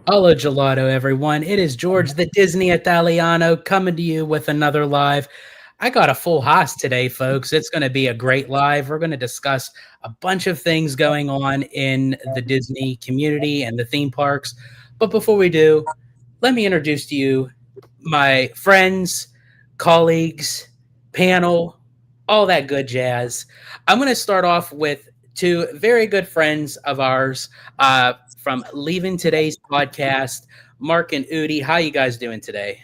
Hello, gelato, everyone. It is George the Disney Italiano coming to you with another live. I got a full house today, folks. It's going to be a great live. We're going to discuss a bunch of things going on in the Disney community and the theme parks. But before we do, let me introduce to you my friends, colleagues, panel, all that good jazz. I'm going to start off with two very good friends of ours from Leaving Today's podcast, Mark and Udi. How you guys doing today?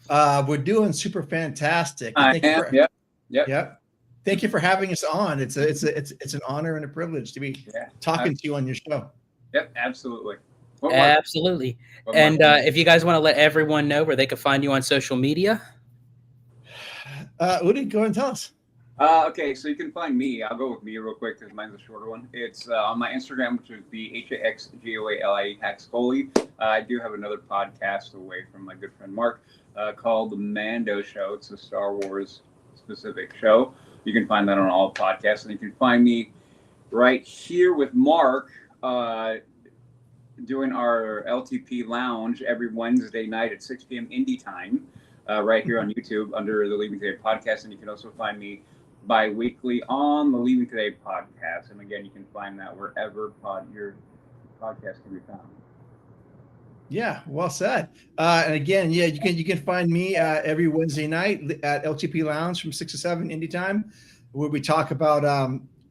We're doing super fantastic. I Thank you am. for Yep. Thank you for having us on. It's an honor and a privilege to be Yeah. talking to you on your show. Yep. Absolutely. What Mark? Absolutely. What And Mark? if you guys want to let everyone know where they can find you on social media. Udi, go and tell us. Okay, so you can find me. I'll go with me real quick because mine's a shorter one. It's on my Instagram, which is the HAXGOALIE Haxgoli. I do have another podcast away from my good friend Mark called The Mando Show. It's a Star Wars specific show. You can find that on all podcasts, and you can find me right here with Mark doing our LTP Lounge every Wednesday night at 6 p.m. Indie time, right here on YouTube under the Leaving Today podcast, and you can also find me bi-weekly on the Leaving Today podcast. And again, you can find that wherever your podcast can be found. Yeah, well said. And again, you can find me every Wednesday night at LTP Lounge from 6 to 7 Indie time, where we talk about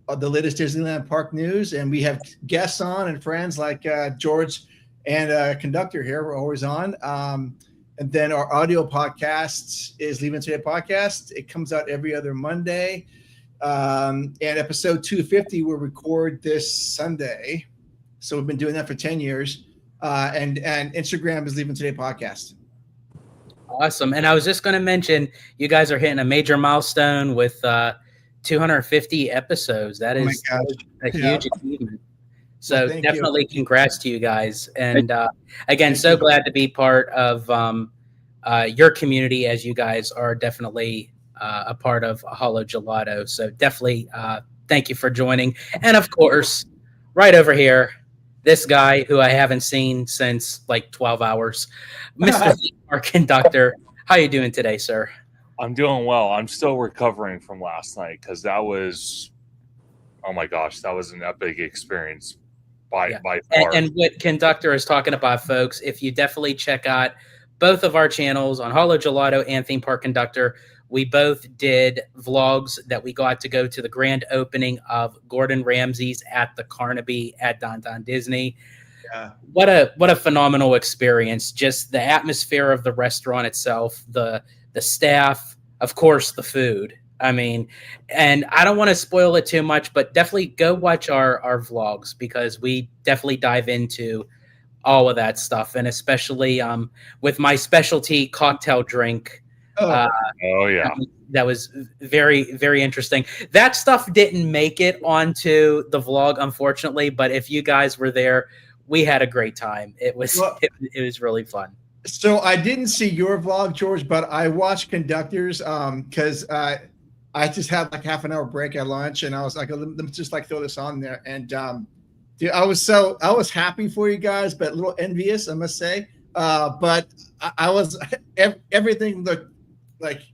the latest Disneyland park news, and we have guests on and friends like George and Conductor here. We're always on. And then our audio podcast is Leaving Today Podcast. It comes out every other Monday. And episode 250 we'll record this Sunday. So we've been doing that for 10 years. And Instagram is Leaving Today Podcast. Awesome. And I was just going to mention, you guys are hitting a major milestone with 250 episodes. That is a huge achievement. So well, definitely congrats to you guys. And again, so glad to be part of your community, as you guys are definitely a part of Holo Gelato. So definitely thank you for joining. And of course, right over here, this guy who I haven't seen since like 12 hours, Mr. Our Conductor. How you doing today, sir? I'm doing well. I'm still recovering from last night because that was, oh my gosh, that was an epic experience. By far. And what Conductor is talking about, folks, if you definitely check out both of our channels on Holo Gelato and Theme Park Conductor, we both did vlogs that we got to go to the grand opening of Gordon Ramsay's at the Carnaby at Downtown Disney. Yeah. What a phenomenal experience. Just the atmosphere of the restaurant itself, the staff, of course, the food. I mean, and I don't want to spoil it too much, but definitely go watch our vlogs because we definitely dive into all of that stuff. And especially with my specialty cocktail drink. Oh yeah. That was very, very interesting. That stuff didn't make it onto the vlog, unfortunately. But if you guys were there, we had a great time. It was it was really fun. So I didn't see your vlog, George, but I watched Conductor's because I just had like half an hour break at lunch, and I was like, let me just like throw this on there. And dude, I was happy for you guys, but a little envious, I must say. But I was everything looked like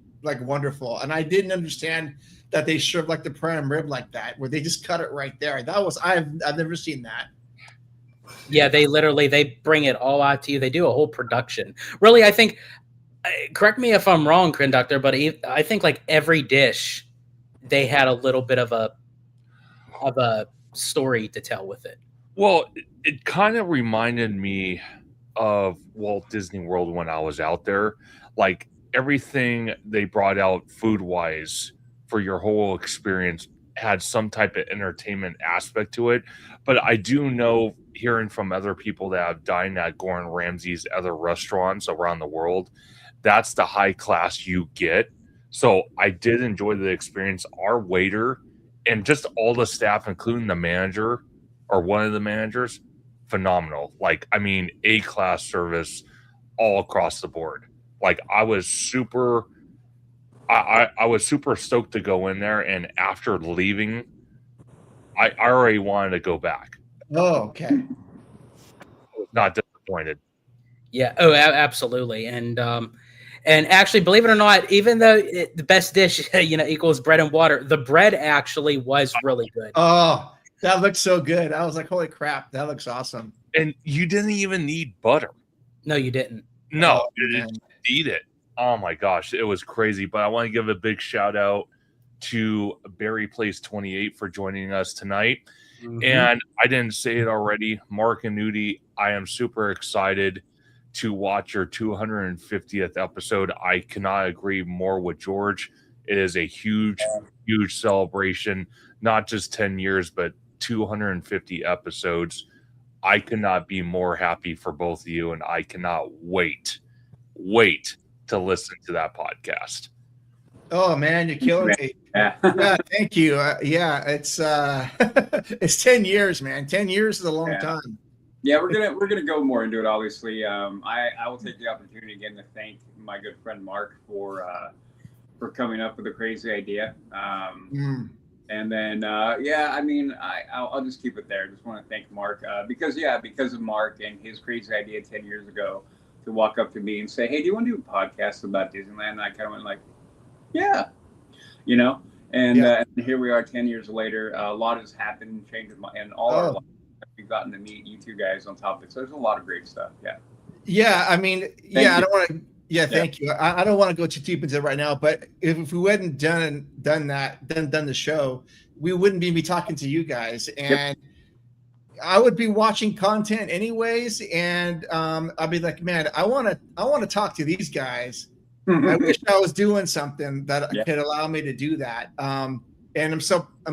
wonderful, and I didn't understand that they served like the prime rib like that, where they just cut it right there. That was I've never seen that. Yeah, they bring it all out to you. They do a whole production. Really, I think. Correct me if I'm wrong, Conductor, but I think like every dish, they had a little bit of a story to tell with it. Well, it kind of reminded me of Walt Disney World when I was out there. Like everything they brought out food-wise for your whole experience had some type of entertainment aspect to it. But I do know, hearing from other people that have dined at Gordon Ramsay's other restaurants around the world, that's the high class you get. So I did enjoy the experience. Our waiter and just all the staff, including the manager or one of the managers, phenomenal. Like, I mean, A-class service all across the board. Like, I was super stoked to go in there, and after leaving, I already wanted to go back. Oh, okay. Not disappointed. Yeah. Oh, absolutely. And actually, believe it or not, even though the best dish, equals bread and water, the bread actually was really good. Oh, that looks so good. I was like, holy crap, that looks awesome. And you didn't even need butter. No, you didn't. No, Oh, you man. didn't eat it. Oh my gosh, it was crazy. But I want to give a big shout out to Barry Place 28 for joining us tonight. Mhm. And I didn't say it already, Mark and Nudie, I am super excited to watch your 250th episode. I cannot agree more with George. It is a huge, huge celebration, not just 10 years, but 250 episodes. I could not be more happy for both of you, and I cannot wait to listen to that podcast. Oh man, you're killing me. Yeah. Yeah, thank you. Yeah, it's it's 10 years, man. 10 years is a long Yeah. time. Yeah, we're gonna go more into it. Obviously, I will take the opportunity again to thank my good friend Mark for coming up with a crazy idea. And then I mean, I'll just keep it there. I just want to thank Mark because of Mark and his crazy idea 10 years ago to walk up to me and say, "Hey, do you want to do a podcast about Disneyland?" And I kind of went like, "Yeah," And here we are 10 years later. A lot has happened and changed in all our lives. We've gotten to meet you two guys on top of it. So there's a lot of great stuff. Yeah. Yeah, I mean, I don't want to. Yeah, thank you. I don't want to go too deep into it right now, but if we hadn't done the show, we wouldn't be talking to you guys, and I would be watching content anyways, and I'd be like, man, I want to talk to these guys. I wish I was doing something that could allow me to do that. And I'm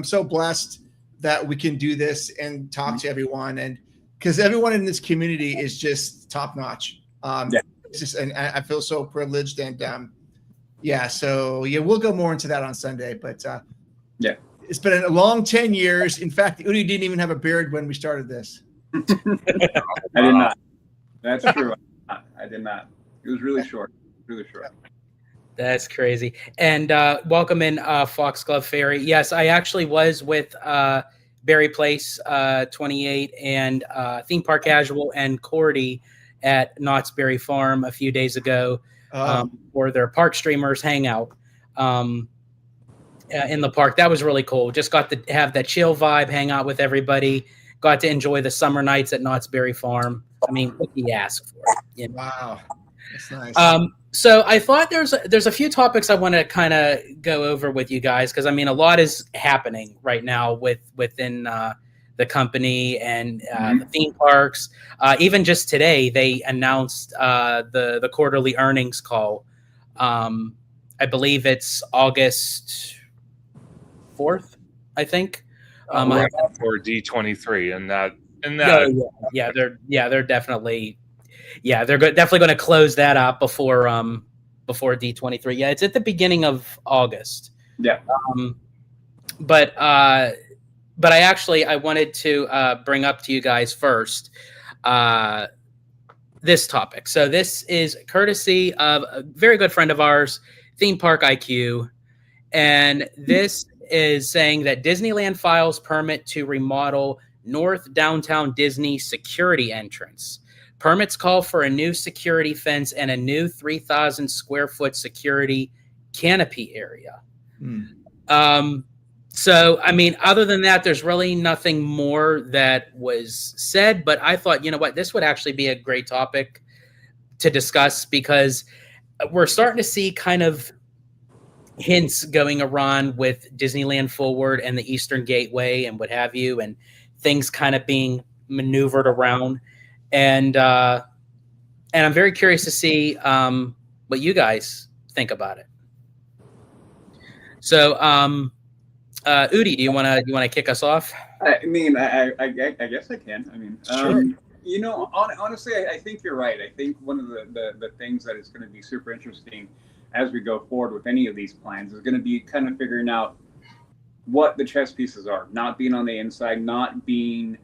so blessed that we can do this and talk to everyone, and because everyone in this community is just top notch. It's just, and I feel so privileged, and we'll go more into that on Sunday. But it's been a long 10 years. In fact, Udi didn't even have a beard when we started this. I did not. That's true. I did not. It was really short. Really short. That's crazy. And welcome in Foxglove Fairy. Yes, I actually was with Barry Place 28 and Theme Park Casual and Cordy at Knott's Berry Farm a few days ago for their park streamers hangout in the park. That was really cool. Just got to have that chill vibe, hang out with everybody. Got to enjoy the summer nights at Knott's Berry Farm. I mean, what do you ask for? Wow, that's nice. So I thought there's a few topics I want to kind of go over with you guys, because I mean a lot is happening right now within the company and the theme parks. Even just today, they announced the quarterly earnings call. I believe it's August 4th, I think. For D23, and that. They're definitely. Yeah, they're definitely going to close that up before D23. Yeah, it's at the beginning of August. Yeah. But I wanted to bring up to you guys first this topic. So this is courtesy of a very good friend of ours, Theme Park IQ, and this is saying that Disneyland files permit to remodel North Downtown Disney security entrance. Permits call for a new security fence and a new 3,000 square foot security canopy area. So, I mean, other than that, there's really nothing more that was said. But I thought, you know what, this would actually be a great topic to discuss, because we're starting to see kind of hints going around with Disneyland Forward and the Eastern Gateway and what have you, and things kind of being maneuvered around. And I'm very curious to see what you guys think about it. So, Udi, do you want to kick us off? I mean, I guess I can. I mean, sure. Honestly, I think you're right. I think one of the things that is going to be super interesting as we go forward with any of these plans is going to be kind of figuring out what the chess pieces are, not being on the inside, not being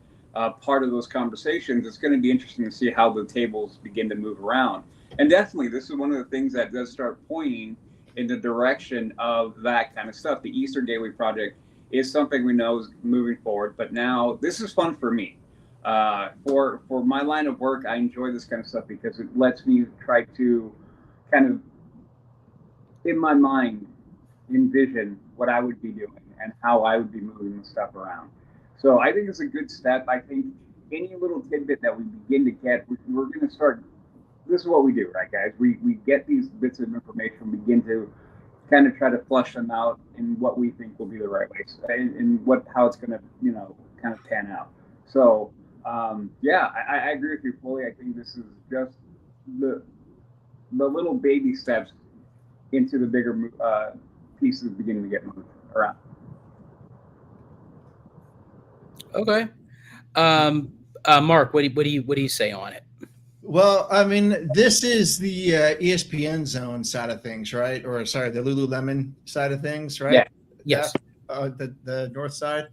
part of those conversations. It's going to be interesting to see how the tables begin to move around. And definitely, this is one of the things that does start pointing in the direction of that kind of stuff. The Eastern Gateway project is something we know is moving forward, but now this is fun for me. For my line of work, I enjoy this kind of stuff because it lets me try to kind of in my mind envision what I would be doing and how I would be moving the stuff around. So I think it's a good step. I think any little tidbit that we begin to get, we're going to start. This is what we do, right, guys? We get these bits of information, begin to kind of try to flush them out in what we think will be the right way, and how it's going to kind of pan out. So yeah, I agree with you fully. I think this is just the little baby steps into the bigger pieces beginning to get moved around. Okay. Mark, what do you say on it? Well, I mean, this is the ESPN Zone side of things, right? Or sorry, the Lululemon side of things, right? Yeah. Yes. The north side.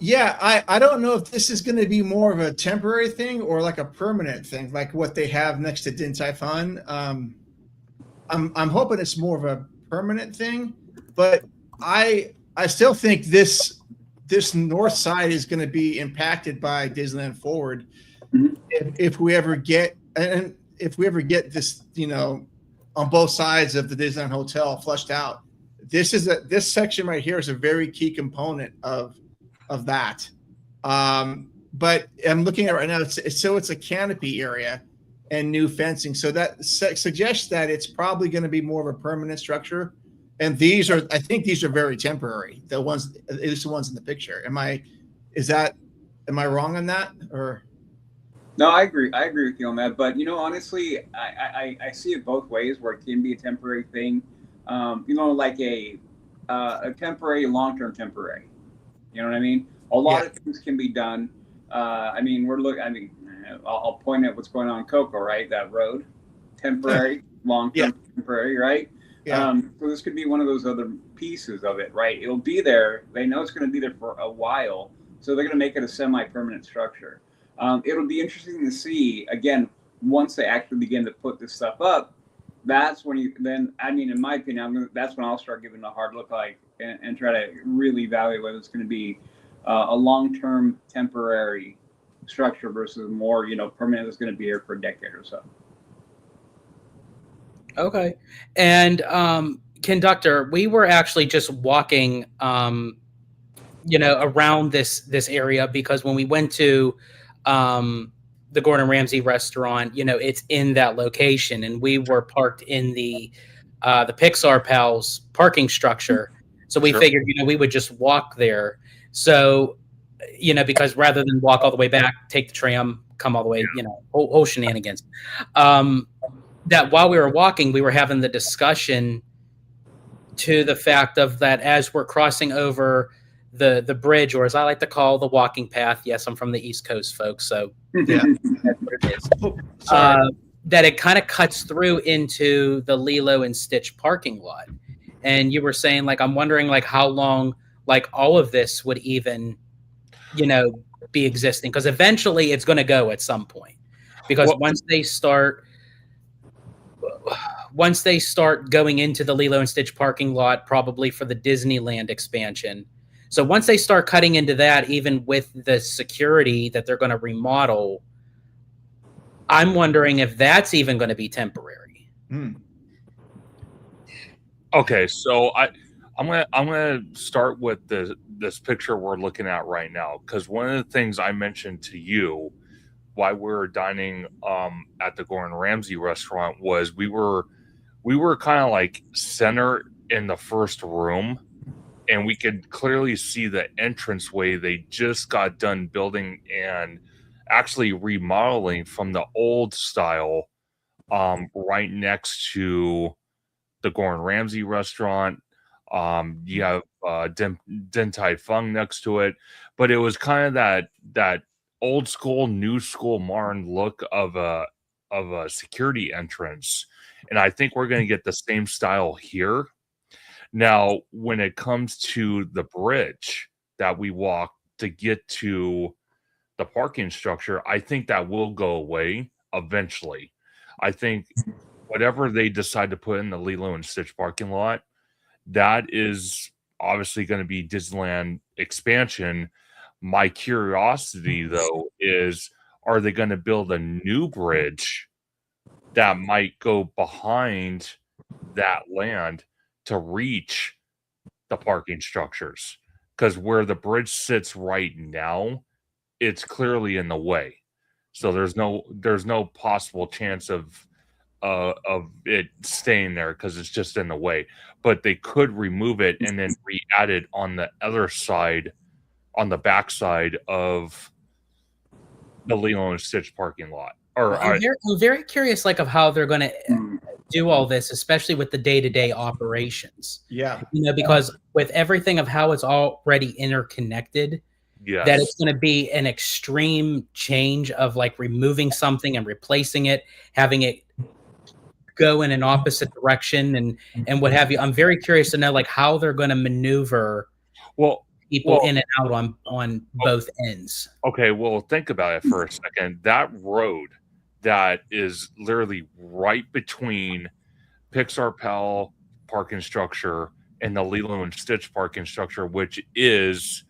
Yeah, I don't know if this is going to be more of a temporary thing or like a permanent thing, like what they have next to Din Tai Fung. I'm hoping it's more of a permanent thing, but I still think this north side is going to be impacted by Disneyland Forward. Mhm. If we ever get this, on both sides of the Disneyland Hotel flushed out, this section right here is a very key component of that. But I'm looking at it right now. It's a canopy area and new fencing, so that suggests that it's probably going to be more of a permanent structure. And I think these are very temporary. The ones, at least the ones in the picture. Am I wrong on that, or? No, I agree. I agree with you on that. But honestly, I see it both ways, where it can be a temporary thing, like a temporary, long-term temporary. You know what I mean? A lot of things can be done. I'll point at what's going on in Coco, right? That road, temporary, long-term, temporary, right? Yeah. So this could be one of those other pieces of it, right? It'll be there. They know it's going to be there for a while, so they're going to make it a semi-permanent structure. It'll be interesting to see, again, once they actually begin to put this stuff up, that's when in my opinion, that's when I'll start giving a hard look and try to really evaluate whether it's going to be a long-term temporary structure versus more, permanent that's going to be here for a decade or so. Okay. And conductor, we were actually just walking around this area, because when we went to the Gordon Ramsay restaurant, it's in that location, and we were parked in the Pixar Pals parking structure. So we figured, we would just walk there. So, because rather than walk all the way back, take the tram, come all the way, whole shenanigans. That while we were walking, we were having the discussion to the fact of that as we're crossing over the bridge, or as I like to call the walking path. Yes, I'm from the East Coast, folks, so yeah, that's what it is. That it kind of cuts through into the Lilo and Stitch parking lot. And you were saying, I'm wondering, how long, all of this would even, be existing, because eventually it's going to go at some point. Because once they start going into the Lilo and Stitch parking lot, probably for the Disneyland expansion. So once they start cutting into that, even with the security that they're going to remodel, I'm wondering if that's even going to be temporary. Okay, so I'm gonna start with this picture we're looking at right now, because one of the things I mentioned to you while we were dining at the Gordon Ramsay restaurant was we were kind of like center in the first room, and we could clearly see the entranceway they just got done building and actually remodeling from the old style right next to the Gordon Ramsay restaurant. You have Din Tai Fung next to it, but it was kind of that old school, new school, modern look of a security entrance, and I think we're going to get the same style here. Now, when it comes to the bridge that we walk to get to the parking structure, I think that will go away eventually. I think whatever they decide to put in the Lilo and Stitch parking lot, that is obviously going to be Disneyland expansion. My curiosity, though, is are they going to build a new bridge that might go behind that land to reach the parking structures? Because where the bridge sits right now, it's clearly in the way. So there's no possible chance of it staying there because it's just in the way. But they could remove it and then re-add it on the other side, on the backside of the Lilo and Stitch parking lot. I'm very curious, like, of how they're going to do all this, especially with the day-to-day operations. Yeah. Because with everything of how it's already interconnected, yes, that it's going to be an extreme change of like removing something and replacing it, having it go in an opposite direction and what have you. I'm very curious to know like how they're going to maneuver people in and out on both ends. Okay, well, think about it for a second. That road that is literally right between Pixar Pal parking structure and the Lilo and Stitch parking structure, which is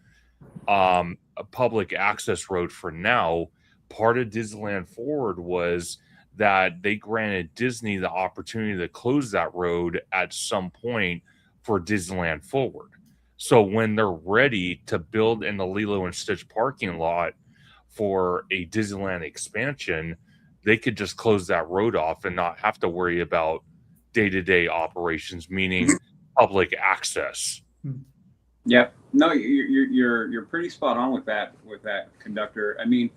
a public access road for now. Part of Disneyland Forward was that they granted Disney the opportunity to close that road at some point for Disneyland Forward. So when they're ready to build in the Lilo and Stitch parking lot for a Disneyland expansion, they could just close that road off and not have to worry about day-to-day operations, meaning public access. Yep. No, you're pretty spot on with that conductor. I mean,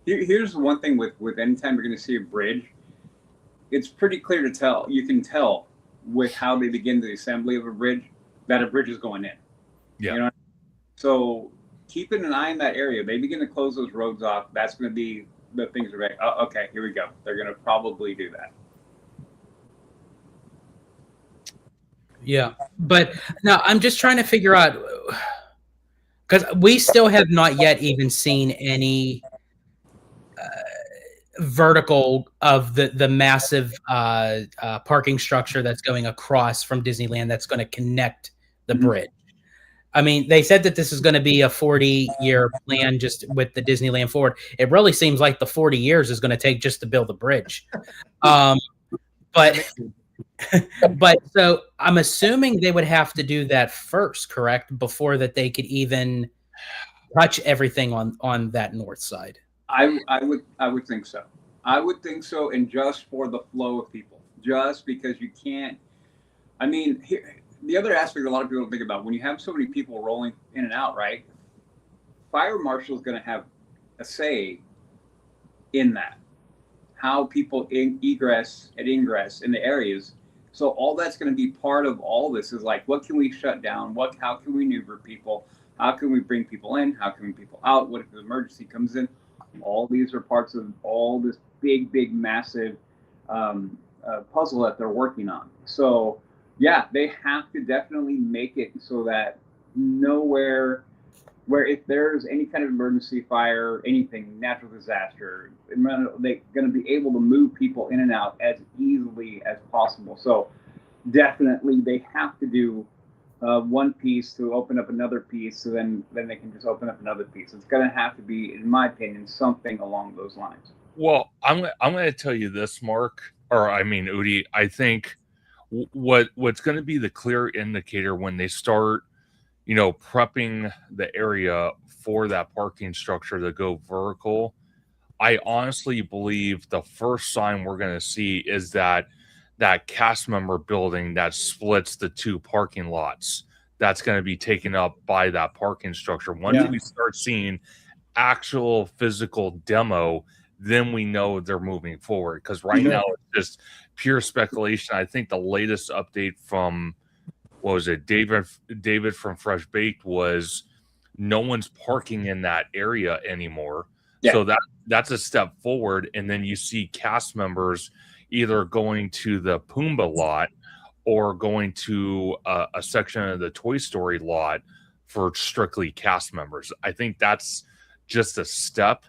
here's one thing with anytime you're going to see a bridge, it's pretty clear to tell. You can tell with how they begin the assembly of a bridge that a bridge is going in. Yeah. You know? So keeping an eye in that area, they begin to close those roads off. That's going to be the things are like, oh, okay, here we go. They're going to probably do that. Yeah, but now I'm just trying to figure out, because we still have not yet even seen any vertical of the massive parking structure that's going across from Disneyland that's going to connect the bridge. I mean, they said that this is going to be a 40-year plan just with the Disneyland Forward. It really seems like the 40 years is going to take just to build the bridge. But so I'm assuming they would have to do that first, correct? Before that they could even touch everything on that north side. I would think so. I would think so, and just for the flow of people, just because you can't. I mean, the other aspect a lot of people don't think about, when you have so many people rolling in and out, right? Fire marshal is going to have a say in that, how people egress and ingress in the areas. So all that's going to be part of all this is like, what can we shut down? How can we maneuver people? How can we bring people in? How can we bring people out? What if an emergency comes in? All these are parts of all this big, massive puzzle that they're working on. So yeah, they have to definitely make it so that nowhere where if there's any kind of emergency, fire, anything, natural disaster, they're going to be able to move people in and out as easily as possible. So definitely they have to do one piece to open up another piece, so then they can just open up another piece. It's going to have to be, in my opinion, something along those lines. Well, I'm going to tell you this, Mark, or I mean, Udi, I think what's going to be the clear indicator when they start, prepping the area for that parking structure to go vertical, I honestly believe the first sign we're going to see is that cast member building that splits the two parking lots that's going to be taken up by that parking structure. Once we start seeing actual physical demo, then we know they're moving forward. Because right now it's just pure speculation. I think the latest update from, what was it, David from Fresh Baked, was no one's parking in that area anymore. Yeah. So that's a step forward. And then you see cast members either going to the Pumbaa lot or going to a section of the Toy Story lot for strictly cast members. I think that's just a step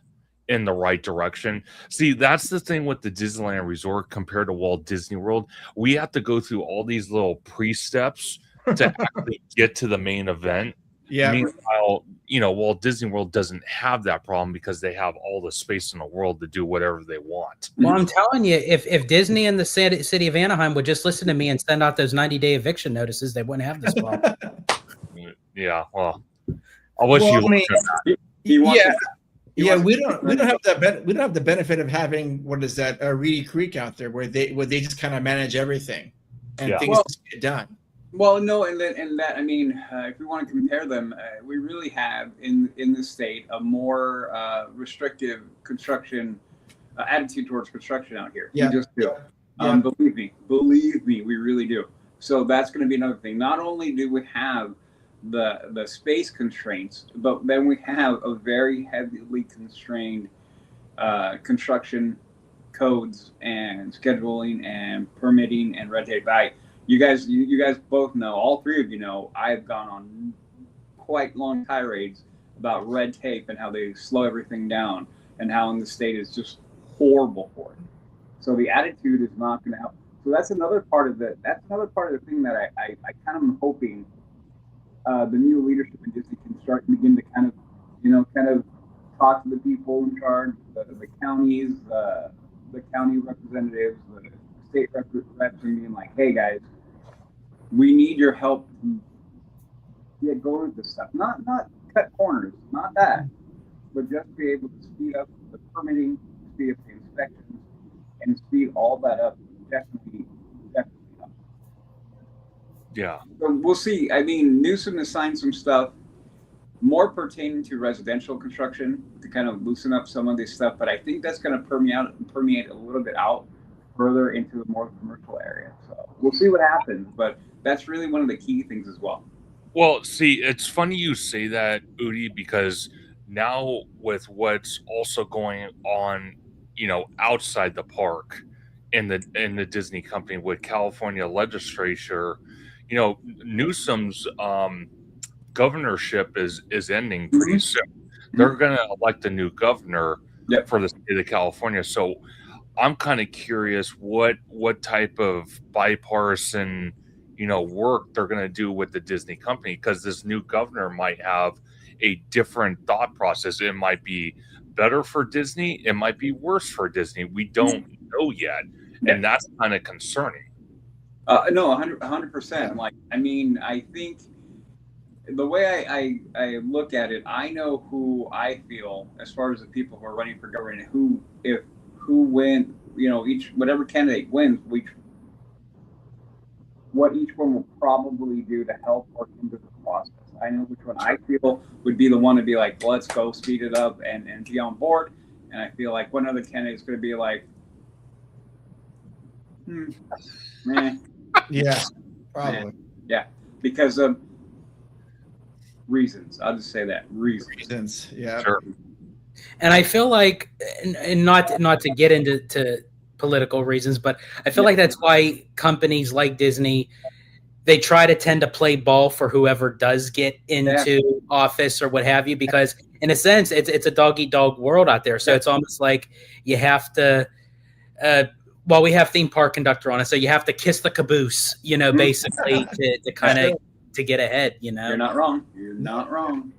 in the right direction. See, that's the thing with the Disneyland Resort compared to Walt Disney World. We have to go through all these little pre-steps to actually get to the main event. Yeah. Meanwhile, Walt Disney World doesn't have that problem because they have all the space in the world to do whatever they want. Well, I'm telling you, if Disney and the city of Anaheim would just listen to me and send out those 90-day eviction notices, they wouldn't have this problem. Yeah, well, I wish Well, you. I mean, He wants yeah. to- he Yeah, wants we to- don't have that we don't have the benefit of having what is that Reedy Creek out there where they just kind of manage everything and Yeah. things Well- just get done. Well, no, and that I mean, if we want to compare them, we really have in this state a more restrictive construction attitude towards construction out here. Yeah. We just do. Yeah. Believe me, we really do. So that's going to be another thing. Not only do we have the space constraints, but then we have a very heavily constrained construction codes and scheduling and permitting and red tape. You guys both know, all three of you know, I've gone on quite long tirades about red tape and how they slow everything down and how in the state is just horrible for it. So the attitude is not going to help. So that's another part of the thing that I kind of am hoping the new leadership in Disney can start to begin to kind of talk to the people in charge, the counties, the county representatives, the state reps, and being like, hey guys, we need your help to get going with this stuff. Not cut corners, not that, but just be able to speed up the permitting, speed up the inspections, and speed all that up. Definitely up. Yeah. So we'll see. I mean, Newsom has signed some stuff more pertaining to residential construction to kind of loosen up some of this stuff, but I think that's going to permeate a little bit out further into the more commercial area. So we'll see what happens, but that's really one of the key things as well. Well, see, it's funny you say that, Udi, because now with what's also going on, outside the park in the Disney company with California legislature, Newsom's governorship is ending pretty soon. They're going to elect a new governor for the state of California. So I'm kind of curious what type of bipartisan work they're going to do with the Disney company, because this new governor might have a different thought process. It might be better for Disney. It might be worse for Disney. We don't know yet. And that's kind of concerning. No, 100%. Like, I mean, I think the way I look at it, I know who I feel as far as the people who are running for government, who win, whatever candidate wins, what each one will probably do to help or hinder the process. I know which one I feel would be the one to be like, let's go speed it up and be on board. And I feel like one other candidate is going to be like, Yeah, probably. Yeah, because of reasons. I'll just say that reasons. Yeah. Sure. And I feel like, and not to get into political reasons, but I feel like that's why companies like Disney, they try to tend to play ball for whoever does get into office or what have you, because in a sense, it's a dog-eat-dog world out there. So it's almost like you have to, well, we have theme park conductor on it, so you have to kiss the caboose, basically to kind of to get ahead. You're not wrong. You're not wrong.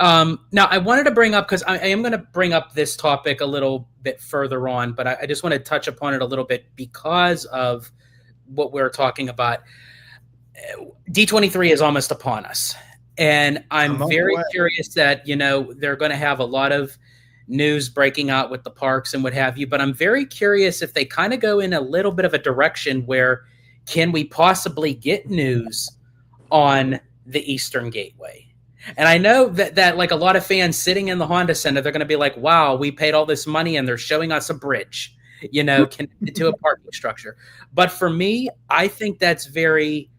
Now, I wanted to bring up, because I am going to bring up this topic a little bit further on, but I just want to touch upon it a little bit because of what we're talking about. D23 is almost upon us, and I'm very curious that, they're going to have a lot of news breaking out with the parks and what have you, but I'm very curious if they kind of go in a little bit of a direction where can we possibly get news on the Eastern Gateway? And I know that like a lot of fans sitting in the Honda Center, they're going to be like, wow, we paid all this money and they're showing us a bridge, connected to a parking structure. But for me, I think that's very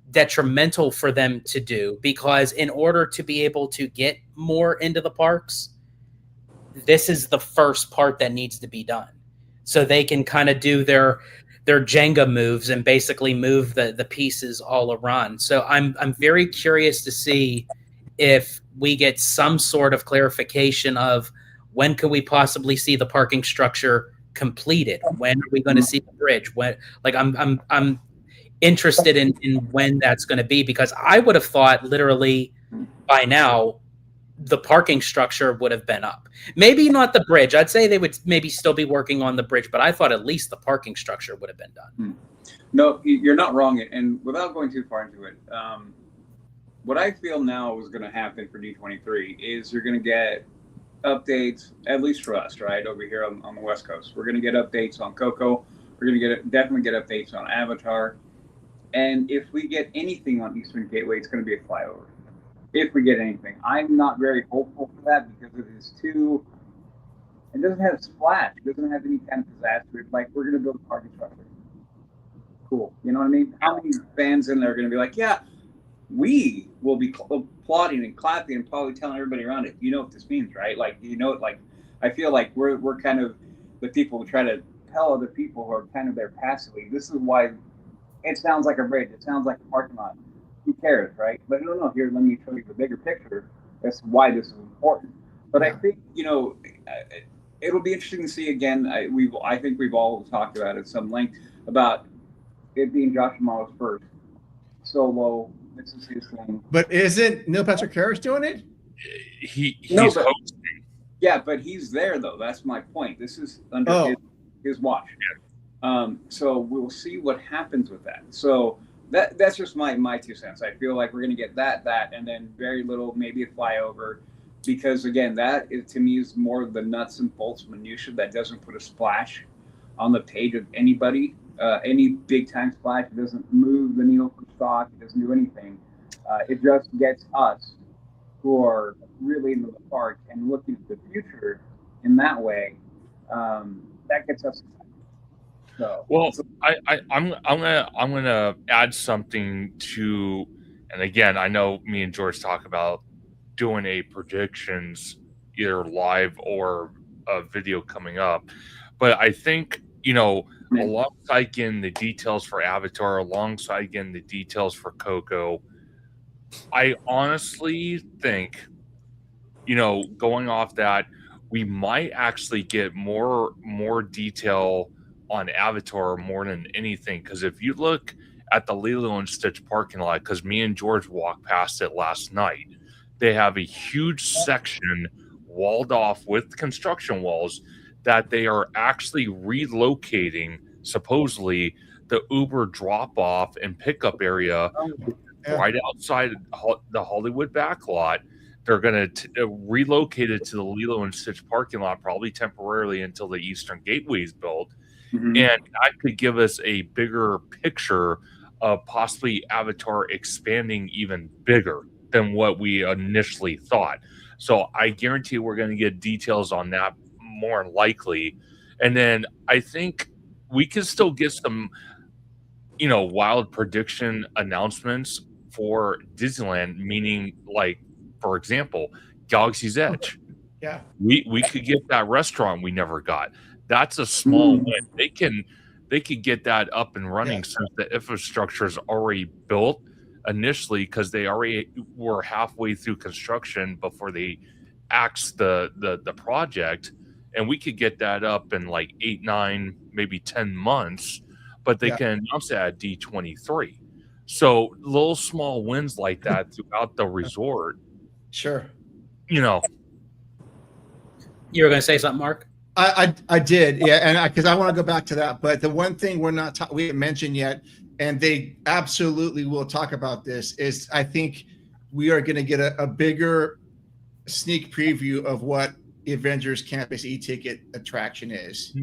detrimental for them to do, because in order to be able to get more into the parks, this is the first part that needs to be done. So they can kind of do their Jenga moves and basically move the pieces all around. So I'm very curious to see if we get some sort of clarification of when could we possibly see the parking structure completed? When are we going to see the bridge? I'm interested in when that's going to be, because I would have thought literally by now the parking structure would have been up. Maybe not the bridge. I'd say they would maybe still be working on the bridge, but I thought at least the parking structure would have been done. No, you're not wrong. And without going too far into it, what I feel now is going to happen for D23 is you're going to get updates, at least for us, right, over here on the West Coast. We're going to get updates on Coco. We're going to definitely get updates on Avatar. And if we get anything on Eastern Gateway, it's going to be a flyover. If we get anything. I'm not very hopeful for that because it doesn't have a splash. It doesn't have any kind of disaster. Like, we're going to build a parking structure. Cool. You know what I mean? How many fans in there are going to be like, yeah, we will be applauding and clapping and probably telling everybody around it, you know what this means, right? Like, you know, like, I feel like we're kind of the people who try to tell other people who are kind of there passively, this is why it sounds like a bridge. It sounds like a parking lot. Who cares, right? But no, here, let me show you the bigger picture as to why this is important. But I think, you know, it'll be interesting to see again. I think we've all talked about it at some length about it being Josh D'Amaro's first solo. This is his thing. But isn't Neil Patrick Harris doing it? He's hosting. Yeah, but he's there though. That's my point. This is under his watch. Yeah. So we'll see what happens with that. So that's just my 2 cents. I feel like we're going to get that, and then very little, maybe a flyover, because again, that to me is more of the nuts and bolts minutia that doesn't put a splash on the page of anybody, any big time splash. It doesn't move the needle for stock. It doesn't do anything. It just gets us who are really into the park and looking at the future in that way. That gets us excited. So, well, I'm gonna add something to, and again, I know me and George talk about doing a predictions either live or a video coming up, but I think, you know, alongside getting the details for Avatar, alongside getting the details for Coco, I honestly think, you know, going off that, we might actually get more detail on Avatar more than anything, because if you look at the Lilo and Stitch parking lot, because me and George walked past it last night, they have a huge section walled off with construction walls that they are actually relocating, supposedly, the Uber drop-off and pickup area right outside the Hollywood backlot. They're going to relocate it to the Lilo and Stitch parking lot, probably temporarily until the Eastern Gateway is built. And that could give us a bigger picture of possibly Avatar expanding even bigger than what we initially thought. So I guarantee we're going to get details on that more likely. And then I think we can still get some, you know, wild prediction announcements for Disneyland, meaning, like, for example, Galaxy's Edge. Yeah. We could get that restaurant we never got. That's a small win. They could get that up and running since the infrastructure is already built initially, because they already were halfway through construction before they axed the project, and we could get that up in like 8, 9, maybe 10 months, but they can announce that at D23. So little small wins like that throughout the resort. Sure. You know. You were going to say something, Mark? I did, yeah, and because I want to go back to that, but the one thing we haven't mentioned yet, and they absolutely will talk about this, is I think we are going to get a bigger sneak preview of what the Avengers Campus e-ticket attraction is.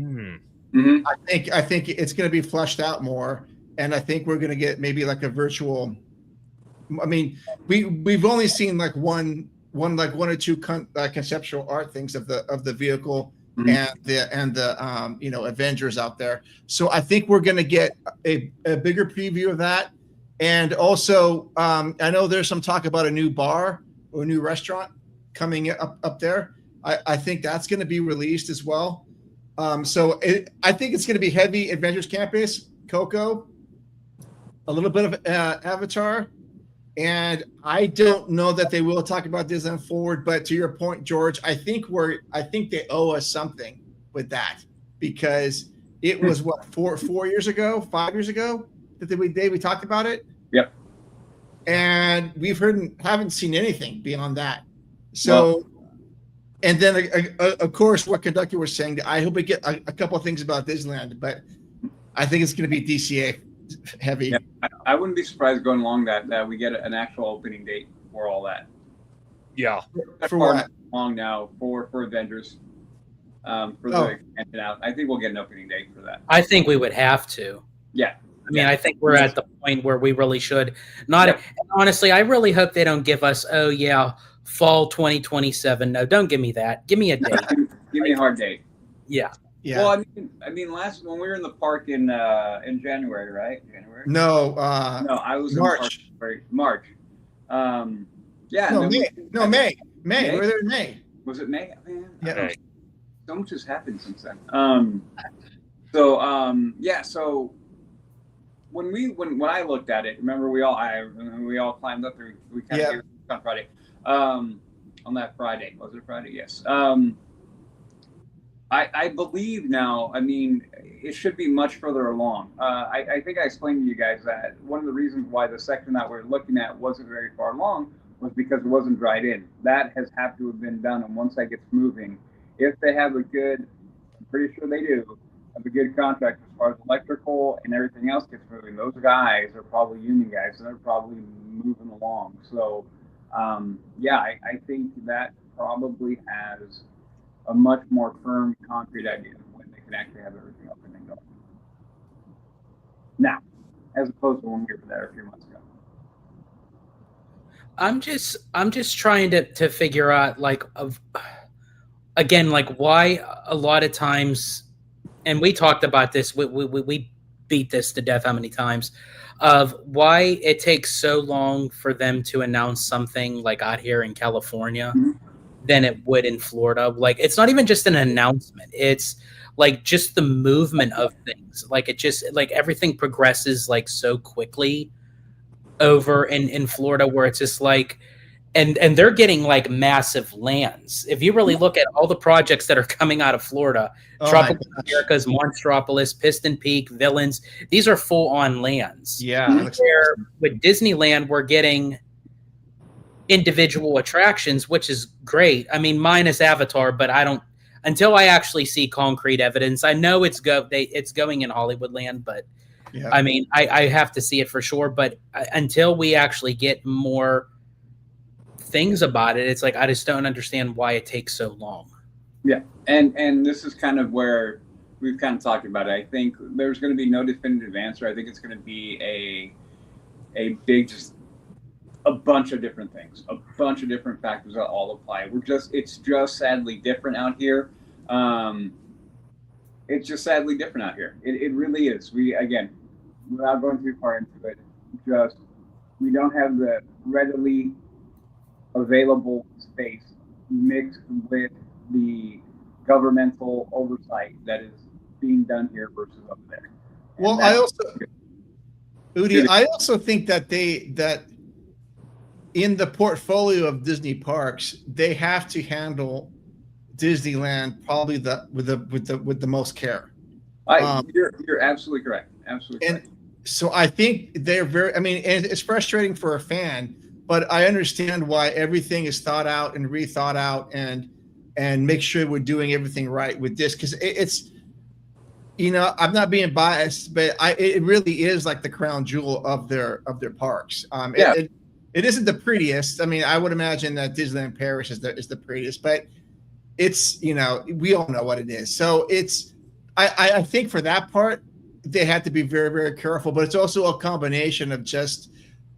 I think it's going to be fleshed out more, and I think we're going to get maybe like a virtual. I mean, we've only seen like one or two conceptual art things of the vehicle. And the you know, Avengers out there. So I think we're going to get a bigger preview of that. And also, I know there's some talk about a new bar or a new restaurant coming up there. I think that's going to be released as well. So I think it's going to be heavy Avengers Campus, Coco, a little bit of Avatar. And I don't know that they will talk about Disneyland Forward, but to your point, George, I think they owe us something with that, because it was what 4 years ago, 5 years ago that we talked about it. Yep. and haven't seen anything beyond that. So, and then of course, what conductor was saying, I hope we get a couple of things about Disneyland, but I think it's going to be DCA heavy. Yeah, I wouldn't be surprised going along that we get an actual opening date for all that. Yeah. For what? Long now for Avengers. For the expansion out. I think we'll get an opening date for that. I think we would have to. Yeah. I mean, I think we're at the point where we really should. Not honestly, I really hope they don't give us, fall 2027. No, don't give me that. Give me a date. Give me a hard date. Yeah. Yeah. Well, I mean, last when we were in the park in January, right? January. No. No, I was March. in the park March. Yeah. No, May. May. May? We were there in May. Was it May? Man, Yeah. So much has happened since then. So when I looked at it, remember we all climbed up there. We kind of gave it on Friday. On that Friday, was it Friday? Yes. I believe now. I mean, it should be much further along. I think I explained to you guys that one of the reasons why the section that we're looking at wasn't very far along was because it wasn't dried in. That has had to have been done, and once that gets moving, if they have a good, I'm pretty sure they do, have a good contract as far as electrical and everything else gets moving, those guys are probably union guys, and they're probably moving along. So, I think that probably has a much more firm, concrete idea when they can actually have everything up and going. Now, as opposed to when we were there a few months ago. I'm just trying to figure out why a lot of times, and we talked about this, we beat this to death how many times, of why it takes so long for them to announce something like out here in California than it would in Florida. Like, it's not even just an announcement. It's like just the movement of things. Like, it just, like, everything progresses like so quickly over in Florida, where it's just like, and they're getting like massive lands. If you really look at all the projects that are coming out of Florida, Tropical Americas, Monstropolis, Piston Peak, Villains, these are full on lands. Yeah. Where with Disneyland, we're getting individual attractions, which is great. I mean, minus Avatar, but I don't, until I actually see concrete evidence. I know it's going in Hollywoodland, but I mean, I have to see it for sure. But until we actually get more things about it, it's like I just don't understand why it takes so long. Yeah, and this is kind of where we've kind of talked about it. I think there's going to be no definitive answer. I think it's going to be a big, just a bunch of different things, a bunch of different factors that all apply. It's just sadly different out here. It's just sadly different out here. It really is. Without going too far into it, we don't have the readily available space mixed with the governmental oversight that is being done here versus up there. And well, I also think that that in the portfolio of Disney parks, they have to handle Disneyland probably with the most care. You're absolutely correct. Absolutely. And so I think they're very, I mean, and it's frustrating for a fan, but I understand why everything is thought out and rethought out and make sure we're doing everything right with this. Cause it's, I'm not being biased, but it really is like the crown jewel of their parks. It isn't the prettiest. I mean, I would imagine that Disneyland Paris is the prettiest, but it's, we all know what it is. So I think for that part, they had to be very, very careful, but it's also a combination of just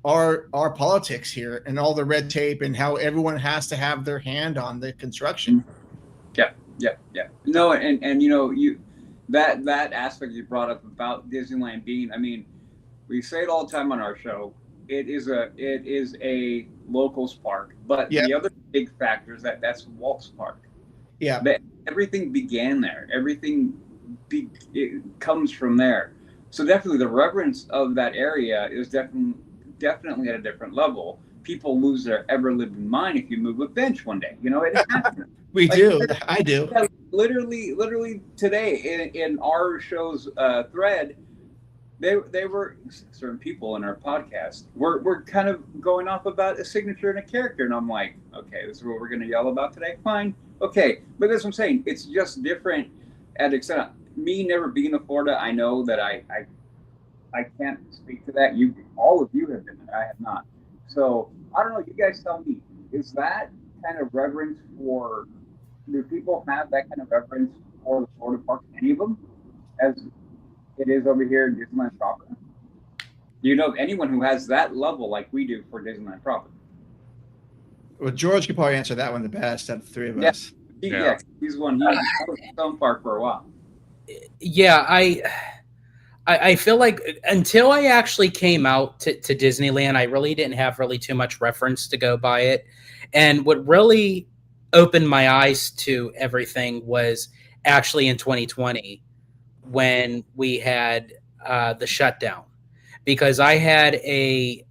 our politics here and all the red tape and how everyone has to have their hand on the construction. Yeah. No, and you that aspect you brought up about Disneyland being, I mean, we say it all the time on our show. It is a locals park, but the other big factor is that's Walt's Park. Yeah, everything began there. Everything it comes from there. So definitely the reverence of that area is definitely at a different level. People lose their ever-living mind if you move a bench one day. It happens. I do. Literally today in our show's thread, they were certain people in our podcast we're kind of going off about a signature and a character, and I'm like, okay, this is what we're going to yell about today. Fine, okay, but that's what I'm saying. It's just different at extent. Me never being to Florida, I know that I can't speak to that. You, all of you have been there. I have not. So I don't know. You guys tell me. Is that kind of reverence for? Do people have that kind of reverence for the Florida park? Any of them, as it is over here in Disneyland proper? Do you know of anyone who has that level like we do for Disneyland proper? Well, George could probably answer that one the best out of the three of us. Yeah, he's one. He was in some park for a while. Yeah, I feel like until I actually came out to Disneyland, I really didn't have really too much reference to go by it. And what really opened my eyes to everything was actually in 2020 when we had the shutdown. Because I had a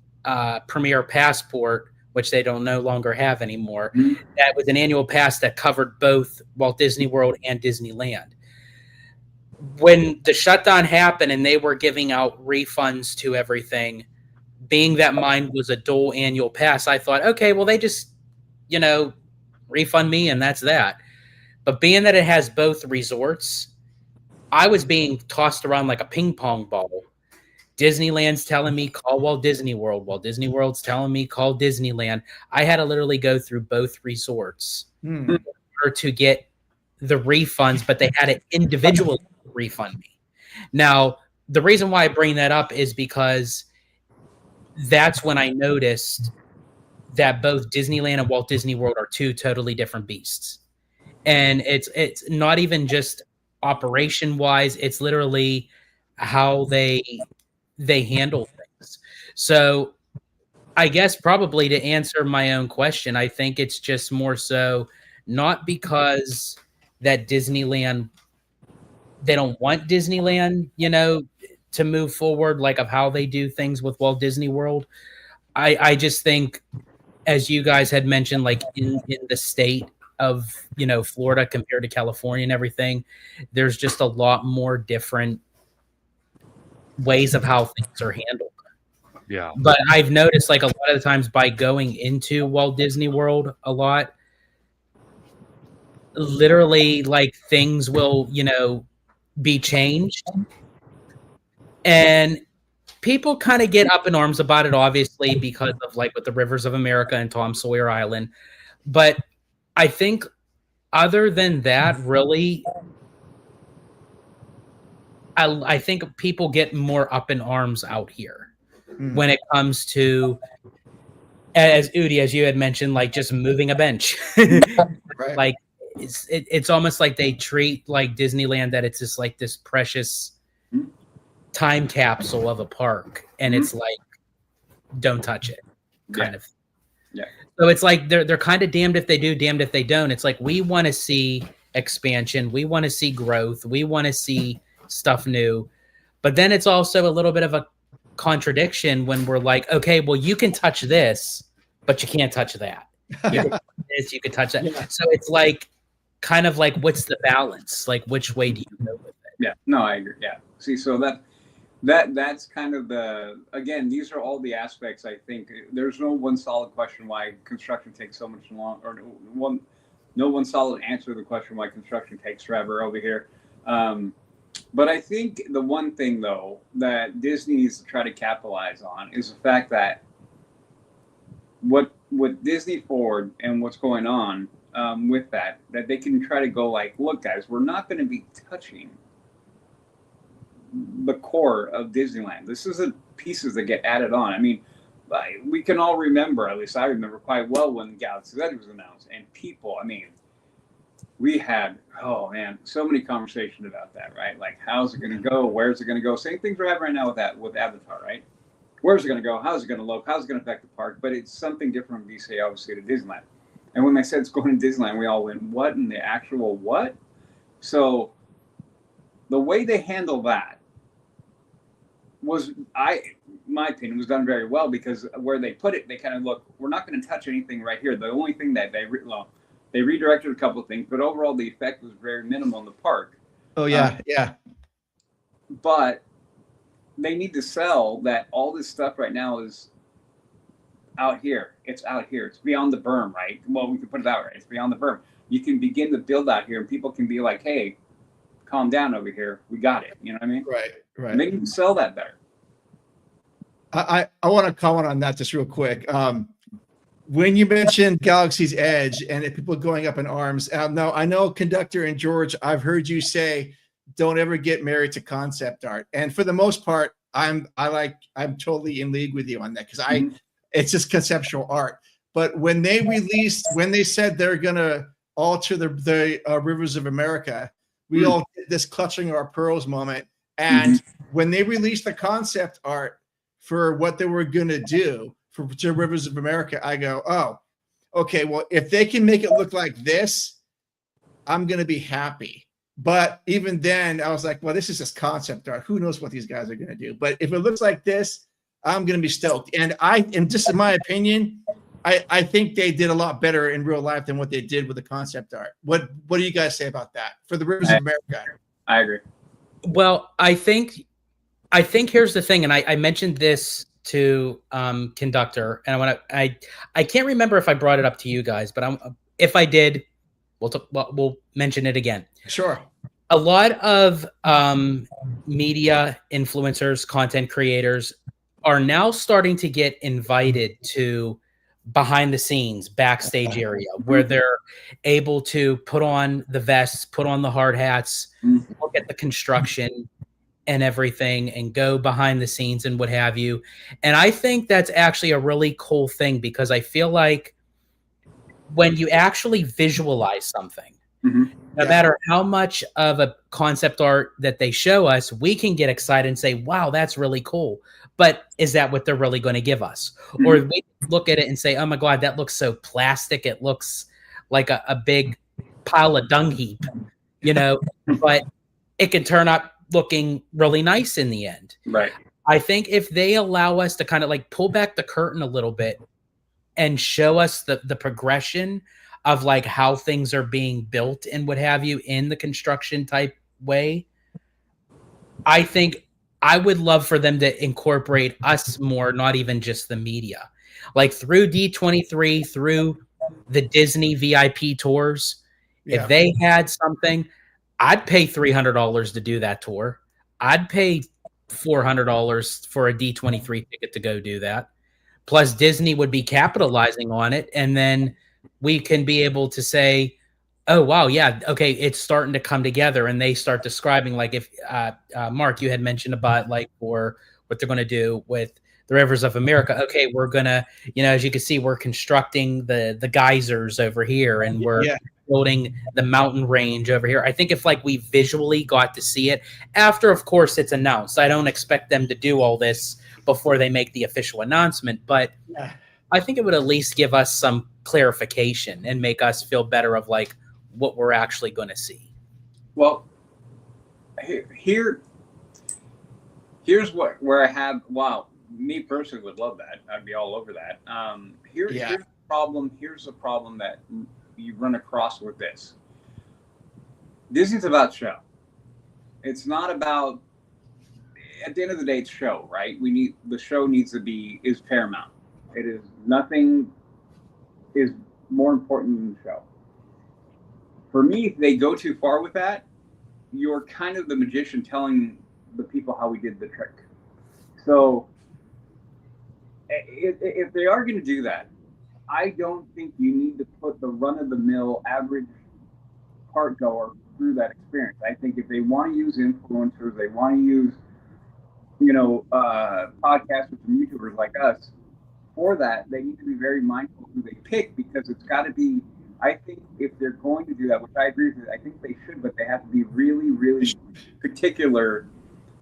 Premier Passport, which they don't no longer have anymore. Mm-hmm. That was an annual pass that covered both Walt Disney World and Disneyland. When the shutdown happened and they were giving out refunds to everything, being that mine was a dual annual pass, I thought, okay, well, they just, refund me and that's that. But being that it has both resorts, I was being tossed around like a ping pong ball. Disneyland's telling me call Walt Disney World. Walt Disney World's telling me call Disneyland. I had to literally go through both resorts in order to get the refunds, but they had to individually refund me. Now, the reason why I bring that up is because that's when I noticed that both Disneyland and Walt Disney World are two totally different beasts. And it's not even just operation wise, it's literally how they handle things. So I guess probably to answer my own question, I think it's just more so not because that Disneyland, they don't want Disneyland, to move forward, like of how they do things with Walt Disney World. I just think, as you guys had mentioned, like in the state of, Florida compared to California and everything, there's just a lot more different ways of how things are handled. Yeah. But I've noticed like a lot of the times by going into Walt Disney World a lot, literally like things will, be changed. And people kind of get up in arms about it, obviously, because of like with the Rivers of America and Tom Sawyer Island. But I think other than that, really, I think people get more up in arms out here when it comes to, as Udi, as you had mentioned, like just moving a bench. Right. Like it's almost like they treat like Disneyland that it's just like this precious time capsule of a park, and it's like, don't touch it, kind of. Yeah. So it's like they're kind of damned if they do, damned if they don't. It's like we want to see expansion, we want to see growth, we want to see stuff new, but then it's also a little bit of a contradiction when we're like, okay, well, you can touch this, but you can't touch that. You can touch this, you can touch that. Yeah. So it's like kind of like, what's the balance? Like, which way do you go with it? Yeah, no, I agree. Yeah. See, so that's kind of again, these are all the aspects. I think there's no one solid question why construction takes so much long, or no one solid answer to the question why construction takes forever over here. But I think the one thing though that Disney needs to try to capitalize on is the fact that what Disney Forward and what's going on with that they can try to go like, look, guys, we're not going to be touching the core of Disneyland. This is the pieces that get added on. I mean, we can all remember, at least I remember quite well, when Galaxy's Edge was announced, and people, I mean, we had, oh man, so many conversations about that, right? Like, how's it going to go? Where's it going to go? Same things we're having right now with Avatar, right? Where's it going to go? How's it going to look? How's it going to affect the park? But it's something different when you say, obviously, to Disneyland. And when they said it's going to Disneyland, we all went, what in the actual what? So the way they handle that was, my opinion, was done very well, because where they put it, they kind of look, we're not going to touch anything right here. The only thing that they redirected a couple of things, but overall the effect was very minimal in the park. Oh yeah, yeah. But they need to sell that all this stuff right now is out here. It's out here. It's beyond the berm, right? Well, we can put it out, right? It's beyond the berm. You can begin to build out here, and people can be like, "Hey, calm down over here. We got it." You know what I mean? Right. And they can sell that better. I want to comment on that just real quick. When you mentioned Galaxy's Edge and people going up in arms, now I know Conductor and George, I've heard you say, don't ever get married to concept art. And for the most part, I'm totally in league with you on that because it's just conceptual art. But when they said they're gonna alter the Rivers of America, we all did this clutching our pearls moment. And when they released the concept art for what they were gonna do for Rivers of America, I go, oh, okay, well, if they can make it look like this, I'm gonna be happy. But even then, I was like, well, this is just concept art. Who knows what these guys are gonna do? But if it looks like this, I'm gonna be stoked. And just in my opinion, I think they did a lot better in real life than what they did with the concept art. What do you guys say about that for the Rivers of America? I agree. Well, I think here's the thing, and I mentioned this to Conductor, and I can't remember if I brought it up to you guys, but if I did, we'll mention it again. Sure. A lot of media influencers, content creators are now starting to get invited to behind the scenes backstage area where they're able to put on the vests, put on the hard hats, look at the construction and everything and go behind the scenes and what have you. And I think that's actually a really cool thing because I feel like when you actually visualize something, no matter how much of a concept art that they show us, we can get excited and say, wow, that's really cool. But is that what they're really going to give us? Or we look at it and say, oh my God, that looks so plastic. It looks like a big pile of dung heap, but it can turn out looking really nice in the end. Right. I think if they allow us to kind of like pull back the curtain a little bit and show us the progression of like how things are being built and what have you in the construction type way, I think I would love for them to incorporate us more, not even just the media. Like through D23, through the Disney VIP tours, if they had something, I'd pay $300 to do that tour. I'd pay $400 for a D23 ticket to go do that. Plus Disney would be capitalizing on it. And then we can be able to say, oh, wow, yeah, okay, it's starting to come together. And they start describing, like if, Mark, you had mentioned about like for what they're going to do with the Rivers of America. Okay, we're going to, as you can see, we're constructing the geysers over here and we're building the mountain range over here. I think if like we visually got to see it after, of course, it's announced. I don't expect them to do all this before they make the official announcement, but I think it would at least give us some clarification and make us feel better of like what we're actually going to see. Well, here's where I have, wow, me personally would love that. I'd be all over that. Here's the problem. Here's the problem that you run across with this. Disney's about show. It's not about, at the end of the day, it's show, right? The show is paramount. It is, nothing is more important than the show. For me, if they go too far with that, you're kind of the magician telling the people how we did the trick. So if they are going to do that, I don't think you need to put the run-of-the-mill average park goer through that experience. I think if they want to use influencers, they want to use, podcasters and YouTubers like us for that, they need to be very mindful who they pick because it's got to be, I think if they're going to do that, which I agree with, I think they should, but they have to be really, really particular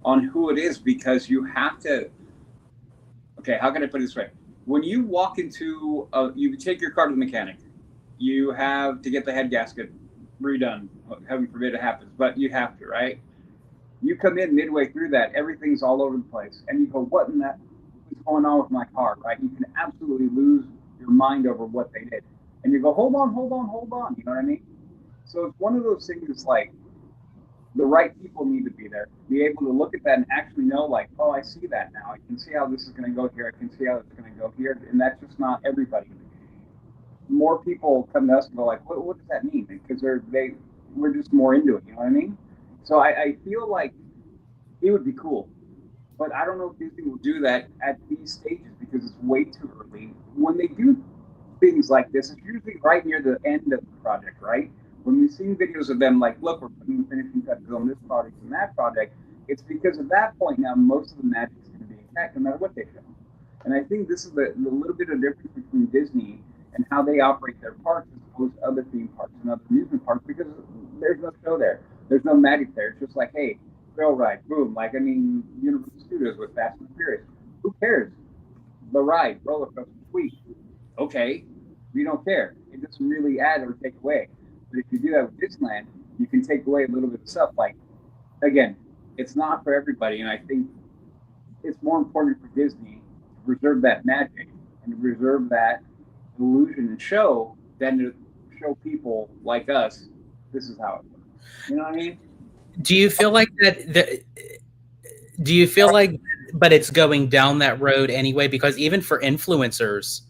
on who it is because you have to, okay, how can I put it this way? When you walk into, you take your car to the mechanic, you have to get the head gasket redone. Heaven forbid it happens, but you have to, right? You come in midway through that, everything's all over the place, and you go, what in that is going on with my car, right? You can absolutely lose your mind over what they did. And you go, hold on. You know what I mean? So it's one of those things that's like, the right people need to be there. Be able to look at that and actually know, like, oh, I see that now. I can see how this is going to go here. I can see how it's going to go here. And that's just not everybody. More people come to us and go like, what does that mean? Because we're just more into it. You know what I mean? So I feel like it would be cool. But I don't know if Disney will do that at these stages because it's way too early. When they do things like this, it's usually right near the end of the project, right? When we've seen videos of them like, look, we're putting the finishing touches on this project and that project, it's because at that point now most of the magic is going to be intact no matter what they film. And I think this is the little bit of difference between Disney and how they operate their parks as opposed to other theme parks and other amusement parks, because there's no show there. There's no magic there. It's just like, hey, rail ride, boom. Like, I mean, Universal Studios with Fast and Furious. Who cares? The ride, roller coaster, sweet. Okay, we don't care. It doesn't really add or take away. But if you do that with Disneyland, you can take away a little bit of stuff. Like, again, it's not for everybody, and I think it's more important for Disney to preserve that magic and to preserve that illusion and show than to show people like us, this is how it works. You know what I mean? Do you feel like that? Do you feel like, but it's going down that road anyway? Because even for influencers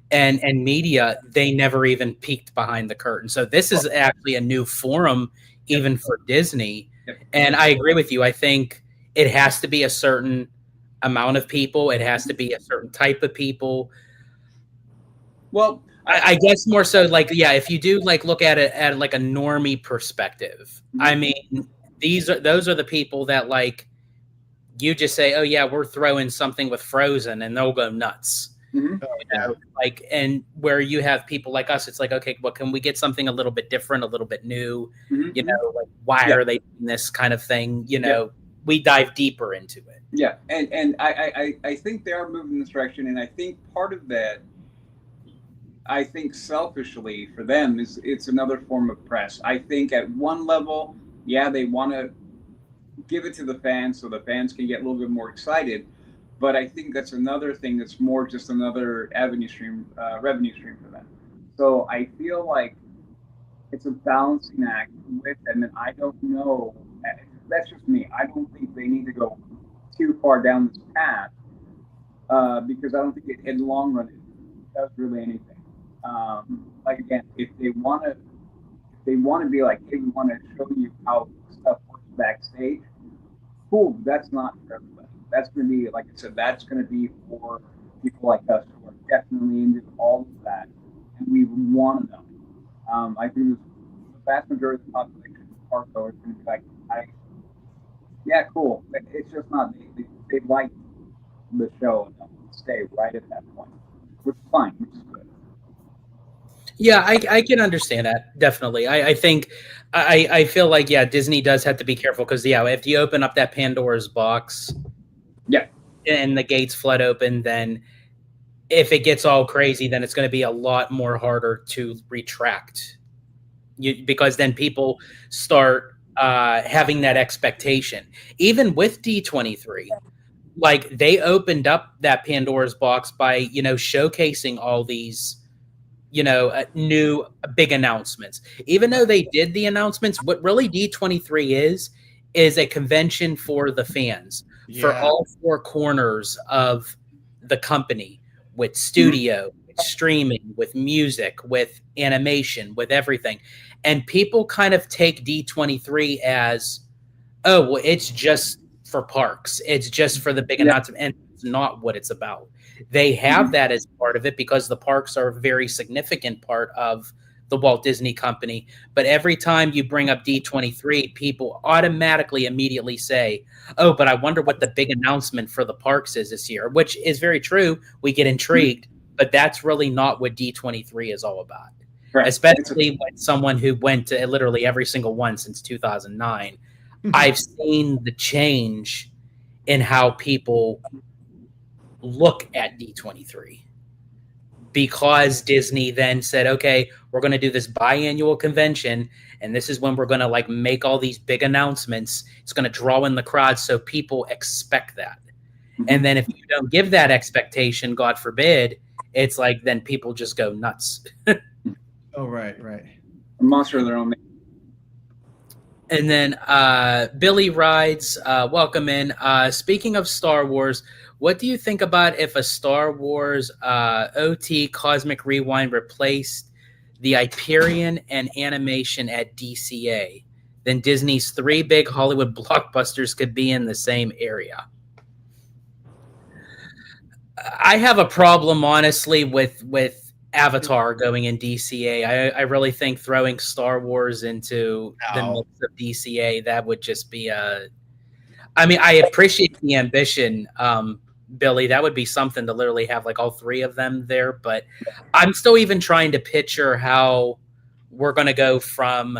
and media, they never even peeked behind the curtain. So this is actually a new forum, even for Disney. And I agree with you. I think it has to be a certain amount of people. It has to be a certain type of people. Well, I guess more so like, yeah, if you do like look at it at like a normie perspective, I mean, those are the people that like you just say, oh yeah, we're throwing something with Frozen and they'll go nuts. Oh, yeah. Like, and where you have people like us, it's like, okay, well, can we get something a little bit different, a little bit new? You know, like why are they doing this kind of thing? You know, we dive deeper into it. Yeah, and I think they are moving in this direction, and I think part of that, I think selfishly for them, is it's another form of press. I think at one level, yeah, they want to give it to the fans so the fans can get a little bit more excited. But I think that's another thing that's more just another revenue stream for them. So I feel like it's a balancing act with them, and I don't know. That's just me. I don't think they need to go too far down this path because I don't think in the long run it does really anything. Like again, if they want to be like, hey, we want to show you how stuff works backstage. Cool, that's not for everybody. That's going to be, like I said, that's going to be for people like us who are definitely into all of that, and we want to know. I think the vast majority of the population of park goers going to be like, yeah, cool. It's just not, they like the show and they'll stay right at that point, which is fine, which is good. Yeah, I can understand that. Definitely. I think I feel like, yeah, Disney does have to be careful because, yeah, if you open up that Pandora's box, yeah, and the gates flood open, then if it gets all crazy, then it's going to be a lot more harder to retract. Because then people start having that expectation. Even with D23, like they opened up that Pandora's box by, showcasing all these, new big announcements. Even though they did the announcements, what really D23 is a convention for the fans, for all four corners of the company, with studio, with streaming, with music, with animation, with everything. And people kind of take D23 as, oh, well, it's just for parks. It's just for the big announcement. And it's not what it's about. They have that as part of it because the parks are a very significant part of the Walt Disney Company. But every time you bring up D23, people automatically immediately say, oh, but I wonder what the big announcement for the parks is this year, which is very true. We get intrigued, but that's really not what D23 is all about. Right. Especially when someone who went to literally every single one since 2009, I've seen the change in how people look at D23 because Disney then said, okay, we're going to do this biannual convention, and this is when we're going to like make all these big announcements. It's going to draw in the crowd, so people expect that. And then if you don't give that expectation, God forbid, it's like then people just go nuts. Oh, right. A monster of their own. And then Billy Rides, welcome in. Speaking of Star Wars, what do you think about if a Star Wars OT Cosmic Rewind replaced the Hyperion and animation at DCA? Then Disney's 3 big Hollywood blockbusters could be in the same area. I have a problem, honestly, with Avatar going in DCA. I really think throwing Star Wars into the No. mix of DCA, that would just be a. I mean, I appreciate the ambition, Billy. That would be something to literally have like all 3 of them there. But I'm still even trying to picture how we're going to go from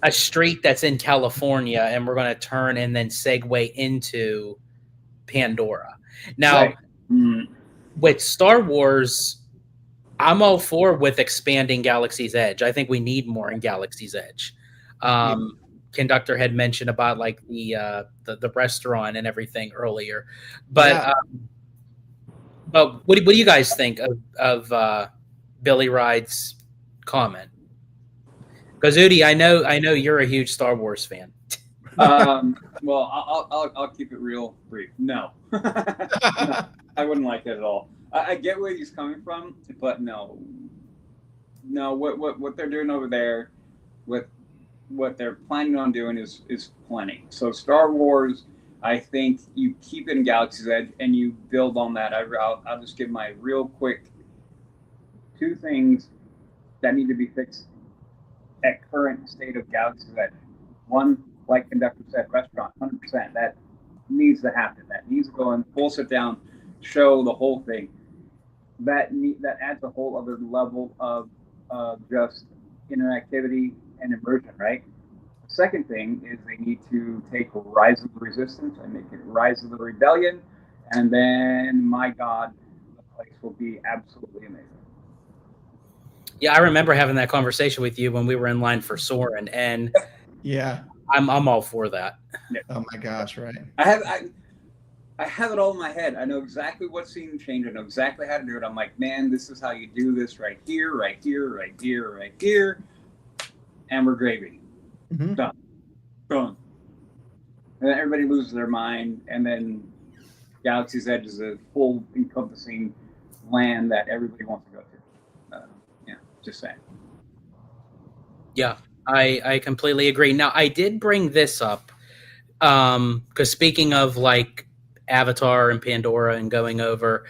a street that's in California and we're going to turn and then segue into Pandora. Now, Right. with Star Wars, I'm all for with expanding Galaxy's Edge. I think we need more in Galaxy's Edge. Conductor had mentioned about like the restaurant and everything earlier, but what do you guys think of Billy Ride's comment? Because Udi, I know you're a huge Star Wars fan. Well, I'll keep it real brief. No. No, I wouldn't like it at all. I get where he's coming from, but no. What they're doing over there, with what they're planning on doing is plenty. So Star Wars, I think you keep it in Galaxy's Edge and you build on that. I'll just give my real quick 2 things that need to be fixed at current state of Galaxy's Edge. One, like Conductor said, restaurant, 100%. That needs to happen. That needs to go in full sit down, show the whole thing. That adds a whole other level of just interactivity and immersion, right? The second thing is they need to take Rise of the Resistance and make it Rise of the Rebellion, and then, my God, the place will be absolutely amazing. Yeah, I remember having that conversation with you when we were in line for Soarin', and Yeah. I'm all for that. Oh my gosh, right. I have it all in my head. I know exactly what scene to change. I know exactly how to do it. I'm like, man, this is how you do this right here, right here, right here, right here. And we're gravy. Mhm. Done. And then everybody loses their mind. And then Galaxy's Edge is a full encompassing land that everybody wants to go to. Just saying. Yeah, I completely agree. Now, I did bring this up because speaking of like Avatar and Pandora and going over,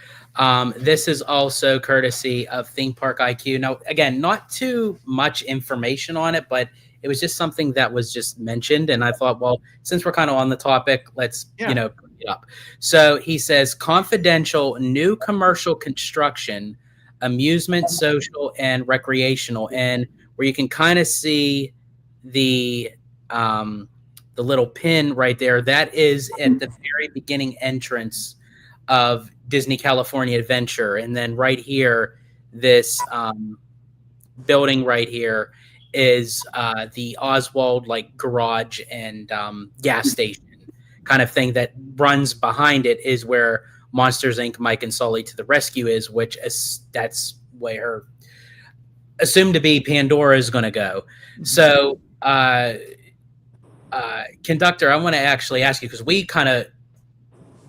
this is also courtesy of Theme Park IQ. Now, again, not too much information on it, but it was just something that was just mentioned. And I thought, well, since we're kind of on the topic, let's, bring it up. So he says, confidential new commercial construction, amusement, social, and recreational. And where you can kind of see the little pin right there, that is at the very beginning entrance of Disney California Adventure. And then right here, this building right here is the Oswald like garage and gas station kind of thing that runs behind it is where Monsters Inc. Mike and Sully to the Rescue is, which is that's where assumed to be Pandora is going to go. So Conductor, I want to actually ask you, because we kind of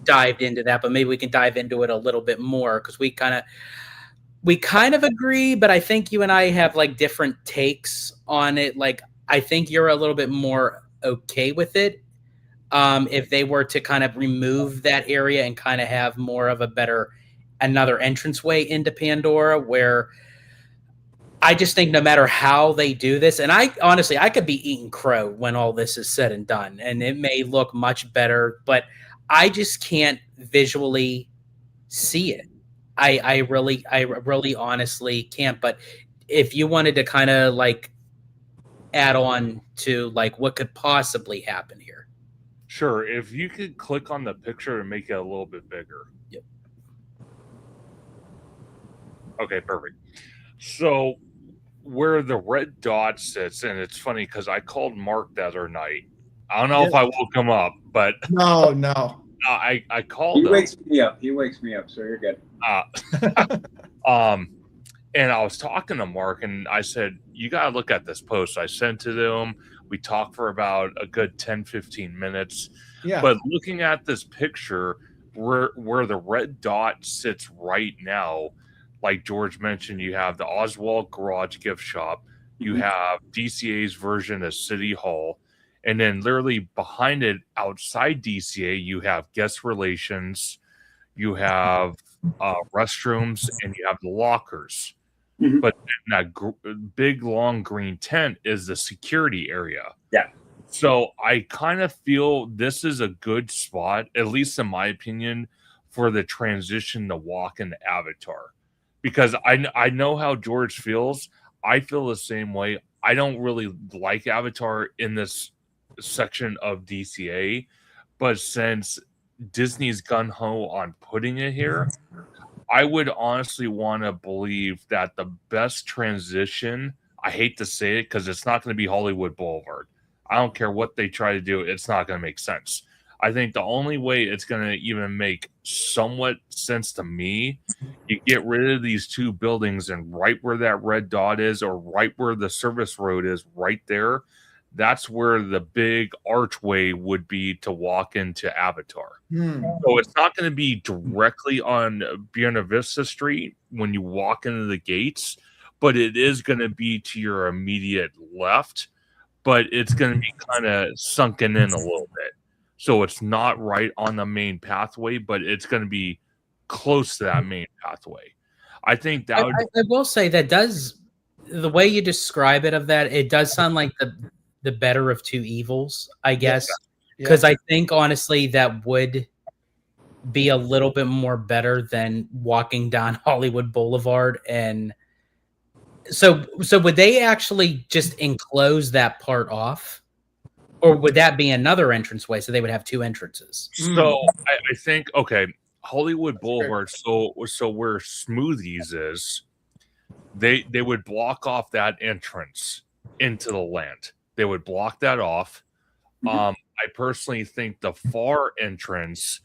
dived into that, but maybe we can dive into it a little bit more, because we kind of agree, but I think you and I have like different takes on it. Like, I think you're a little bit more okay with it if they were to kind of remove that area and kind of have more of another entranceway into Pandora, where I just think no matter how they do this, and I honestly, I could be eating crow when all this is said and done, and it may look much better, but I just can't visually see it. I really honestly can't. But if you wanted to kind of like add on to like what could possibly happen here. Sure. If you could click on the picture and make it a little bit bigger. Yep. Okay, perfect. So where the red dot sits, and it's funny because I called Mark the other night. I don't know if I woke him up, but No. I called him. He wakes me up, so you're good. And I was talking to Mark, and I said, you got to look at this post I sent to them. We talked for about a good 10-15 minutes. Yeah. But looking at this picture, where the red dot sits right now, like George mentioned, you have the Oswald Garage Gift Shop, you have DCA's version of City Hall, and then literally behind it, outside DCA, you have guest relations, you have restrooms, and you have the lockers. Mhm. But that big long green tent is the security area. Yeah. So I kind of feel this is a good spot, at least in my opinion, for the transition to walk into Avatar. Because I know how George feels. I feel the same way. I don't really like Avatar in this section of DCA, but since Disney's gung-ho on putting it here, I would honestly want to believe that the best transition, I hate to say it because it's not going to be Hollywood Boulevard. I don't care what they try to do, it's not going to make sense. I think the only way it's going to even make somewhat sense to me, you get rid of these two buildings, and right where that red dot is, or right where the service road is, right there, that's where the big archway would be to walk into Avatar. So it's not going to be directly on Buena Vista Street when you walk into the gates, but it is going to be to your immediate left, but it's going to be kind of sunken in a little bit. So it's not right on the main pathway, but it's going to be close to that main pathway. I think that would... I will say that does, the way you describe it, of that, it does sound like the better of two evils, I guess. Because I think honestly that would be a little bit more better than walking down Hollywood Boulevard. And so would they actually just enclose that part off, or would that be another entranceway? So they would have two entrances. So I think, okay, Hollywood Boulevard. So where Smoothies is, they would block off that entrance into the land. They would block that off. I personally think the far entrance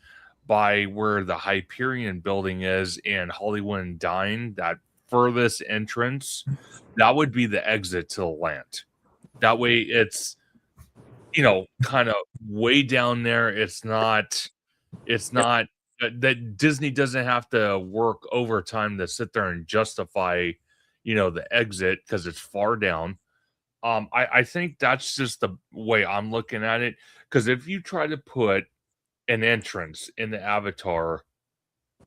by where the Hyperion building is and Hollywood and Dine, that furthest entrance, that would be the exit to the land. That way it's, kind of way down there. It's not that Disney doesn't have to work overtime to sit there and justify, the exit because it's far down. I think that's just the way I'm looking at it. Because if you try to put an entrance in the Avatar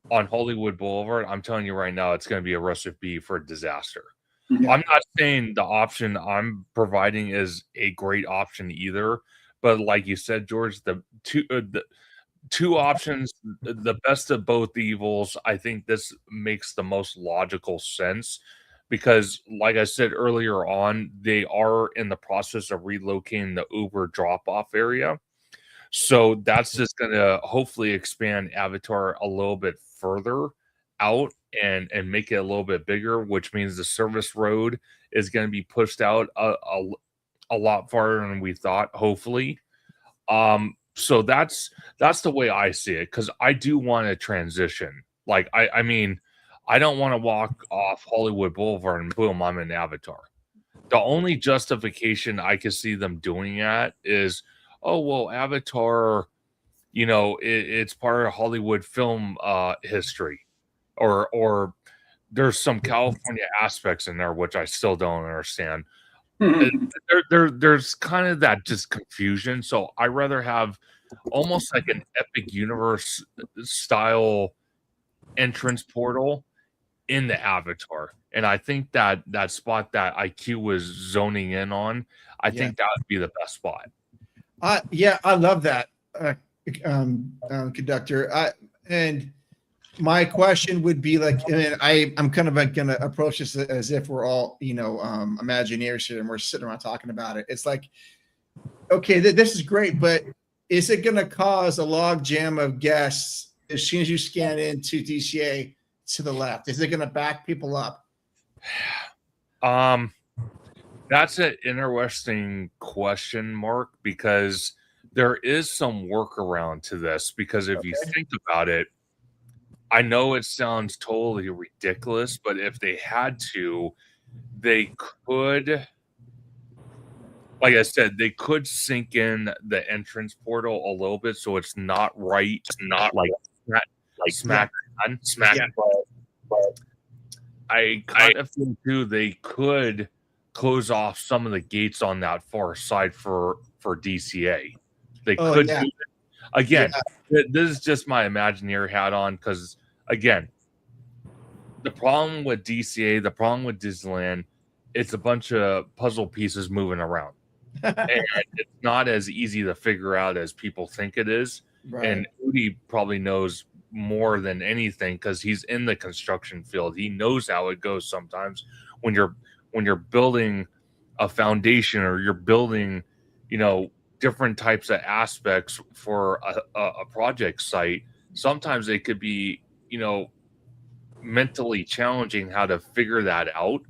on Hollywood Boulevard, I'm telling you right now, it's going to be a recipe for disaster. Yeah. I'm not saying the option I'm providing is a great option either, but like you said, George, the two options, the best of both evils, I think this makes the most logical sense. Because, like I said earlier on, they are in the process of relocating the Uber drop-off area. So that's just going to hopefully expand Avatar a little bit further out and make it a little bit bigger, which means the service road is going to be pushed out a lot farther than we thought, hopefully. So that's the way I see it, because I do want to transition. Like, I mean, I don't want to walk off Hollywood Boulevard and boom, I'm in Avatar. The only justification I could see them doing that is, oh, well, Avatar, it's part of Hollywood film history. Or there's some California aspects in there, which I still don't understand. There's kind of that just confusion. So I rather have almost like an Epic Universe style entrance portal in the Avatar. And I think that spot that IQ was zoning in on, I think that would be the best spot. I love that, conductor. And my question would be like, and I'm kind of like going to approach this as if we're all, Imagineers here and we're sitting around talking about it. It's like, okay, this is great, but is it going to cause a log jam of guests as soon as you scan into DCA to the left? Is it going to back people up? That's an interesting question, Mark, because there is some workaround to this. Because if you think about it, I know it sounds totally ridiculous, but if they had to, they could, like I said, they could sink in the entrance portal a little bit so it's not right, not like smack on, Yeah. but I kind of feel too they could close off some of the gates on that far side for DCA. They could do it. Again, this is just my Imagineer hat on because, again, the problem with DCA, the problem with Disneyland, it's a bunch of puzzle pieces moving around. And it's not as easy to figure out as people think it is. Right. And Udi probably knows more than anything because he's in the construction field. He knows how it goes sometimes when you're building a foundation or you're building, different types of aspects for a project site. Sometimes it could be, mentally challenging how to figure that out.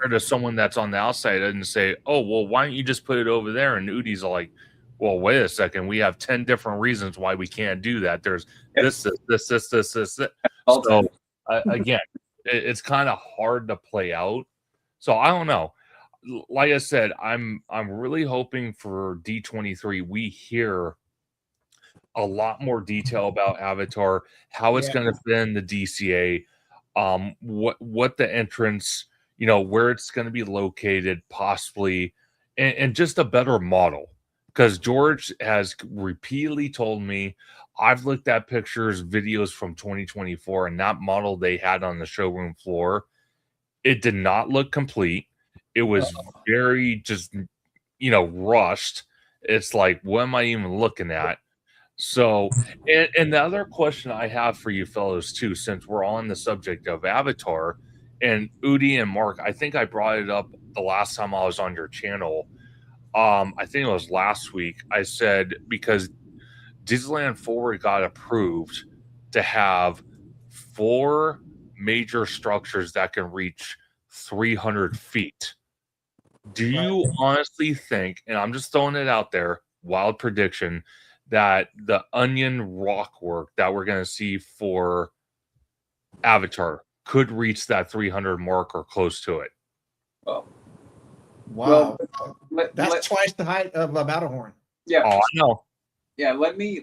Or to someone that's on the outside and say, oh, well, why don't you just put it over there? And Udi's like, well, wait a second. We have 10 different reasons why we can't do that. There's this. So again, it's kind of hard to play out. So I don't know. Like I said, I'm really hoping for D23 we hear a lot more detail about Avatar, how it's going to fit in the DCA, what the entrance, where it's going to be located, possibly, and just a better model. Because George has repeatedly told me, I've looked at pictures, videos from 2024, and that model they had on the showroom floor, it did not look complete. It was very just, rushed. It's like, what am I even looking at? So, and the other question I have for you fellows too, since we're on the subject of Avatar, and Udi and Mark, I think I brought it up the last time I was on your channel. I think it was last week. I said because Disneyland Forward got approved to have 4 major structures that can reach 300 feet. Do you honestly think, and I'm just throwing it out there, wild prediction, that the onion rock work that we're going to see for Avatar could reach that 300 mark or close to it? Well, wow. That's twice the height of Matterhorn. Yeah. Oh, I know. Yeah, let me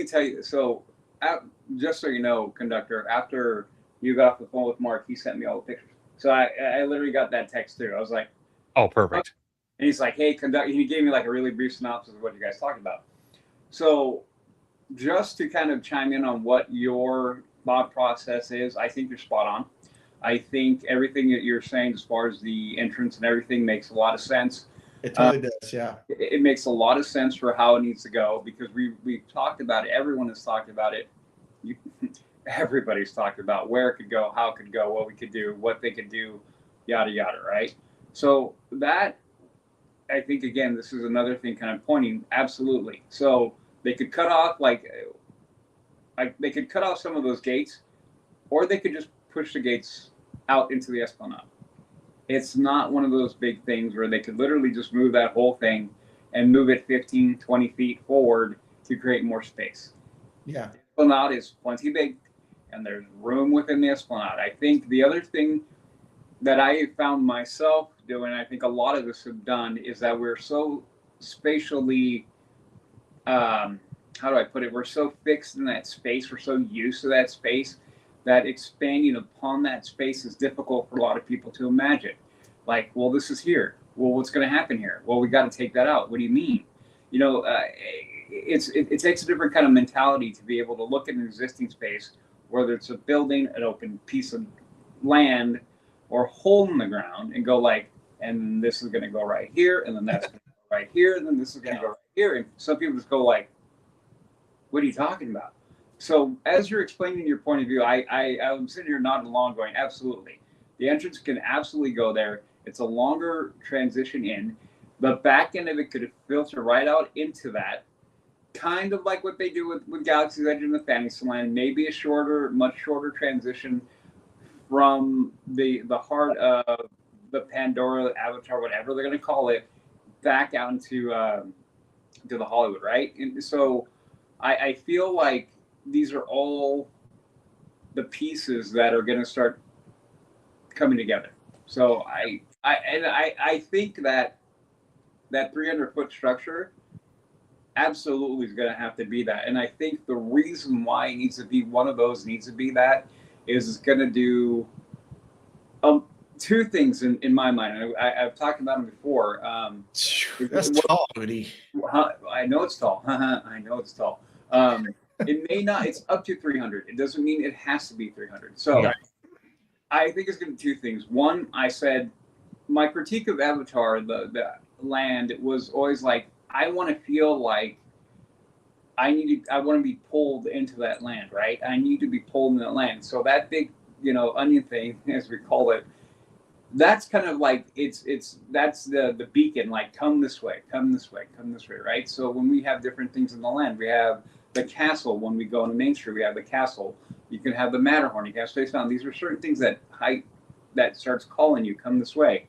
tell you. So, just so you know, conductor, after you got off the phone with Mark, he sent me all the pictures. So I literally got that text too. I was like, oh, perfect. And he's like, hey, conductor. He gave me like a really brief synopsis of what you guys talked about. So, just to kind of chime in on what your thought process is, I think you're spot on. I think everything that you're saying as far as the entrance and everything makes a lot of sense. It totally does, yeah. It makes a lot of sense for how it needs to go because we've talked about it. Everyone has talked about it. Everybody's talked about where it could go, how it could go, what we could do, what they could do, yada, yada, right? So that, I think, again, this is another thing kind of pointing, absolutely. So they could cut off, like they could cut off some of those gates, or they could just push the gates out into the Esplanade. It's not one of those big things where they could literally just move that whole thing and move it 15, 20 feet forward to create more space. Yeah. The Esplanade is plenty big, and there's room within the Esplanade. I think the other thing that I found myself doing, I think a lot of us have done, is that we're so spatially, how do I put it? We're so fixed in that space. We're so used to that space that expanding upon that space is difficult for a lot of people to imagine. Like, well, this is here. Well, what's going to happen here? Well, we got to take that out. What do you mean? It takes a different kind of mentality to be able to look at an existing space, whether it's a building, an open piece of land, or hole in the ground, and go like, and this is going to go right here, and then that's going to go right here, and then this is going to go right here. And some people just go like, what are you talking about? So as you're explaining your point of view, I'm sitting here nodding along going, absolutely. The entrance can absolutely go there. It's a longer transition in. The back end of it could filter right out into that, kind of like what they do with Galaxy's Edge and the Fantasyland, maybe a much shorter transition from the heart of the Pandora, Avatar, whatever they're going to call it, back out into to the Hollywood, right? And so I feel like these are all the pieces that are going to start coming together. So I think that 300-foot structure absolutely is going to have to be that. And I think the reason why it needs to be one of those needs to be that is it's going to do two things in my mind. I've talked about them before. That's tall, Woody. I know it's tall. I know it's tall. It may not. It's up to 300. It doesn't mean it has to be 300. So Yeah. I think it's going to do two things. One, I said my critique of Avatar, the land, was always like, I want to feel like I want to be pulled into that land, right? I need to be pulled in that land. So that big, onion thing, as we call it, that's kind of like that's the beacon, like come this way, right? So when we have different things in the land, we have the castle. When we go on the main street, we have the castle. You can have the Matterhorn. You can have Space Mountain. These are certain things that starts calling you, come this way.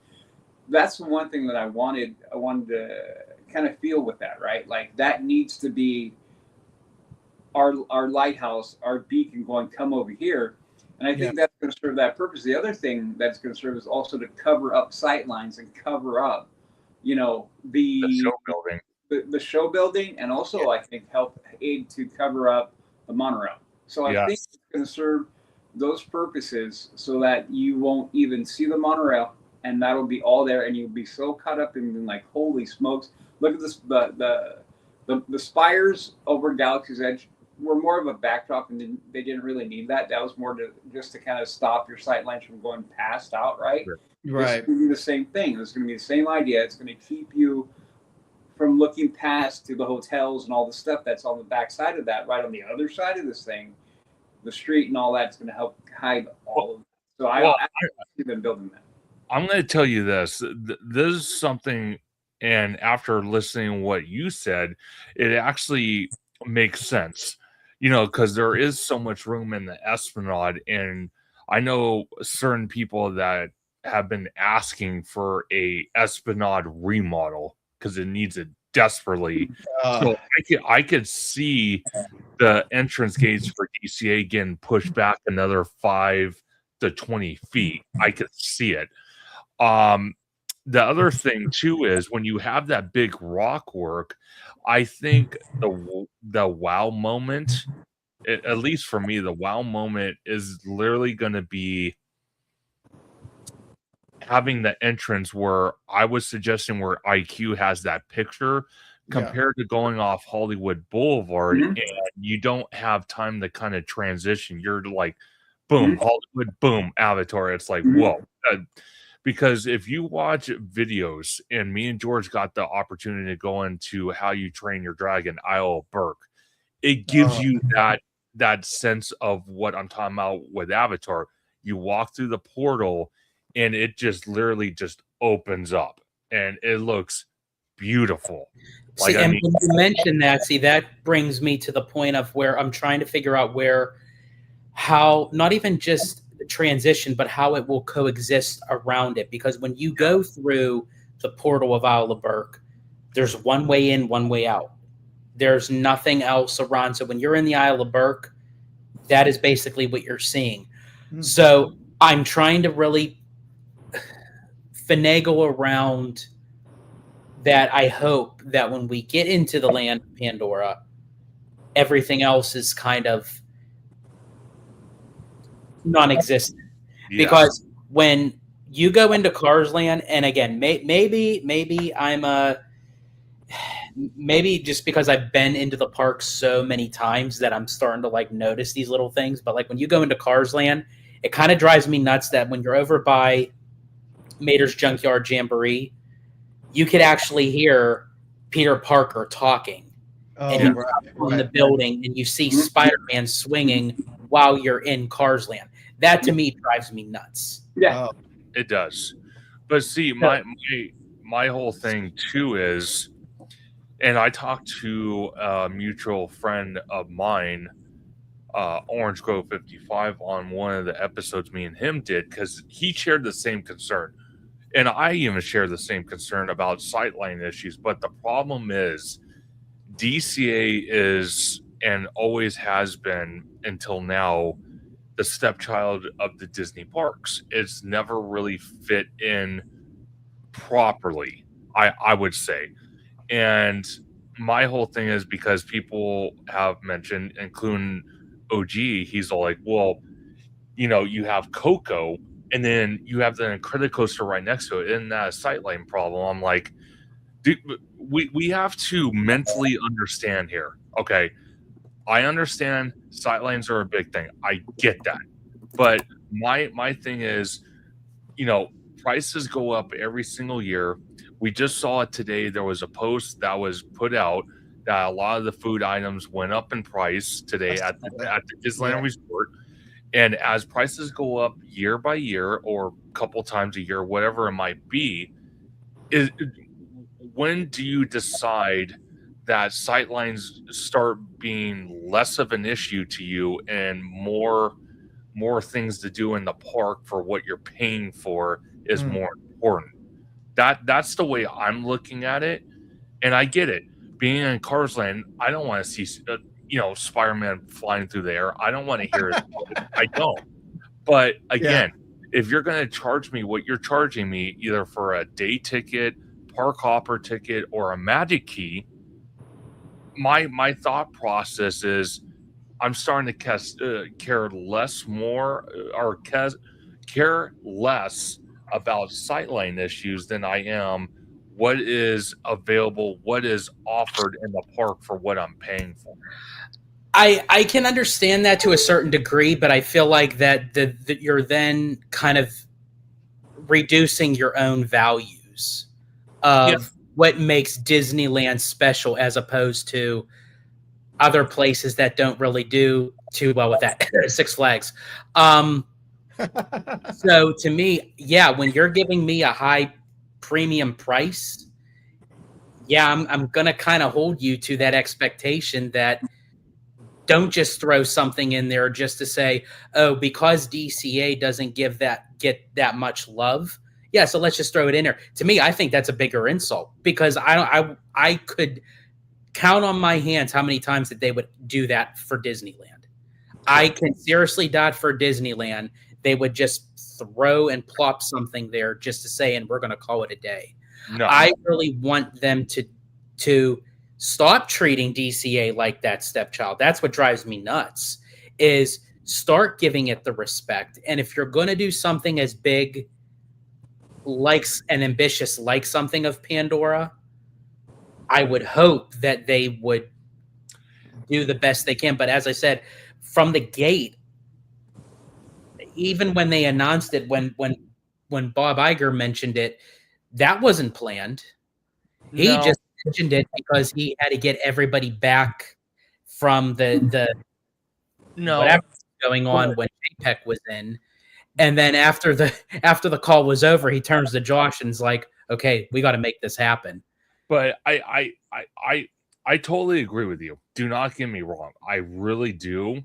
That's the one thing that I wanted to kind of feel with that, right? Like that needs to be our lighthouse, our beacon going, come over here. And I think that's going to serve that purpose. The other thing that's going to serve is also to cover up sight lines and cover up, the show building. The show building, and also I think help aid to cover up the monorail. So I think it's going to serve those purposes so that you won't even see the monorail, and that'll be all there, and you'll be so caught up in like, holy smokes! Look at this, the spires over Galaxy's Edge were more of a backdrop, and they didn't really need that. That was more just to kind of stop your sight lines from going past out, right? Right. It's going to be the same thing. It's going to be the same idea. It's going to keep you from looking past to the hotels and all the stuff that's on the back side of that. Right on the other side of this thing, the street and all that's going to help hide all of it. So I see them building that. I'm going to tell you this. This is something, and after listening to what you said, it actually makes sense. Because there is so much room in the Esplanade, and I know certain people that have been asking for a Esplanade remodel because it needs it desperately. So I could see the entrance gates for DCA getting pushed back another 5 to 20 feet. I could see it. The other thing too is when you have that big rock work, I think the wow moment, at least for me, the wow moment is literally going to be having the entrance where I was suggesting where IQ has that picture compared to going off Hollywood Boulevard, and you don't have time to kind of transition. You're like, boom, Hollywood, boom, Avatar. It's like, whoa. Because if you watch videos, and me and George got the opportunity to go into How You Train Your Dragon, Isle of Berk, it gives you that sense of what I'm talking about with Avatar. You walk through the portal, and it just literally just opens up, and it looks beautiful. When you mention that, that brings me to the point of where I'm trying to figure out how, not even just the transition, but how it will coexist around it. Because when you go through the portal of Isle of Berk, there's one way in, one way out. There's nothing else around. So when you're in the Isle of Berk, that is basically what you're seeing. So I'm trying to really finagle around that. I hope that when we get into the land of Pandora, everything else is kind of non-existent. Because when you go into Cars Land, and again, maybe I'm maybe just because I've been into the park so many times that I'm starting to like notice these little things. But like when you go into Cars Land, it kind of drives me nuts that when you're over by Mater's Junkyard Jamboree, you could actually hear Peter Parker talking on the building, and you see Spider-Man swinging while you're in Cars Land. That to me drives me nuts. Yeah, it does. But see, my whole thing too is, and I talked to a mutual friend of mine, Orange Grove 55, on one of the episodes me and him did, because he shared the same concern. And I even share the same concern about sightline issues. But the problem is DCA is, and always has been until now, the stepchild of the Disney parks. It's never really fit in properly, I would say. And my whole thing is because people have mentioned, including OG, he's all like, well, you have Coco, and then you have the Incredicoaster right next to it. Isn't that a sightline problem? I'm like, dude, we have to mentally understand here. Okay, I understand sightlines are a big thing. I get that. But my thing is, prices go up every single year. We just saw it today. There was a post that was put out that a lot of the food items went up in price today at the Disneyland Resort. And as prices go up year by year or a couple times a year, whatever it might be, when do you decide that sightlines start being less of an issue to you and more things to do in the park for what you're paying for is more important? That's the way I'm looking at it. And I get it. Being in Cars Land, I don't want to see Spider-Man flying through the air. I don't want to hear it. I don't. But again, if you're going to charge me what you're charging me, either for a day ticket, park hopper ticket, or a magic key, my thought process is I'm starting to care less about sightline issues than I am what is available, what is offered in the park for what I'm paying for. I can understand that to a certain degree, but I feel like that you're then kind of reducing your own values of what makes Disneyland special as opposed to other places that don't really do too well with that. Six Flags. So to me, when you're giving me a high premium price, I'm going to kind of hold you to that expectation that don't just throw something in there just to say, oh, because DCA doesn't get that much love. Yeah, so let's just throw it in there. To me, I think that's a bigger insult because I could count on my hands how many times that they would do that for Disneyland. I can seriously doubt for Disneyland they would just throw and plop something there just to say, and we're going to call it a day. No. I really want them to stop treating DCA like that stepchild. That's what drives me nuts, is start giving it the respect. And if you're going to do something as big and ambitious like something of Pandora, I would hope that they would do the best they can. But as I said, from the gate, even when they announced it, when Bob Iger mentioned it, that wasn't planned. He just mentioned it because he had to get everybody back from the whatever was going on when JPEG was in. And then after the call was over, he turns to Josh and is like, okay, we got to make this happen. But I totally agree with you. Do not get me wrong. I really do.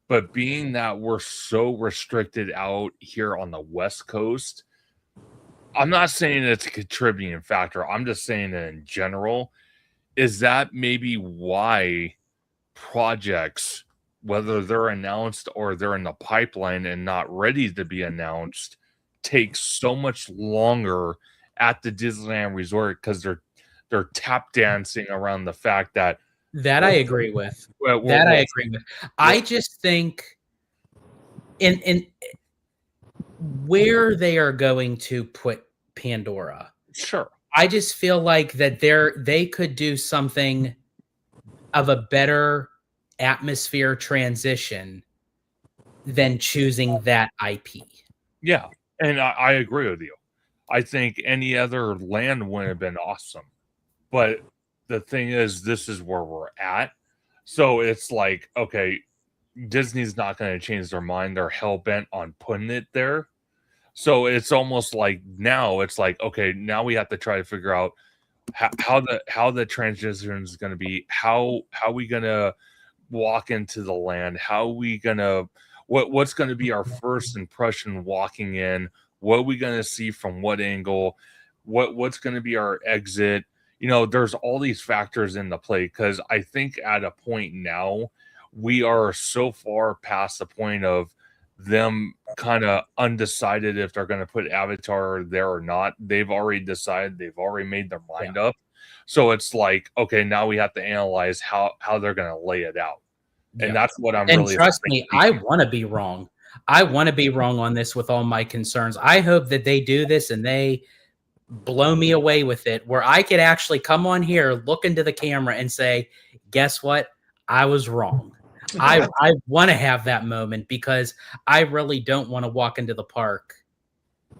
But being that we're so restricted out here on the West Coast, I'm not saying it's a contributing factor. I'm just saying that in general, is that maybe why projects, whether they're announced or they're in the pipeline and not ready to be announced, take so much longer at the Disneyland Resort because they're tap dancing around the fact that I agree with. I agree with. I just think in where they are going to put Pandora. Sure. I just feel like that they could do something of a better atmosphere transition than choosing that IP. Yeah, and I agree with you. I think any other land would have been awesome. But the thing is, this is where we're at. So it's like, okay, Disney's not going to change their mind. They're hell-bent on putting it there. So it's almost like now it's like, okay, now we have to try to figure out how the transition is going to be. How we going to walk into the land? How we going to what's going to be our first impression walking in? What are we going to see from what angle? What's going to be our exit? There's all these factors in the play because I think at a point now we are so far past the point of them kind of undecided if they're going to put Avatar there or not. They've already decided. They've already made their mind up. So it's like, okay, now we have to analyze how they're going to lay it out. And that's what I'm and really trust me, I want to be wrong. I want to be wrong on this with all my concerns. I hope that they do this and they blow me away with it, where I could actually come on here, look into the camera and say, guess what? I was wrong. I want to have that moment, because I really don't want to walk into the park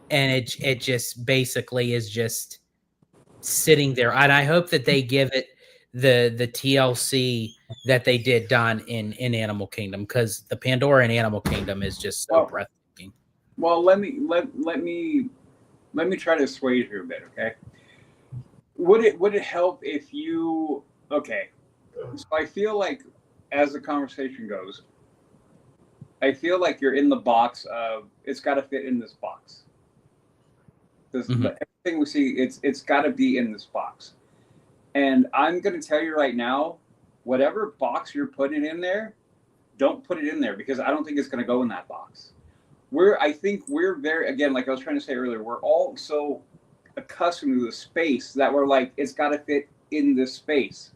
and it just basically is just sitting there. And I hope that they give it the TLC that they did done in Animal Kingdom, because the Pandora in Animal Kingdom is just so breathtaking. Well, let me try to assuage you a bit, okay? Would it help if you okay? So I feel like, as the conversation goes, I feel like you're in the box of, it's got to fit in this box. Everything we see, it's got to be in this box. And I'm going to tell you right now, whatever box you're putting in there, don't put it in there, because I don't think it's going to go in that box. I think we're very, again, like I was trying to say earlier, we're all so accustomed to the space that we're like, it's got to fit in this space.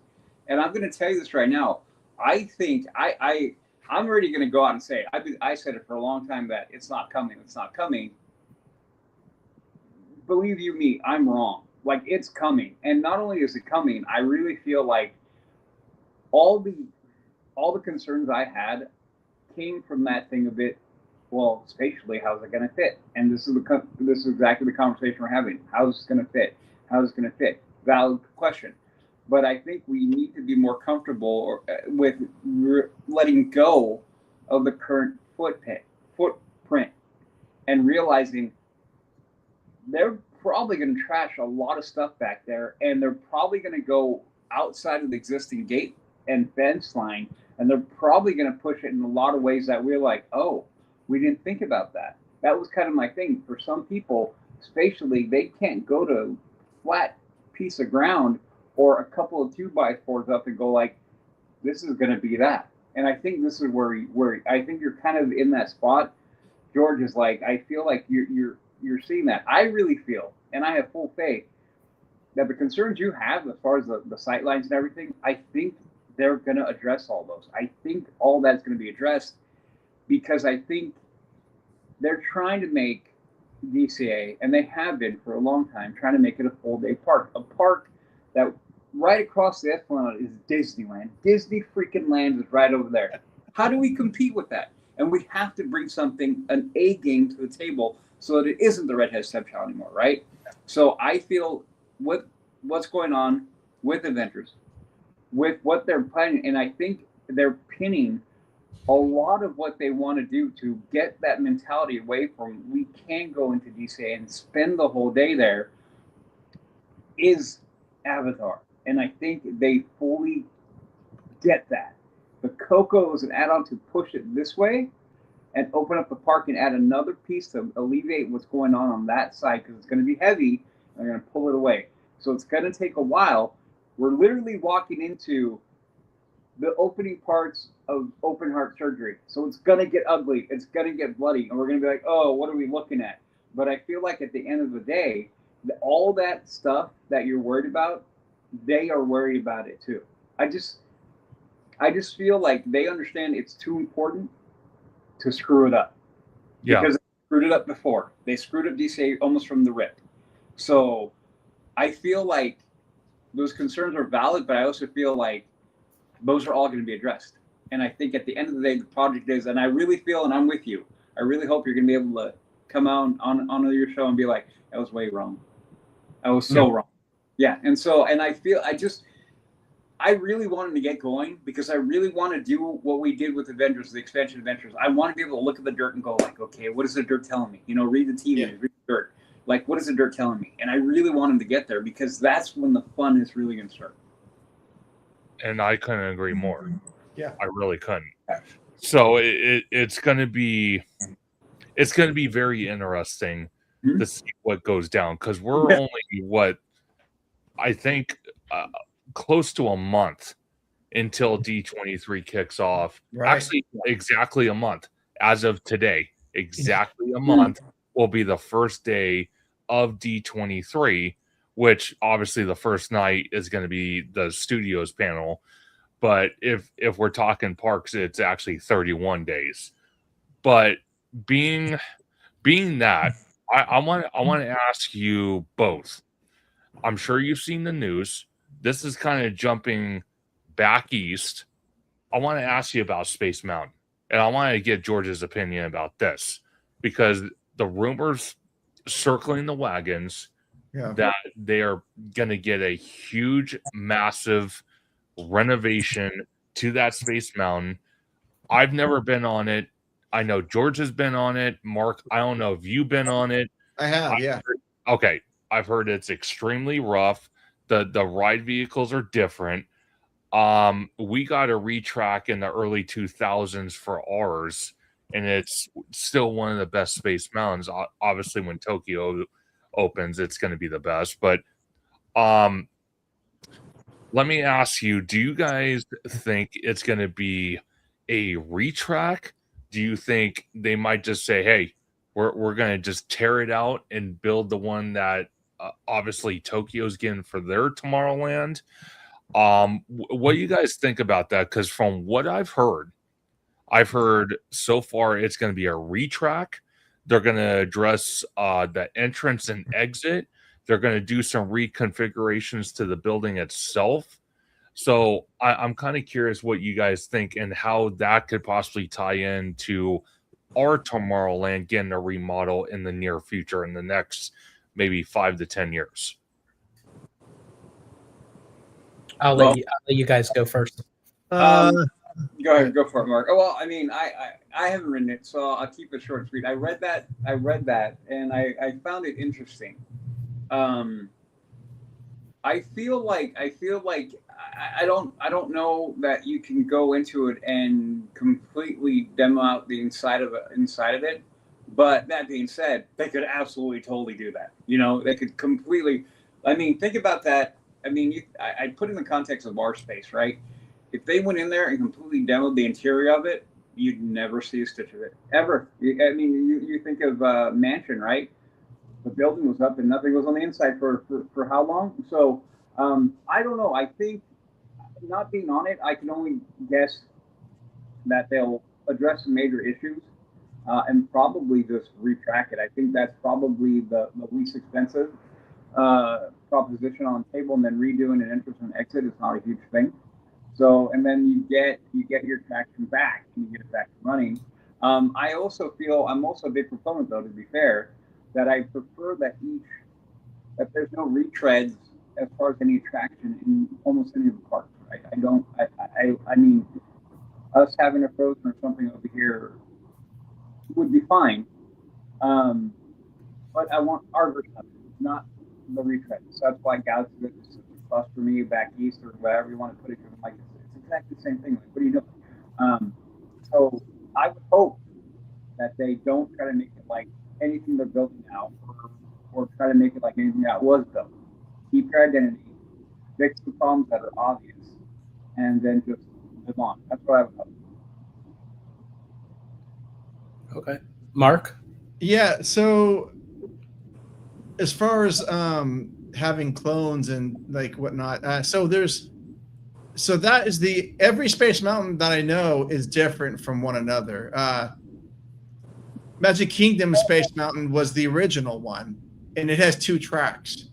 And I'm going to tell you this right now. I think I'm already going to go out and say, I said it for a long time that it's not coming. It's not coming. Believe you me, I'm wrong. Like, it's coming. And not only is it coming, I really feel like all the concerns I had came from that thing of it. Well, spatially, how's it going to fit? And this is exactly the conversation we're having. How's it going to fit? How's it going to fit? Valid question. But I think we need to be more comfortable with letting go of the current footprint and realizing they're probably going to trash a lot of stuff back there, and they're probably going to go outside of the existing gate and fence line, and they're probably going to push it in a lot of ways that we're like, oh, we didn't think about that. That was kind of my thing. For some people, spatially, they can't go to a flat piece of ground or a couple of 2x4s up and go like, this is going to be that. And I think this is where I think you're kind of in that spot. George is like, I feel like you're seeing that. I really feel, and I have full faith, that the concerns you have as far as the sight lines and everything, I think they're going to address all those. I think all that's going to be addressed, because I think they're trying to make DCA, and they have been for a long time, trying to make it a full-day park. A park that right across the Esplanade is Disneyland. Disney freaking Land is right over there. How do we compete with that? And we have to bring an A game to the table so that it isn't the redheaded stepchild anymore, right? So I feel what's going on with Adventures, with what they're planning, and I think they're pinning a lot of what they want to do to get that mentality away from, we can go into DCA and spend the whole day there, is Avatar. And I think they fully get that. The Coco is an add-on to push it this way and open up the park and add another piece to alleviate what's going on that side, because it's going to be heavy and they're going to pull it away. So it's going to take a while. We're literally walking into the opening parts of open heart surgery. So it's going to get ugly. It's going to get bloody. And we're going to be like, oh, what are we looking at? But I feel like at the end of the day, all that stuff that you're worried about, they are worried about it too. I just feel like they understand it's too important to screw it up. Yeah. Because they screwed it up before. They screwed up DCA almost from the rip. So I feel like those concerns are valid, but I also feel like those are all going to be addressed. And I think at the end of the day, the project is, and I really feel, and I'm with you, I really hope you're going to be able to come out on your show and be like, I was way wrong. I was so wrong. Yeah. And so, and I feel, I really wanted to get going, because I really want to do what we did with Avengers, the expansion Adventures. I want to be able to look at the dirt and go like, okay, what is the dirt telling me? You know, read the TV, read the dirt. Like, what is the dirt telling me? And I really want him to get there, because that's when the fun is really going to start. And I couldn't agree more. Yeah, I really couldn't. So it's going to be very interesting to see what goes down, because we're only I think close to a month until D23 kicks off. Right. Actually, exactly a month as of today. exactly a month, will be the first day of D23, which obviously the first night is going to be the studios panel. But if we're talking parks, it's actually 31 days. But being that, I want to ask you both. I'm sure you've seen the news. This is kind of jumping back east. I want to ask you about Space Mountain, and I want to get George's opinion about this because the rumors circling the wagons that they are going to get a huge, massive renovation to that Space Mountain. I've never been on it. I know George has been on it. Mark, I don't know if you've been on it. I have, yeah. Okay. I've heard it's extremely rough. The ride vehicles are different. We got a retrack in the early 2000s for ours, and it's still one of the best Space Mountains. Obviously, when Tokyo opens, it's going to be the best. But let me ask you, do you guys think it's going to be a retrack? Do you think they might just say, hey, we're going to just tear it out and build the one that obviously Tokyo's getting for their Tomorrowland? What do you guys think about that? Because from what I've heard so far it's going to be a retrack. They're going to address the entrance and exit. They're going to do some reconfigurations to the building itself. So I'm kind of curious what you guys think and how that could possibly tie into our Tomorrowland getting a remodel in the near future, in the next maybe 5 to 10 years. I'll let you guys go first. Go ahead, go for it, Mark. Oh, well, I mean, I haven't written it, so I'll keep it short and sweet. I read that, and I found it interesting. I feel like I don't know that you can go into it and completely demo out the inside of it. But that being said, they could absolutely totally do that. You know, they could completely. I mean, think about that. I mean, I put it in the context of our space, right? If they went in there and completely demoed the interior of it, you'd never see a stitch of it ever. I mean, you think of Mansion, right? The building was up and nothing was on the inside for how long? So I don't know. I think, not being on it, I can only guess that they'll address some major issues and probably just retrack it. I think that's probably the least expensive proposition on the table, and then redoing an entrance and exit is not a huge thing. So, and then you get your traction back and you get it back running. I also feel, I'm also a big proponent, though, to be fair, that I prefer that there's no retreads as far as any attraction in almost any of the parks, right? I mean, us having a Frozen or something over here would be fine. But I want our version of it, not the retreads. So that's why Galaxy is such a plus for me back east, or whatever you want to put it, because I'm like, it's exactly the same thing. Like, what are you doing? So I would hope that they don't try to make it like anything they're building now, or try to make it like anything that was built. Keep your identity, fix the problems that are obvious, and then just move on. That's what I would hope. Okay. Mark? Yeah, so as far as having clones and like whatnot, so that is every Space Mountain that I know is different from one another. Magic Kingdom Space Mountain was the original one, and it has 2 tracks.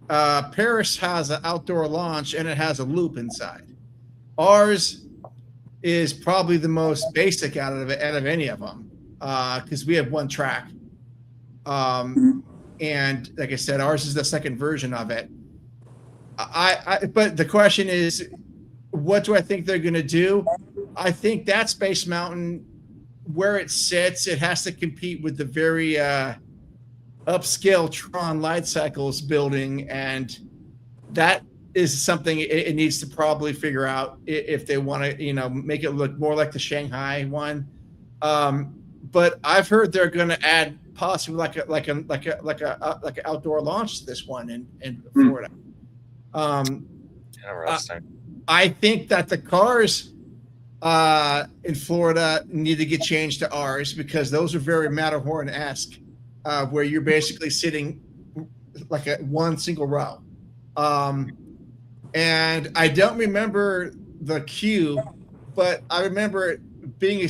Paris has an outdoor launch and it has a loop inside. Ours is probably the most basic out of any of them, because we have 1 track. And like I said, ours is the second version of it. But the question is, what do I think they're going to do? I think that Space Mountain, where it sits, it has to compete with the very upscale Tron Light Cycles building, and that is something it needs to probably figure out if they want to, make it look more like the Shanghai one. But I've heard they're going to add possibly like an outdoor launch to this one in Florida. Interesting. I think that the cars in Florida need to get changed to ours because those are very Matterhorn-esque, where you're basically sitting like a one single row. And I don't remember the queue, but I remember it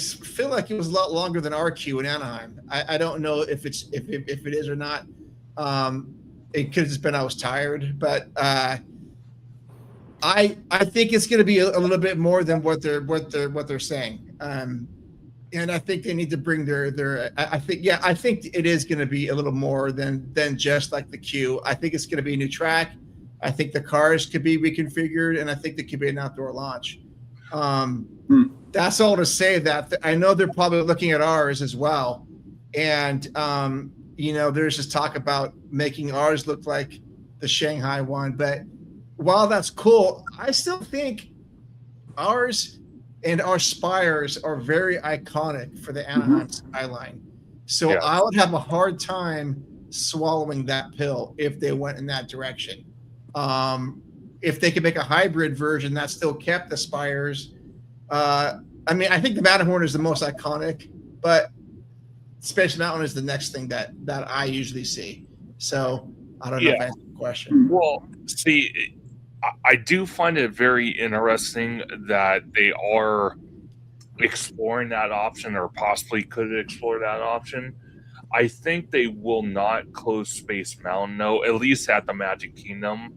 feel like it was a lot longer than our queue in Anaheim. I don't know if it is or not. It could have just been I was tired, but I think it's going to be a little bit more than what they're saying. And I think they need to bring their. I think it is going to be a little more than just like the queue. I think it's going to be a new track. I think the cars could be reconfigured, and I think there could be an outdoor launch. That's all to say that I know they're probably looking at ours as well, and there's just talk about making ours look like the Shanghai one. But while that's cool, I still think ours and our spires are very iconic for the Anaheim skyline. So Yeah. I would have a hard time swallowing that pill if they went in that direction. If they could make a hybrid version that still kept the spires, I mean, I think the Matterhorn is the most iconic, but Space Mountain is the next thing that I usually see. So I don't know if I answered the question. Well, see, I do find it very interesting that they are exploring that option or possibly could explore that option. I think they will not close Space Mountain, no, at least at the Magic Kingdom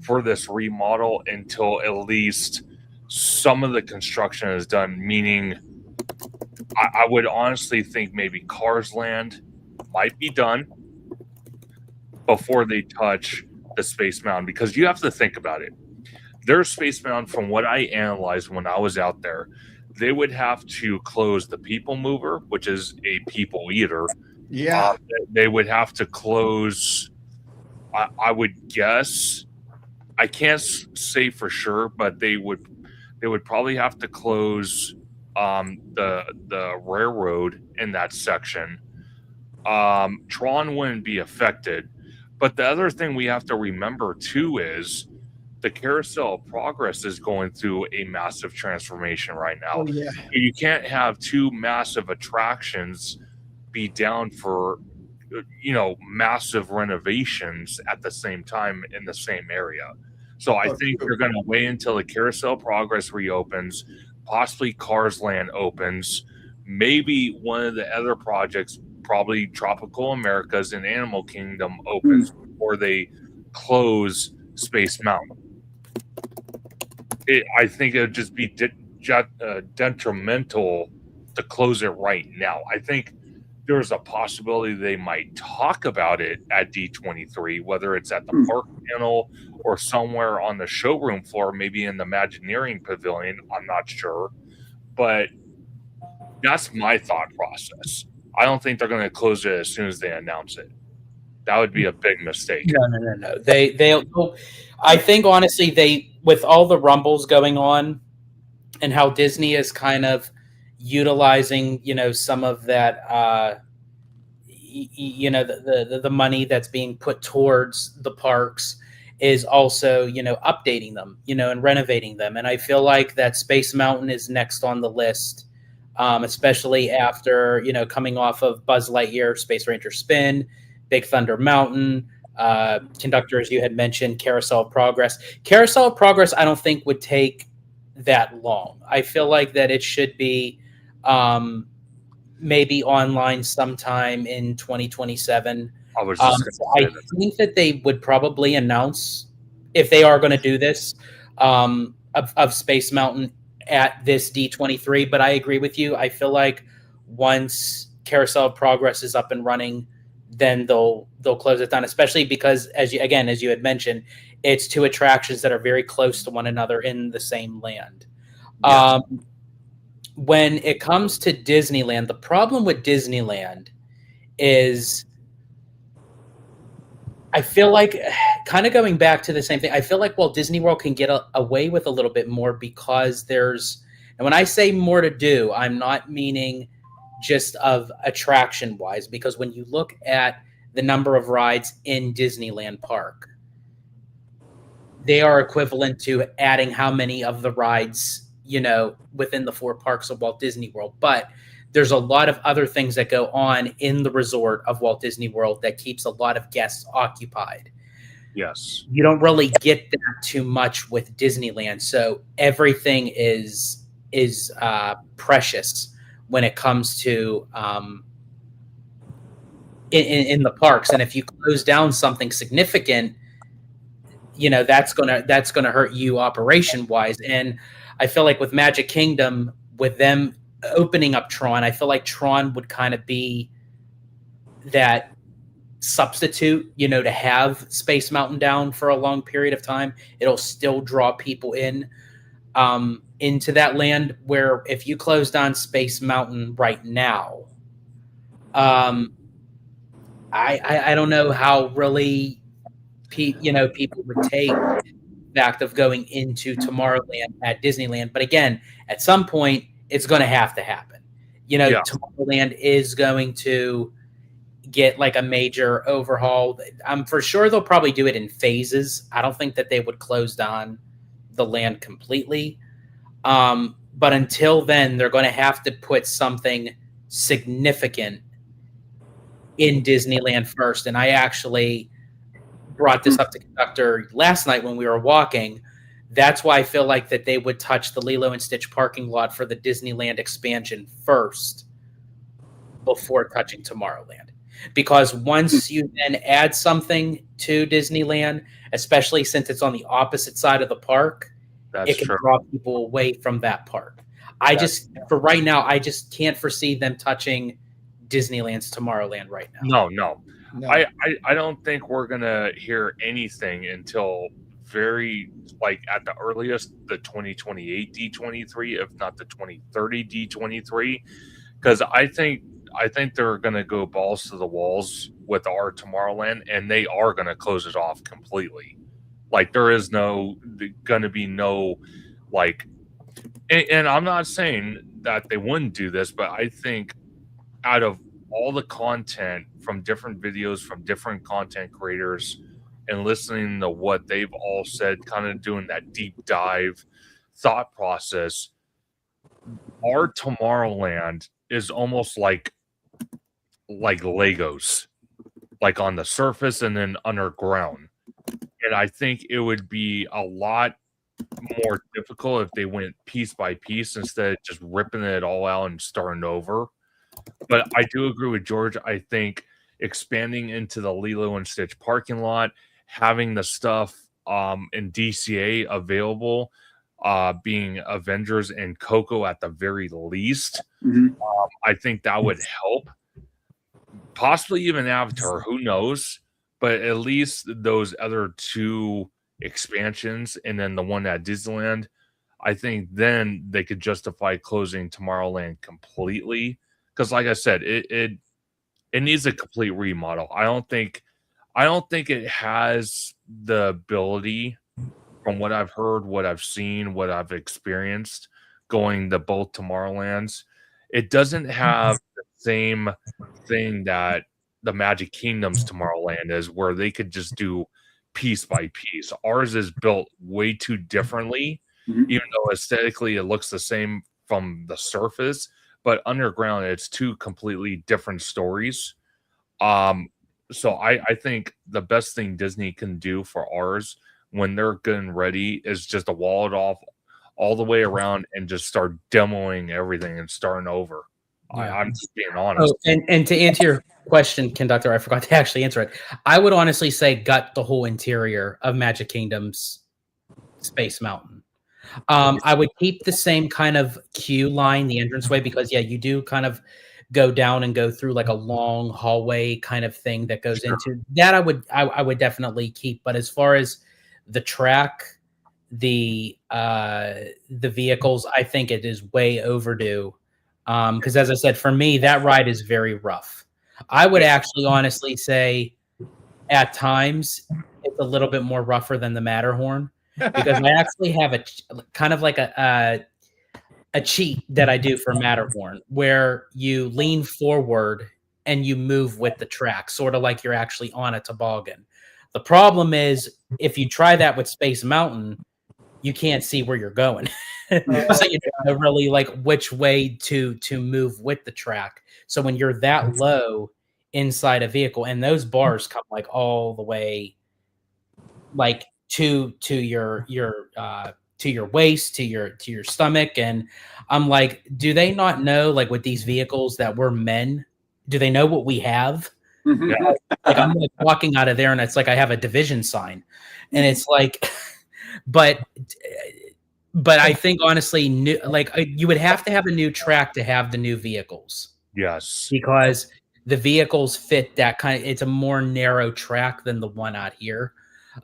for this remodel until at least some of the construction is done, meaning I would honestly think maybe Cars Land might be done before they touch the Space Mountain, because you have to think about it. Their Space Mountain, from what I analyzed when I was out there, they would have to close the People Mover, which is a people eater. Yeah. They would have to close, I would guess, I can't say for sure, but they would probably have to close the railroad in that section. Tron wouldn't be affected. But the other thing we have to remember too is the Carousel of Progress is going through a massive transformation right now. Oh, yeah. You can't have two massive attractions be down for massive renovations at the same time in the same area. So I think they're going to wait until the Carousel of Progress reopens, possibly Cars Land opens, maybe one of the other projects, probably Tropical Americas and Animal Kingdom opens before they close Space Mountain. I think it would just be detrimental to close it right now. I think there's a possibility they might talk about it at D23, whether it's at the park panel or somewhere on the showroom floor, maybe in the Imagineering Pavilion. I'm not sure. But that's my thought process. I don't think they're going to close it as soon as they announce it. That would be a big mistake. No. They'll. I think honestly, with all the rumbles going on, and how Disney is kind of utilizing, some of that, the money that's being put towards the parks is also, updating them, and renovating them. And I feel like that Space Mountain is next on the list. Especially after, coming off of Buzz Lightyear, Space Ranger Spin, Big Thunder Mountain, Conductor, as you had mentioned, Carousel of Progress. Carousel of Progress, I don't think would take that long. I feel like that it should be maybe online sometime in 2027. I think that they would probably announce, if they are going to do this, of Space Mountain at this D23, but I agree with you. I feel like once Carousel of Progress is up and running, then they'll close it down, especially because, as you had mentioned, it's two attractions that are very close to one another in the same land. Yeah. When it comes to Disneyland, the problem with Disneyland is, I feel like, kind of going back to the same thing, I feel like Walt Disney World can get away with a little bit more because and when I say more to do, I'm not meaning just of attraction wise, because when you look at the number of rides in Disneyland Park, they are equivalent to adding how many of the rides, within the 4 parks of Walt Disney World. But there's a lot of other things that go on in the resort of Walt Disney World that keeps a lot of guests occupied. Yes. You don't really get that too much with Disneyland. So everything is precious when it comes to in the parks. And if you close down something significant, that's gonna hurt you operation wise. And I feel like with Magic Kingdom, with them opening up Tron, I feel like Tron would kind of be that substitute, to have Space Mountain down for a long period of time. It'll still draw people into that land, where if you close down Space Mountain right now, I don't know how really people would take the fact of going into Tomorrowland at Disneyland. But again, at some point, it's going to happen. Tomorrowland is going to get like a major overhaul. I'm for sure they'll probably do it in phases. I don't think that they would close down the land completely. But until then, they're going to have to put something significant in Disneyland first. And I actually brought this up to Conductor last night when we were walking. That's why I feel like that they would touch the Lilo and Stitch parking lot for the Disneyland expansion first before touching Tomorrowland. Because once you then add something to Disneyland, especially since it's on the opposite side of the park, it can draw people away from that park. For right now, I just can't foresee them touching Disneyland's Tomorrowland right now. No. I don't think we're gonna hear anything until very, like, at the earliest, the 2028 D23, if not the 2030 D23, because I think they're gonna go balls to the walls with our Tomorrowland, and they are gonna close it off completely. Like, there is gonna be no, like, and I'm not saying that they wouldn't do this, but I think out of all the content from different videos from different content creators and listening to what they've all said, kind of doing that deep dive thought process, our Tomorrowland is almost like Legos, like on the surface and then underground. And I think it would be a lot more difficult if they went piece by piece instead of just ripping it all out and starting over. But I do agree with George. I think expanding into the Lilo and Stitch parking lot, having the stuff in DCA available, being Avengers and Coco at the very least, I think that would help. Possibly even Avatar, who knows? But at least those other 2 expansions and then the one at Disneyland, I think then they could justify closing Tomorrowland completely. Because, like I said, it needs a complete remodel. I don't think it has the ability, from what I've heard, what I've seen, what I've experienced, going to both Tomorrowlands. It doesn't have the same thing that the Magic Kingdom's Tomorrowland is, where they could just do piece by piece. Ours is built way too differently, even though aesthetically it looks the same from the surface. But underground, it's 2 completely different stories. So I think the best thing Disney can do for ours when they're good and ready is just to wall it off all the way around and just start demoing everything and starting over. Yeah. I'm just being honest. Oh, and to answer your question, Conductor, I forgot to actually answer it. I would honestly say gut the whole interior of Magic Kingdom's Space Mountain. I would keep the same kind of queue line, the entranceway, because you do kind of go down and go through like a long hallway kind of thing that goes into that. I would definitely keep. But as far as the track, the vehicles, I think it is way overdue. Because as I said, for me, that ride is very rough. I would actually honestly say at times it's a little bit more rougher than the Matterhorn. Because I actually have a kind of like a cheat that I do for Matterhorn, where you lean forward and you move with the track, sort of like you're actually on a toboggan. The problem is, if you try that with Space Mountain, you can't see where you're going. So you don't know really like which way to move with the track. So when you're that low inside a vehicle, and those bars come like all the way like to your waist, to your stomach, and I'm like, do they not know, like, with these vehicles that we're men? Do they know what we have? Mhm. Like I'm like walking out of there, and it's like I have a division sign, and it's like, but I think honestly, you would have to have a new track to have the new vehicles, Yes. because the vehicles fit that kind of. It's a more narrow track than the one out here.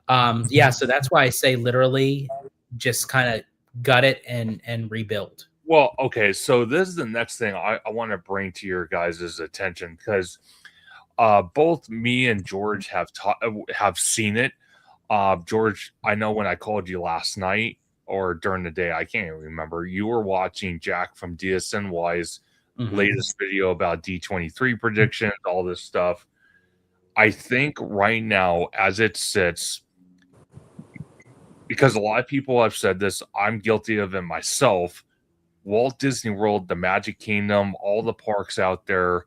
Yeah, so that's why I say literally just kind of gut it and rebuild. Well, okay, so this is the next thing I want to bring to your guys' attention, because both me and George have seen it. George, I know when I called you last night or during the day, I can't even remember. You were watching Jack from DSNY's latest video about D23 predictions, all this stuff. I think right now, as it sits, because a lot of people have said this, I'm guilty of it myself. Walt Disney World, the Magic Kingdom, all the parks out there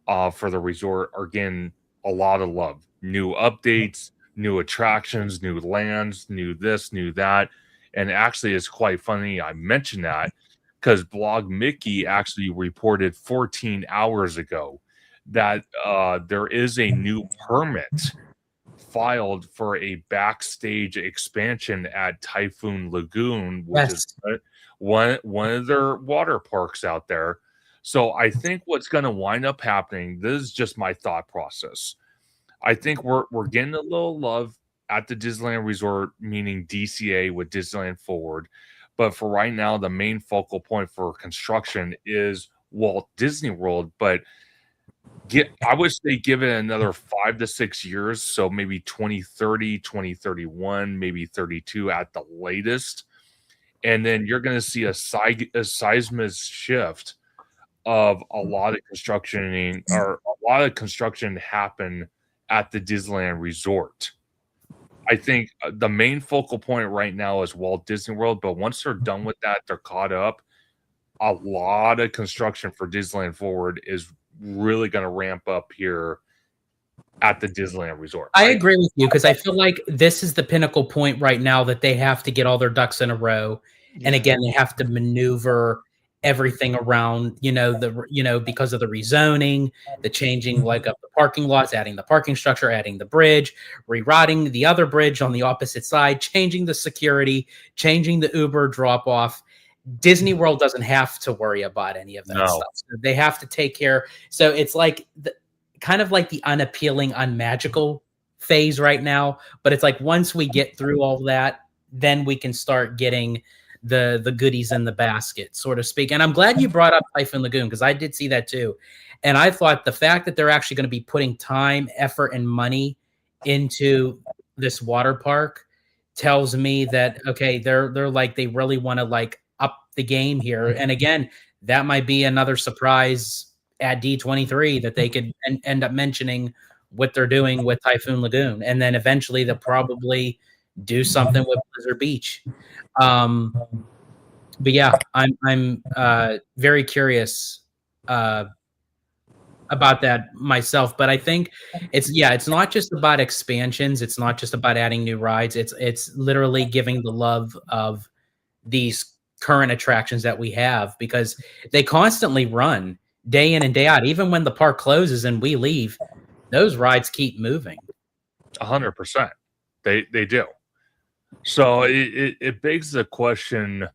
for the resort are getting a lot of love. New updates, new attractions, new lands, new this, new that. And actually, it's quite funny I mentioned that, because Blog Mickey actually reported 14 hours ago that there is a new permit filed for a backstage expansion at Typhoon Lagoon, which is one of their water parks out there. So I think what's going to wind up happening, this is just my thought process. I think we're getting a little love at the Disneyland Resort, meaning DCA with Disneyland Forward. But for right now, the main focal point for construction is Walt Disney World. But I would say give it another 5 to 6 years. So maybe 2030, 2031, maybe 32 at the latest. And then you're going to see a seismic shift of a lot of construction happen at the Disneyland Resort. I think the main focal point right now is Walt Disney World, but once they're done with that, they're caught up. A lot of construction for Disneyland Forward is really going to ramp up here at the Disneyland Resort. I agree with you, because I feel like this is the pinnacle point right now that they have to get all their ducks in a row. Yeah. And again, they have to maneuver everything around, because of the rezoning, the changing like of the parking lots, adding the parking structure, adding the bridge, rerouting the other bridge on the opposite side, changing the security, changing the Uber drop off. Disney World doesn't have to worry about any of that stuff. So they have to take care. So it's like kind of like the unappealing, unmagical phase right now. But it's like once we get through all that, then we can start getting the goodies in the basket, so to speak. And I'm glad you brought up Typhoon Lagoon, because I did see that too. And I thought the fact that they're actually going to be putting time, effort, and money into this water park tells me that, okay, they're like, they really want to like up the game here. And again, that might be another surprise at D23 that they could end up mentioning what they're doing with Typhoon Lagoon. And then eventually they'll probably do something with Blizzard Beach. But yeah, I'm very curious about that myself. But I think it's not just about expansions. It's not just about adding new rides. It's literally giving the love of these current attractions that we have, because they constantly run day in and day out. Even when the park closes and we leave, those rides keep moving. 100%. They do. So it begs the question,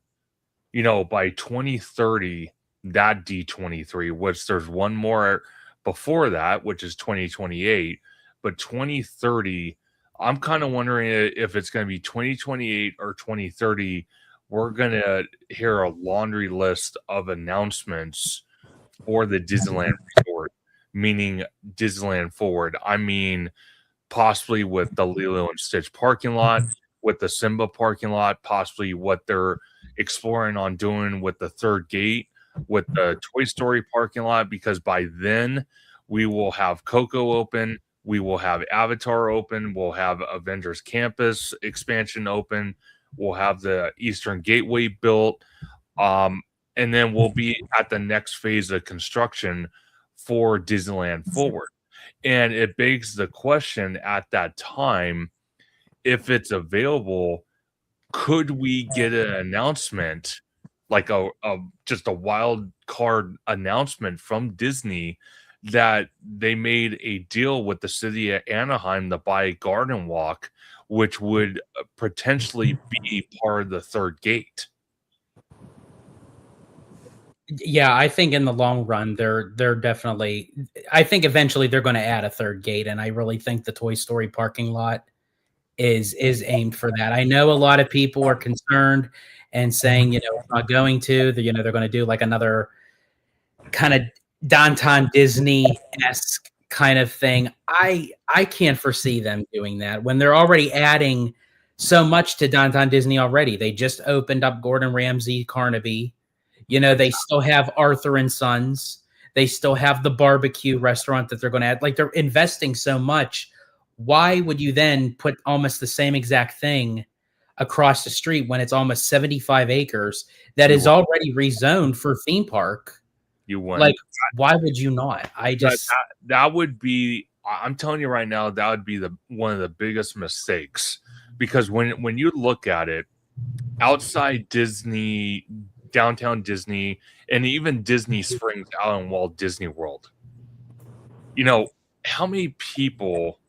by 2030, that D23, which there's one more before that, which is 2028, but 2030, I'm kind of wondering if it's going to be 2028 or 2030. We're going to hear a laundry list of announcements for the Disneyland Resort, meaning Disneyland Forward. I mean, possibly with the Lilo and Stitch parking lot, with the Simba parking lot, possibly what they're exploring on doing with the third gate, with the Toy Story parking lot, because by then we will have Coco open, we will have Avatar open, we'll have Avengers Campus expansion open, We'll have the Eastern Gateway built. And then we'll be at the next phase of construction for Disneyland Forward. And it begs the question at that time, if it's available, could we get an announcement, like just a wild card announcement from Disney that they made a deal with the city of Anaheim to buy Garden Walk, which would potentially be part of the third gate? Yeah, I think in the long run, they're definitely. I think eventually they're going to add a third gate, and I really think the Toy Story parking lot is aimed for that. I know a lot of people are concerned and saying, it's not going to. They're going to do like another kind of Downtown Disney-esque kind of thing. I can't foresee them doing that when they're already adding so much to Downtown Disney already. They just opened up Gordon Ramsay Carnaby. They still have Arthur and Sons. They still have the barbecue restaurant that they're going to add. Like, they're investing so much. Why would you then put almost the same exact thing across the street when it's almost 75 acres that is already rezoned for theme park? You wouldn't. Like, why would you not? That would be, I'm telling you right now, that would be one of the biggest mistakes, because when you look at it, outside Disney, Downtown Disney, and even Disney Springs out in Walt Disney World, how many people,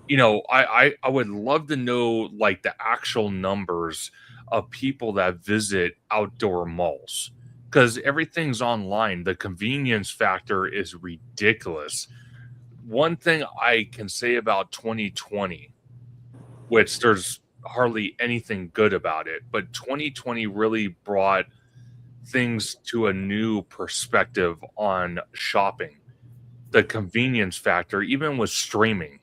I would love to know like the actual numbers of people that visit outdoor malls, because everything's online. The convenience factor is ridiculous. One thing I can say about 2020, which there's hardly anything good about it, but 2020 really brought things to a new perspective on shopping. The convenience factor, even with streaming.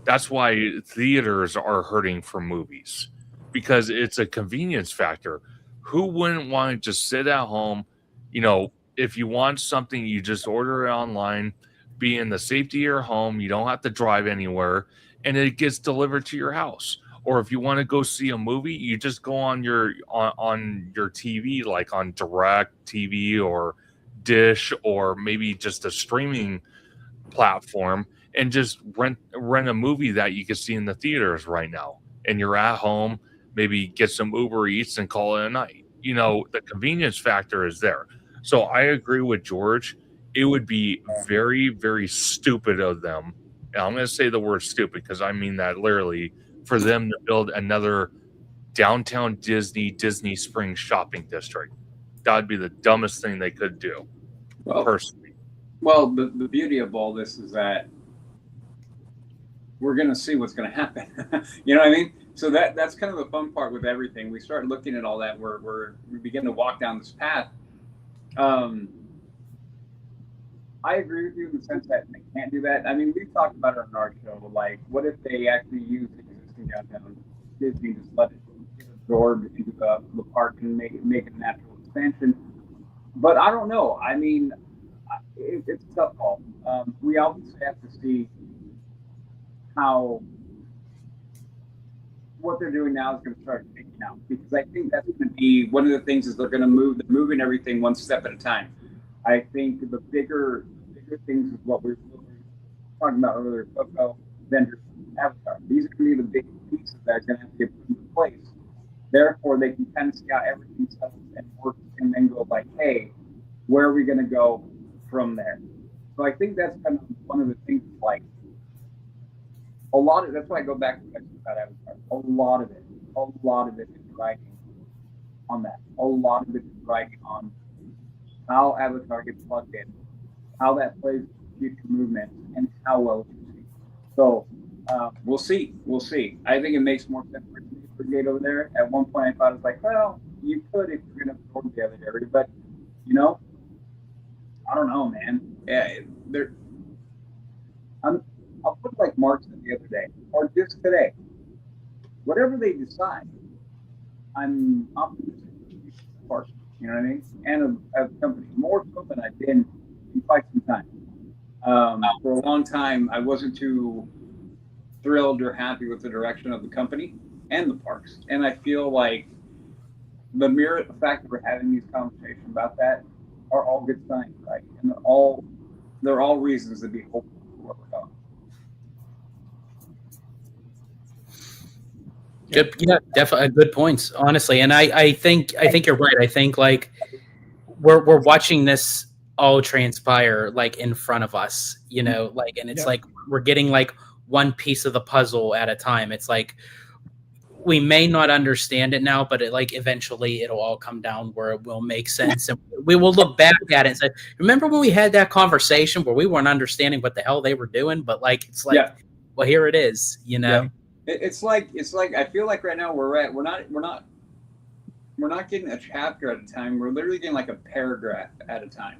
That's why theaters are hurting for movies, because it's a convenience factor. Who wouldn't want to just sit at home? If you want something, you just order it online, be in the safety of your home. You don't have to drive anywhere, and it gets delivered to your house. Or if you want to go see a movie, you just go on your TV, like on Direct TV or Dish, or maybe just a streaming platform, and just rent a movie that you can see in the theaters right now. And you're at home, maybe get some Uber Eats and call it a night. The convenience factor is there. So I agree with George. It would be very, very stupid of them. And I'm going to say the word stupid because I mean that literally, for them to build another Downtown Disney Springs shopping district. That would be the dumbest thing they could do, personally. Well, the beauty of all this is that we're going to see what's going to happen. You know what I mean? So that's kind of the fun part with everything. We start looking at all that. We begin to walk down this path. I agree with you in the sense that they can't do that. I mean, we've talked about it on our show. Like, what if they actually use existing Downtown Disney, just let it get absorbed into the park and make it a natural expansion? But I don't know. I mean, it's a tough call. We obviously have to see how what they're doing now is going to start taking out, because I think that's going to be one of the things is they're moving everything one step at a time. I think the bigger things is what we were talking about earlier, Coco, vendors, Avatar. These are going to be the big pieces that are going to have to get put into place. Therefore, they can kind of see how everything settles and works, and then go like, hey, where are we going to go from there? So I think that's kind of one of the things, like, that's why I go back to that Avatar. A lot of it is riding on that. A lot of it is riding on how Avatar gets plugged in, how that plays future movement, and how well it can see. So we'll see. I think it makes more sense for Gate over there. At one point, I thought it was like, well, you could if you're going to absorb the other area, but I don't know, man. Yeah, I'll put it like Mark said the other day, or just today. Whatever they decide, I'm optimistic. You know what I mean? And of company, more so than I've been in quite some time. For a long time, I wasn't too thrilled or happy with the direction of the company. and the parks. And I feel like the mere fact that we're having these conversations about that are all good signs, right? And they're all reasons to be hopeful for what we're going. Good, yeah, definitely good points, honestly. And I think you're right. I think like we're watching this all transpire like in front of us, you know, like, and it's Yep. like we're getting like one piece of the puzzle at a time. It's like we may not understand it now, but it like eventually it'll all come down where it will make sense, and we will look back at it and say, "Remember when we had that conversation where we weren't understanding what the hell they were doing?" But like, it's like, Yeah. well, here it is, you know. It's like I feel like right now we're not getting a chapter at a time. We're literally getting like a paragraph at a time.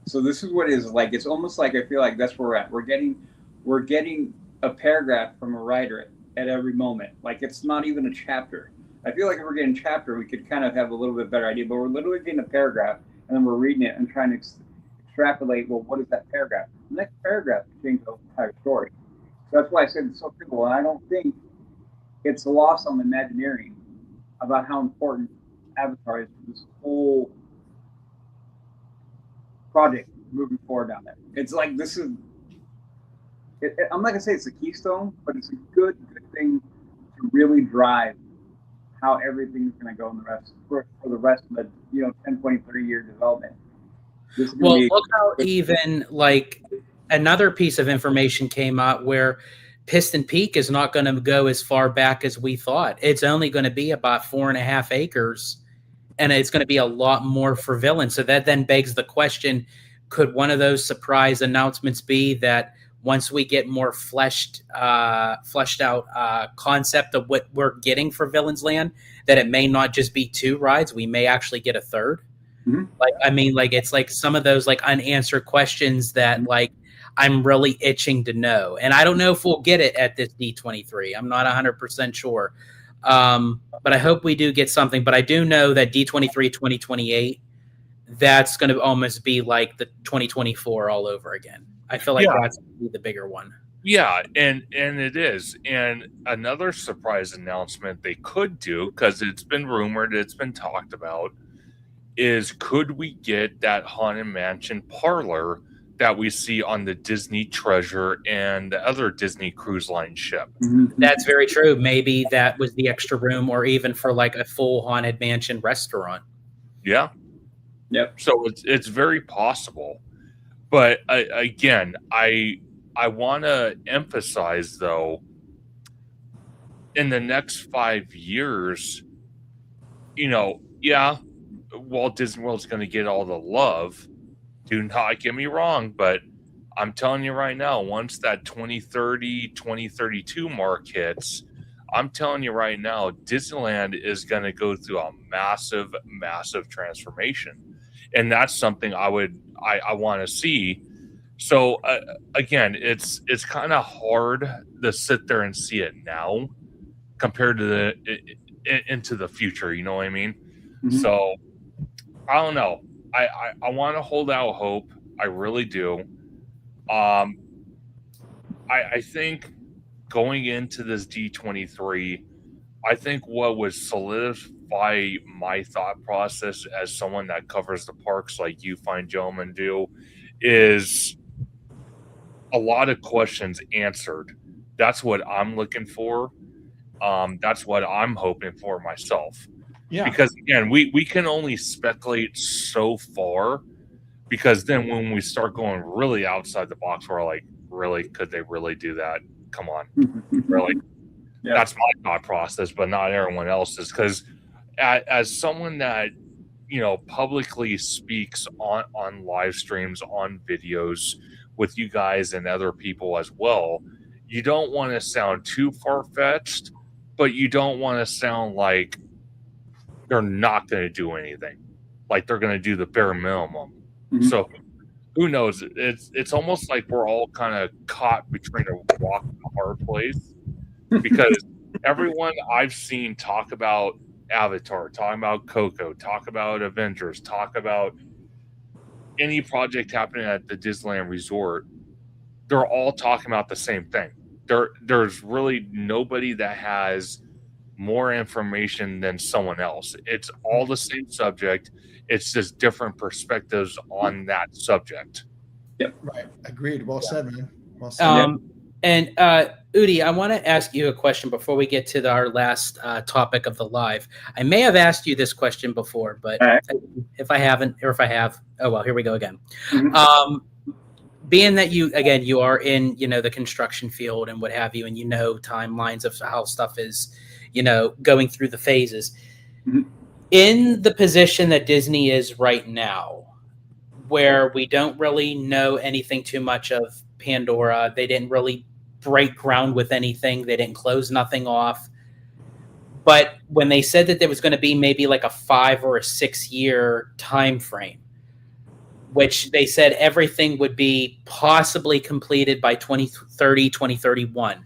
So this is what it is like. It's almost like I feel like that's where we're at. We're getting a paragraph from a writer at every moment. Like it's not even a chapter. I feel like if we're getting a chapter, we could kind of have a little bit better idea. But we're literally getting a paragraph, and then we're reading it and trying to extrapolate. Well, what is that paragraph? The next paragraph changes the entire story. So that's why I said it's so simple. And I don't think it's lost on the Imagineering about how important Avatar is for this whole project moving forward down there. It's like this is. I'm not gonna say it's a keystone, but it's a good thing to really drive how everything's gonna go in the rest for the rest of the 10, 20, 30 year development. Well, look how even like another piece of information came out where Piston Peak is not going to go as far back as we thought. It's only going to be about 4.5 acres, and it's going to be a lot more for villains. So that then begs the question: could one of those surprise announcements be that once we get more fleshed out concept of what we're getting for Villains Land, that it may not just be 2 rides, we may actually get a third? Mm-hmm. Like, I mean, like it's like some of those like unanswered questions that like I'm really itching to know, and I don't know if we'll get it at this D23. I'm not 100% sure, but I hope we do get something. But I do know that D23 2028, that's going to almost be like the 2024 all over again. I feel like that's going to be the bigger one. Yeah, and it is. And another surprise announcement they could do, because it's been rumored, it's been talked about, is could we get that Haunted Mansion parlor that we see on the Disney Treasure and the other Disney Cruise Line ship? Mm-hmm. That's very true. Maybe that was the extra room, or even for like a full Haunted Mansion restaurant. Yeah. Yep. So it's very possible. But again, I want to emphasize, though, in the next 5 years, Walt Disney World's going to get all the love. Do not get me wrong, but I'm telling you right now, once that 2030, 2032 mark hits, I'm telling you right now, Disneyland is going to go through a massive, massive transformation. And that's something I want to see. So again, it's kind of hard to sit there and see it now compared to into the future. You know what I mean? Mm-hmm. So I don't know. I want to hold out hope. I really do. I think going into this D23, I think what would solidify my thought process as someone that covers the parks like you fine gentlemen do is a lot of questions answered. That's what I'm looking for. That's what I'm hoping for myself. Yeah. Because again, we can only speculate so far, because then when we start going really outside the box, we're like, really, could they really do that? Come on, really? Yeah. That's my thought process, but not everyone else's. Because as someone that publicly speaks on live streams, on videos with you guys and other people as well, you don't want to sound too far-fetched, but you don't want to sound like they're not going to do anything, like they're going to do the bare minimum. Mm-hmm. So who knows? It's almost like we're all kind of caught between a rock and a hard place, because everyone I've seen talk about Avatar, talk about Coco, talk about Avengers, talk about any project happening at the Disneyland Resort, they're all talking about the same thing. There's really nobody that has more information than someone else. It's all the same subject. It's just different perspectives on that subject. Right. Agreed. Well said, man. Well said. And Udi, I want to ask you a question before we get to our last topic of the live. I may have asked you this question before, but if I haven't, or if I have, oh well, here we go again. Being that you are in, the construction field and what have you, and timelines of how stuff is, going through the phases. In the position that Disney is right now, where we don't really know anything too much of Pandora, they didn't really break ground with anything, they didn't close nothing off. But when they said that there was going to be maybe like a 5 or a 6 year time frame, which they said everything would be possibly completed by 2030, 2031.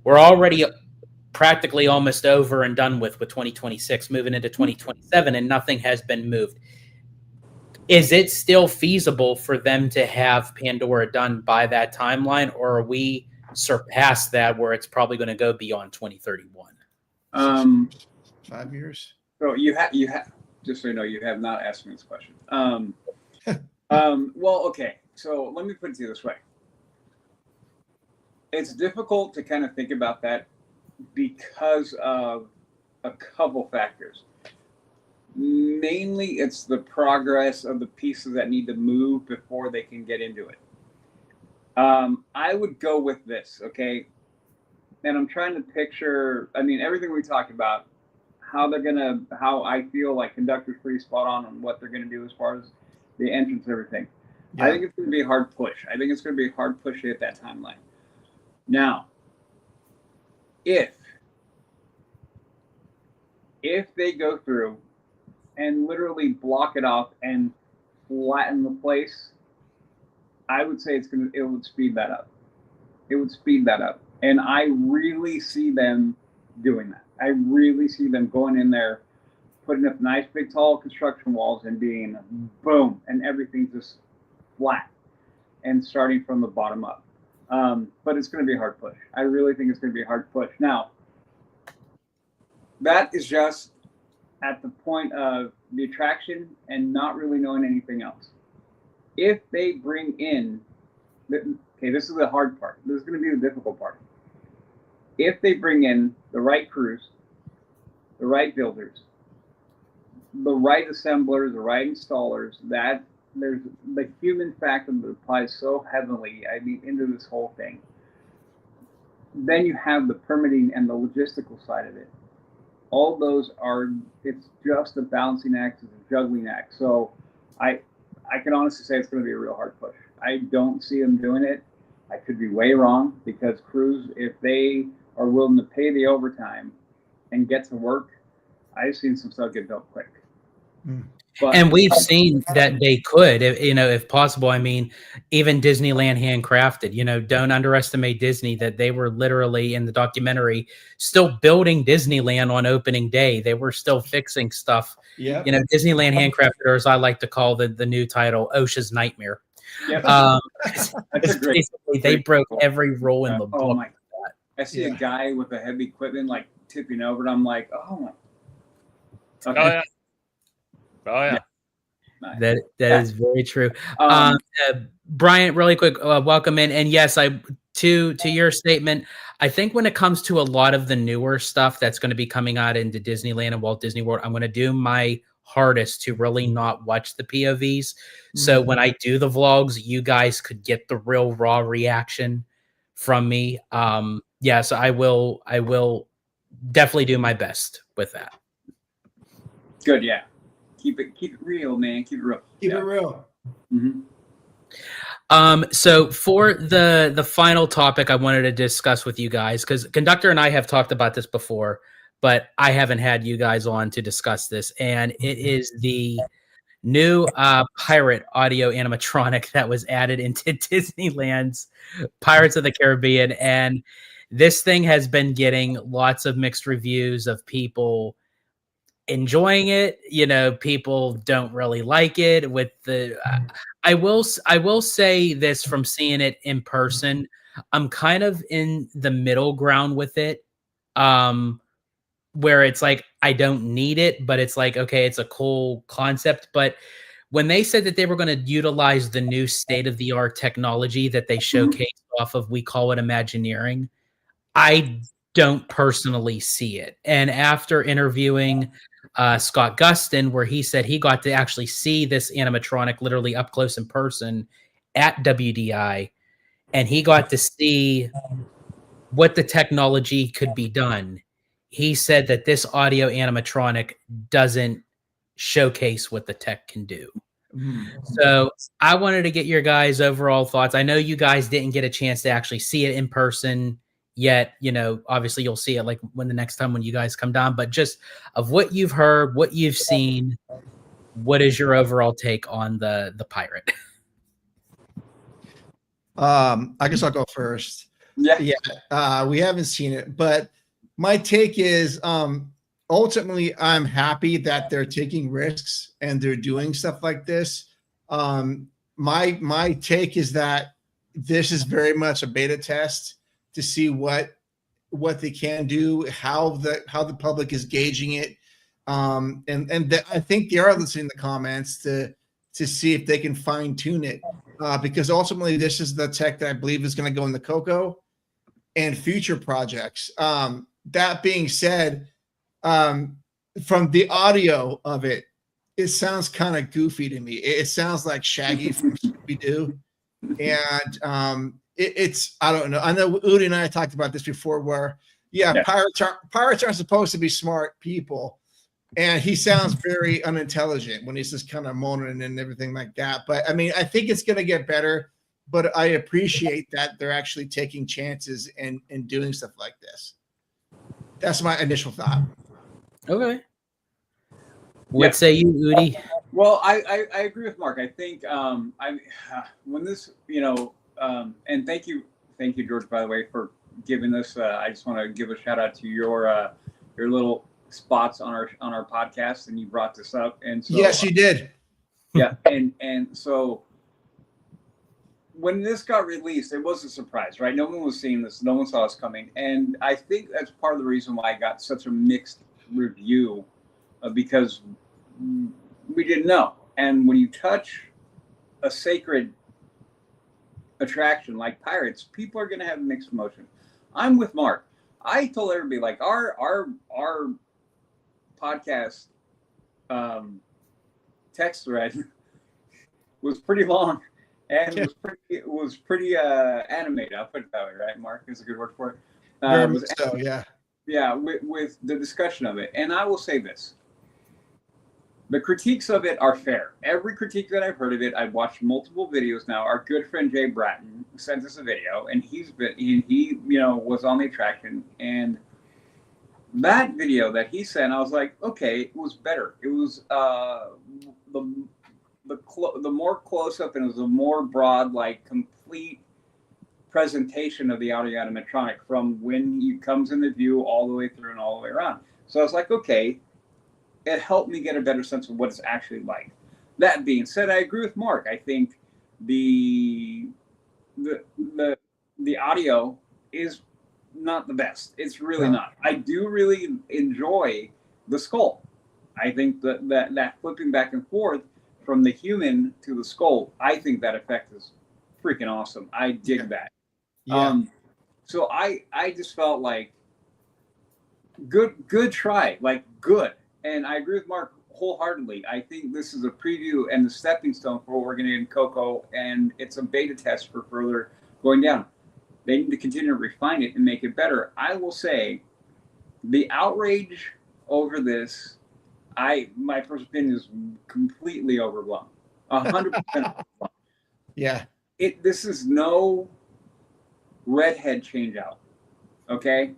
We're already practically almost over and done with 2026, moving into 2027, and nothing has been moved. Is it still feasible for them to have Pandora done by that timeline, or are we surpassed that where it's probably going to go beyond 2031? 5 years. So you have just so you know, you have not asked me this question. Well, okay. So let me put it to you this way. It's difficult to kind of think about that because of a couple factors. Mainly, it's the progress of the pieces that need to move before they can get into it. I would go with this, okay? And I'm trying to picture, everything we talked about, how I feel like Conductor's pretty spot on what they're going to do as far as the entrance and everything. Yeah. I think it's going to be a hard push. I think it's going to be a hard push to hit that timeline. Now, if they go through and literally block it off and flatten the place, I would say it would speed that up. It would speed that up. And I really see them doing that. I really see them going in there, putting up nice big tall construction walls and being boom, and everything's just flat and starting from the bottom up. But it's going to be a hard push. I really think it's going to be a hard push. Now, that is just at the point of the attraction and not really knowing anything else. If they bring in, okay, this is the hard part. This is going to be the difficult part. If they bring in the right crews, the right builders, the right assemblers, the right installers, that there's the human factor that applies so heavily, into this whole thing. Then you have the permitting and the logistical side of it. All those it's just a balancing act, it's a juggling act. So I can honestly say it's going to be a real hard push. I don't see them doing it. I could be way wrong, because crews, if they are willing to pay the overtime and get to work, I've seen some stuff get built quick. But, and we've seen that they could, if possible. Even Disneyland Handcrafted, don't underestimate Disney, that they were literally in the documentary still building Disneyland on opening day. They were still fixing stuff. Yeah. Disneyland Handcrafted, or as I like to call the new title, OSHA's Nightmare. Yeah. Basically, they broke every rule in the book. Oh my God. I see a guy with a heavy equipment like tipping over, and I'm like, oh my. Okay. Oh yeah. Nice. That is very true. Bryant, really quick, welcome in. And yes, to your statement, I think when it comes to a lot of the newer stuff that's going to be coming out into Disneyland and Walt Disney World, I'm going to do my hardest to really not watch the POVs. So when I do the vlogs, you guys could get the real raw reaction from me. So I will definitely do my best with that. Good, yeah. Keep it real, man. Keep it real. Keep it real. Mm-hmm. So for the final topic I wanted to discuss with you guys, because Conductor and I have talked about this before, but I haven't had you guys on to discuss this, and it is the new pirate audio animatronic that was added into Disneyland's Pirates of the Caribbean, and this thing has been getting lots of mixed reviews of people enjoying it. People don't really like it. With the I will say this, from seeing it in person, I'm kind of in the middle ground with it. where it's like I don't need it, but it's like, okay, it's a cool concept. But when they said that they were going to utilize the new state-of-the-art technology that they showcased off of, we call it Imagineering, I don't personally see it. And after interviewing Scott Gustin, where he said he got to actually see this animatronic literally up close in person at WDI, and he got to see what the technology could be done. He said that this audio animatronic doesn't showcase what the tech can do. So I wanted to get your guys' overall thoughts. I know you guys didn't get a chance to actually see it in person yet. You know, obviously you'll see it like when the next time when you guys come down, but just of what you've heard, what you've seen, what is your overall take on the pirate? I guess I'll go first. Yeah. We haven't seen it, but my take is ultimately I'm happy that they're taking risks and they're doing stuff like this. My take is that this is very much a beta test to see what they can do, how the public is gauging it, I think they are listening to comments to see if they can fine tune it, because ultimately this is the tech that I believe is going to go in the Coco and future projects. That being said, from the audio of it, it sounds kind of goofy to me. It sounds like Shaggy from Scooby-Doo. And it's I don't know. I know Udi and I talked about this before where, pirates aren't supposed to be smart people. And he sounds very unintelligent when he's just kind of moaning and everything like that. But I mean, I think it's going to get better. But I appreciate that they're actually taking chances and doing stuff like this. That's my initial thought. Okay. What say you, Udi? Well, I agree with Mark. I think when this, and thank you, George, by the way, for giving this. I just want to give a shout out to your little spots on our podcast, and you brought this up. And so, yes, you did. Yeah, and so when this got released, it was a surprise, right? No one was seeing this. No one saw us coming. And I think that's part of the reason why I got such a mixed review, because we didn't know. And when you touch a sacred attraction like pirates, people are going to have mixed emotion. I'm with Mark. I told everybody, like, our podcast text thread was pretty long. And it was pretty animated. I'll put it that way, right? Mark is a good word for it. Yeah, with the discussion of it. And I will say this: the critiques of it are fair. Every critique that I've heard of it, I've watched multiple videos now. Our good friend Jay Bratton sent us a video, and he was on the attraction. And that video that he sent, I was like, okay, it was better. It was the more close up, and it was a more broad, like, complete presentation of the audio animatronic from when he comes in the view all the way through and all the way around. So I was like, okay, it helped me get a better sense of what it's actually like. That being said, I agree with Mark. I think the audio is not the best. It's really not. I do really enjoy the skull. I think that flipping back and forth from the human to the skull, I think that effect is freaking awesome. I dig that. Yeah. So I just felt like good try, like good. And I agree with Mark wholeheartedly. I think this is a preview and the stepping stone for what we're going to get in Coco, and it's a beta test for further going down. They need to continue to refine it and make it better. I will say the outrage over this, my first opinion is completely overblown. 100% overblown. Yeah. This is no redhead change out. Okay?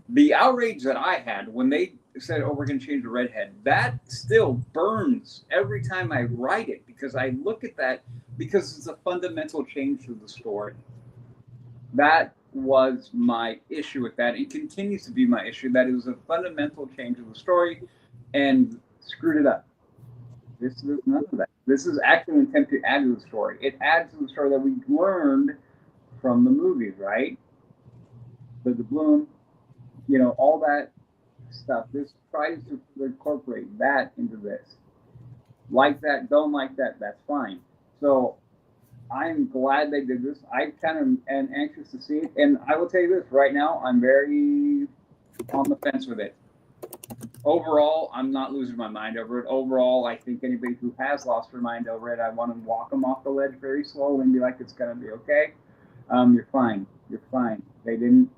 The outrage that I had when they said, oh, we're going to change the redhead, that still burns every time I write it, because I look at that, because it's a fundamental change to the story. That was my issue with that. It continues to be my issue, that it was a fundamental change of the story and screwed it up. This is none of that. This is actually an attempt to add to the story. It adds to the story that we learned from the movies, right? The bloom, all that stuff. This tries to incorporate that into this. Like that, don't like that, that's fine. So I'm glad they did this. I kind of am anxious to see it. And I will tell you this right now, I'm very on the fence with it. Overall, I'm not losing my mind over it. Overall, I think anybody who has lost their mind over it, I want to walk them off the ledge very slowly and be like, it's going to be okay. You're fine. You're fine. They did.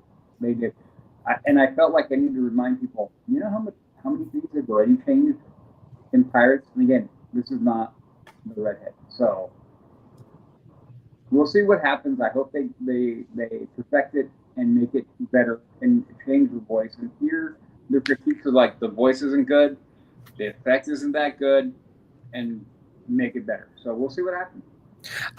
And I felt like I need to remind people, you know how many things have already changed in Pirates? And again, this is not the redhead. So we'll see what happens. I hope they perfect it and make it better and change the voice. And here, the critiques are like, the voice isn't good, the effect isn't that good, and make it better. So we'll see what happens.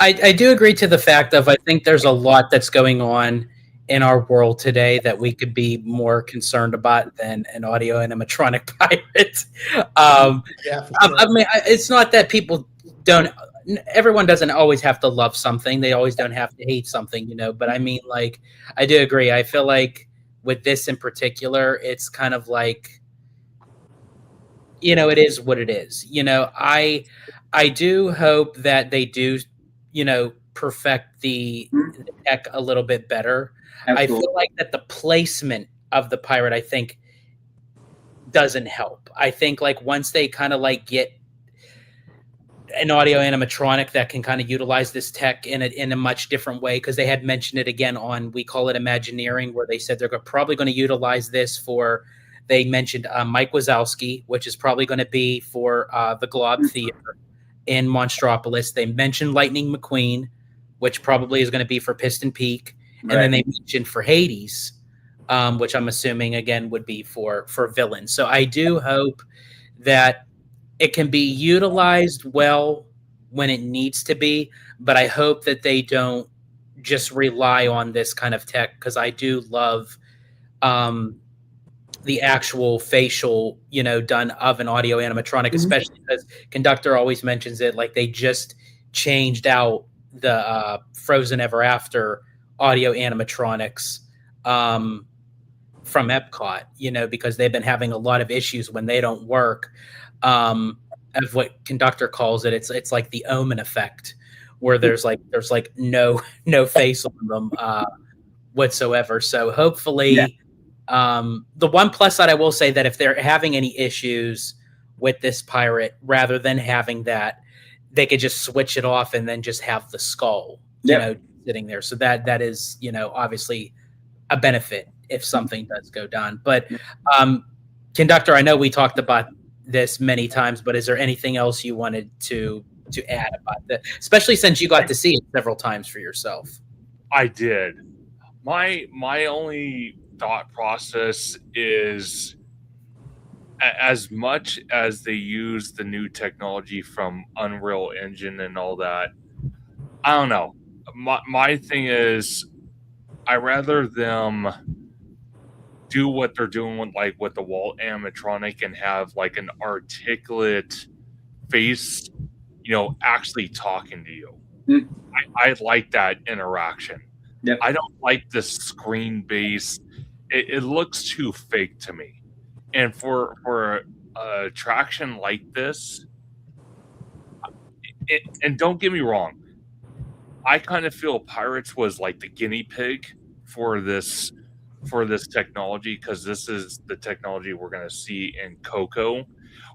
I do agree to the fact of I think there's a lot that's going on in our world today that we could be more concerned about than an audio animatronic pirate. Yeah, for sure. I mean, it's not that people don't. Everyone doesn't always have to love something. They always don't have to hate something, you know. But I mean, like, I do agree. I feel like with this in particular, it's kind of like, you know, it is what it is. You know, I do hope that they do, you know, perfect the tech a little bit better. Absolutely. I feel like that the placement of the pirate, I think, doesn't help. I think like once they kind of like get an audio animatronic that can kind of utilize this tech in a much different way, because they had mentioned it again on We Call It Imagineering, where they said they're probably going to utilize this for. They mentioned Mike Wazowski, which is probably going to be for the Glob Theater in Monstropolis. They mentioned Lightning McQueen, which probably is going to be for Piston Peak. And then they mentioned for Hades, which I'm assuming, again, would be for Villain. So I do hope that it can be utilized well when it needs to be, but I hope that they don't just rely on this kind of tech, because I do love the actual facial, you know, done of an audio animatronic, especially because Conductor always mentions it, like they just changed out the Frozen Ever After audio animatronics from Epcot, you know, because they've been having a lot of issues when they don't work. Of what Conductor calls it, it's like the Omen effect, where there's like no face on them whatsoever. So hopefully, the one plus side I will say that if they're having any issues with this pirate, rather than having that, they could just switch it off and then just have the skull, you know, sitting there. So that is, you know, obviously a benefit if something does go down. But Conductor, I know we talked about this many times, but is there anything else you wanted to add about that, especially since you got to see it several times for yourself? I did. My only thought process is, as much as they use the new technology from Unreal Engine and all that, I don't know. My thing is, I rather them do what they're doing with the Walt animatronic and have like an articulate face, you know, actually talking to you. I like that interaction. I don't like this screen based. It looks too fake to me. And for a attraction like this, and don't get me wrong, I kind of feel Pirates was like the guinea pig for this technology, because this is the technology we're going to see in Coco,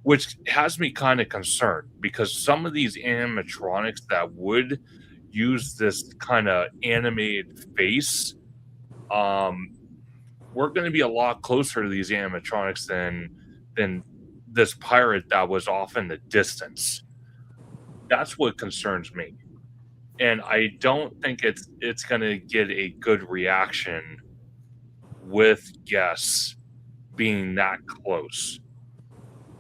which has me kind of concerned, because some of these animatronics that would use this kind of animated face, we're going to be a lot closer to these animatronics than this pirate that was off in the distance. That's what concerns me. And I don't think it's going to get a good reaction with guests being that close.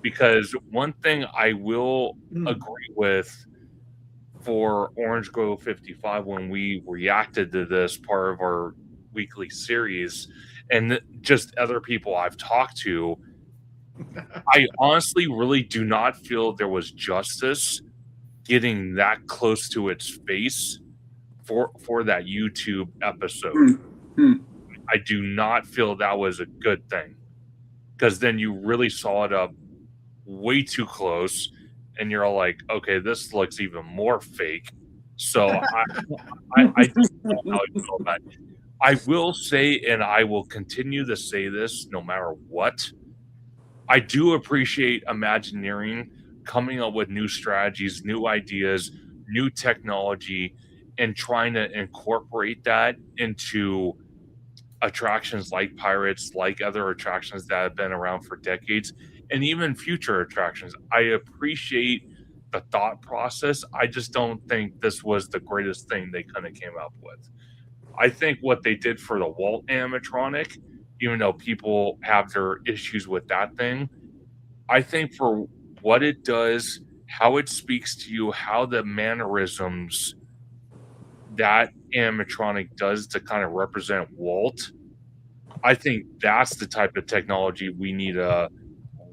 Because one thing I will agree with for Orange Grove 55, when we reacted to this part of our weekly series, and just other people I've talked to, I honestly really do not feel there was justice getting that close to its face for that YouTube episode. I do not feel that was a good thing. because then you really saw it up way too close, and you're all like, okay, this looks even more fake. So I don't know how I feel about it. I will say, and I will continue to say this no matter what, I do appreciate Imagineering coming up with new strategies, new ideas, new technology, and trying to incorporate that into attractions like Pirates, like other attractions that have been around for decades, and even future attractions. I appreciate the thought process. I just don't think this was the greatest thing they kind of came up with. I think what they did for the Walt animatronic, even though people have their issues with that thing, I think for what it does, how it speaks to you, how the mannerisms that animatronic does to kind of represent Walt, I think that's the type of technology we need to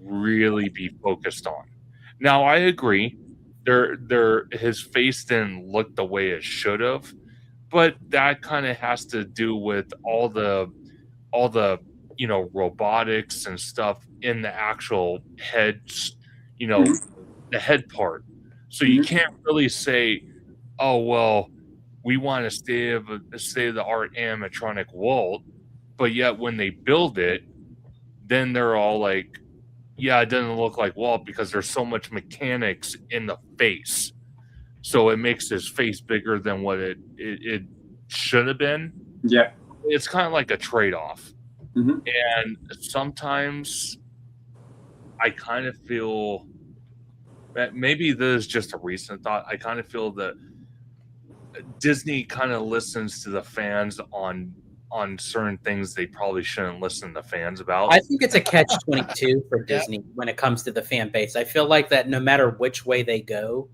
really be focused on. Now, I agree, his face didn't look the way it should have, but that kind of has to do with all the robotics and stuff in the actual heads, the head part. So you can't really say, oh well, we want a state of the art animatronic Walt, but yet when they build it, then they're all like, yeah, it doesn't look like Walt because there's so much mechanics in the face, so it makes his face bigger than what it should have been. Yeah. It's kind of like a trade-off. Mhm. And sometimes I kind of feel that maybe this is just a recent thought. I kind of feel that Disney kind of listens to the fans on certain things they probably shouldn't listen to fans about. I think it's a catch-22 for Disney when it comes to the fan base. I feel like that no matter which way they go,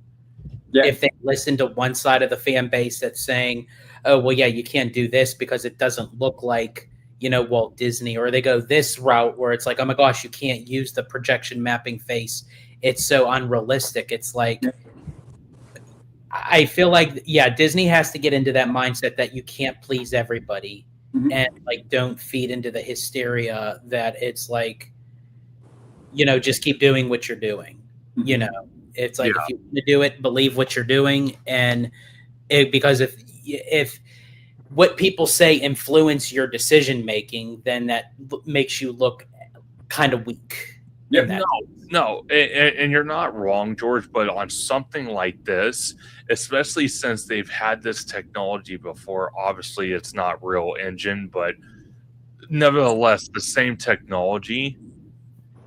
if they listen to one side of the fan base that's saying, oh, well, yeah, you can't do this because it doesn't look like, Walt Disney, or they go this route where it's like, oh my gosh, you can't use the projection mapping face. It's so unrealistic. It's like, I feel like, yeah, Disney has to get into that mindset that you can't please everybody. And like, don't feed into the hysteria that it's like, just keep doing what you're doing. It's like, if you want to do it, believe what you're doing. And because if what people say influence your decision making, then that makes you look kind of weak. Yeah, no, and you're not wrong, George, but on something like this, especially since they've had this technology before, obviously it's not real engine, but nevertheless, the same technology,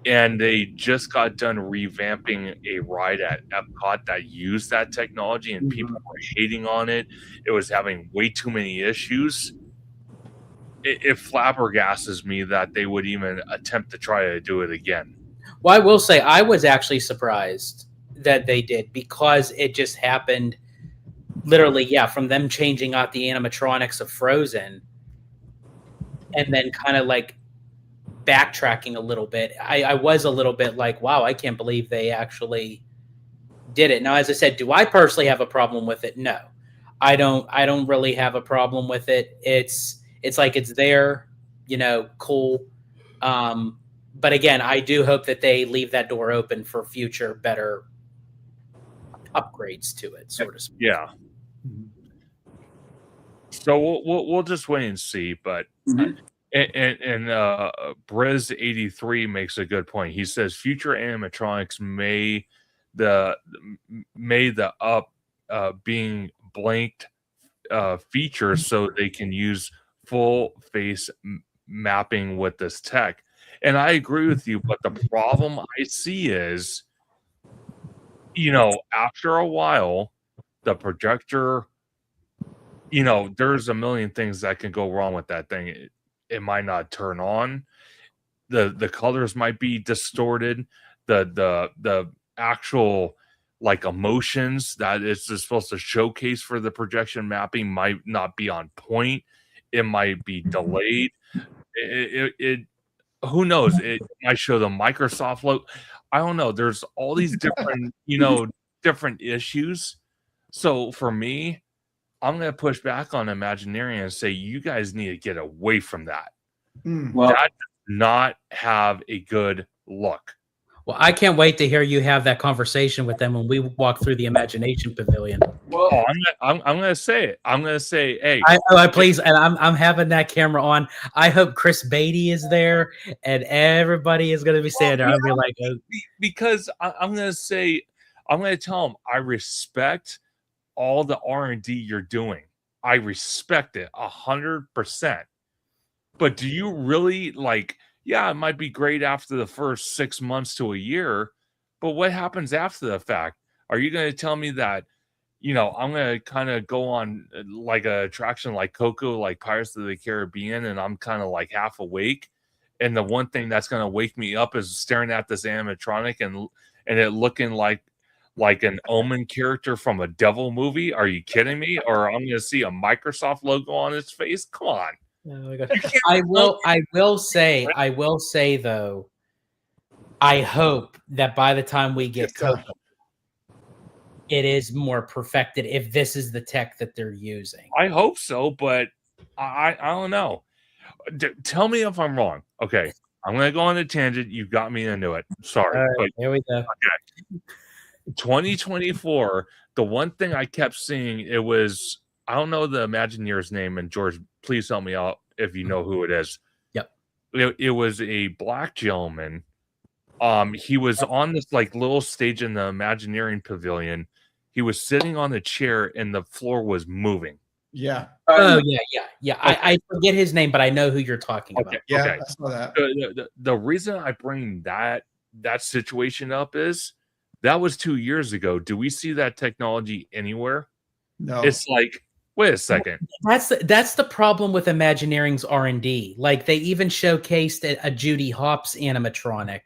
and they just got done revamping a ride at Epcot that used that technology, and people were hating on it. It was having way too many issues. It flabbergastes me that they would even attempt to try to do it again. Well, I will say I was actually surprised that they did, because it just happened literally, from them changing out the animatronics of Frozen and then kind of like backtracking a little bit. I was a little bit like, wow, I can't believe they actually did it. Now, as I said, do I personally have a problem with it? No, I don't really have a problem with it. It's like, it's there, cool. But again, I do hope that they leave that door open for future better upgrades to it, sort of speak. Yeah. So we'll just wait and see. But and Briz83 makes a good point. He says future animatronics may the being blanked features so they can use full face mapping with this tech. And I agree with you, but the problem I see is, after a while, the projector, there's a million things that can go wrong with that thing. It might not turn on. The colors might be distorted. The actual like emotions that it's supposed to showcase for the projection mapping might not be on point. It might be delayed. It who knows? It might show the Microsoft logo. I don't know. There's all these different, different issues. So for me, I'm going to push back on Imagineering and say, you guys need to get away from that. Well, That not have a good look. Well, I can't wait to hear you have that conversation with them when we walk through the Imagination Pavilion. Well, Oh, I'm gonna say it. I'm gonna say, hey, I please, and I'm having that camera on. I hope Chris Beatty is there, and everybody is going to be standing there. I'll be like, because I'm gonna say, I'm gonna tell them I respect all the R&D you're doing. I respect it 100%. But do you really like? Yeah, it might be great after the first 6 months to a year, but what happens after the fact? Are you going to tell me that, I'm going to kind of go on like a attraction like Coco, like Pirates of the Caribbean, and I'm kind of like half awake, and the one thing that's going to wake me up is staring at this animatronic and it looking like an Omen character from a devil movie? Are you kidding me? Or I'm going to see a Microsoft logo on its face? Come on. oh my God. I will say though, I hope that by the time we get Coco, it is more perfected if this is the tech that they're using. I hope so, but I don't know. Tell me if I'm wrong. Okay, I'm going to go on a tangent. You got me into it. Sorry. But here we go. Okay. 2024, the one thing I kept seeing, it was, I don't know the Imagineer's name, and George, please help me out if you know who it is. Yep. It was a black gentleman. He was on this like little stage in the Imagineering Pavilion. He was sitting on a chair and the floor was moving. Yeah. Oh yeah. Okay. I forget his name, but I know who you're talking about. Yeah, okay. I saw that. The reason I bring that situation up is that was 2 years ago. Do we see that technology anywhere? No. It's like, wait a second. That's the problem with Imagineering's R&D. Like they even showcased a Judy Hopps animatronic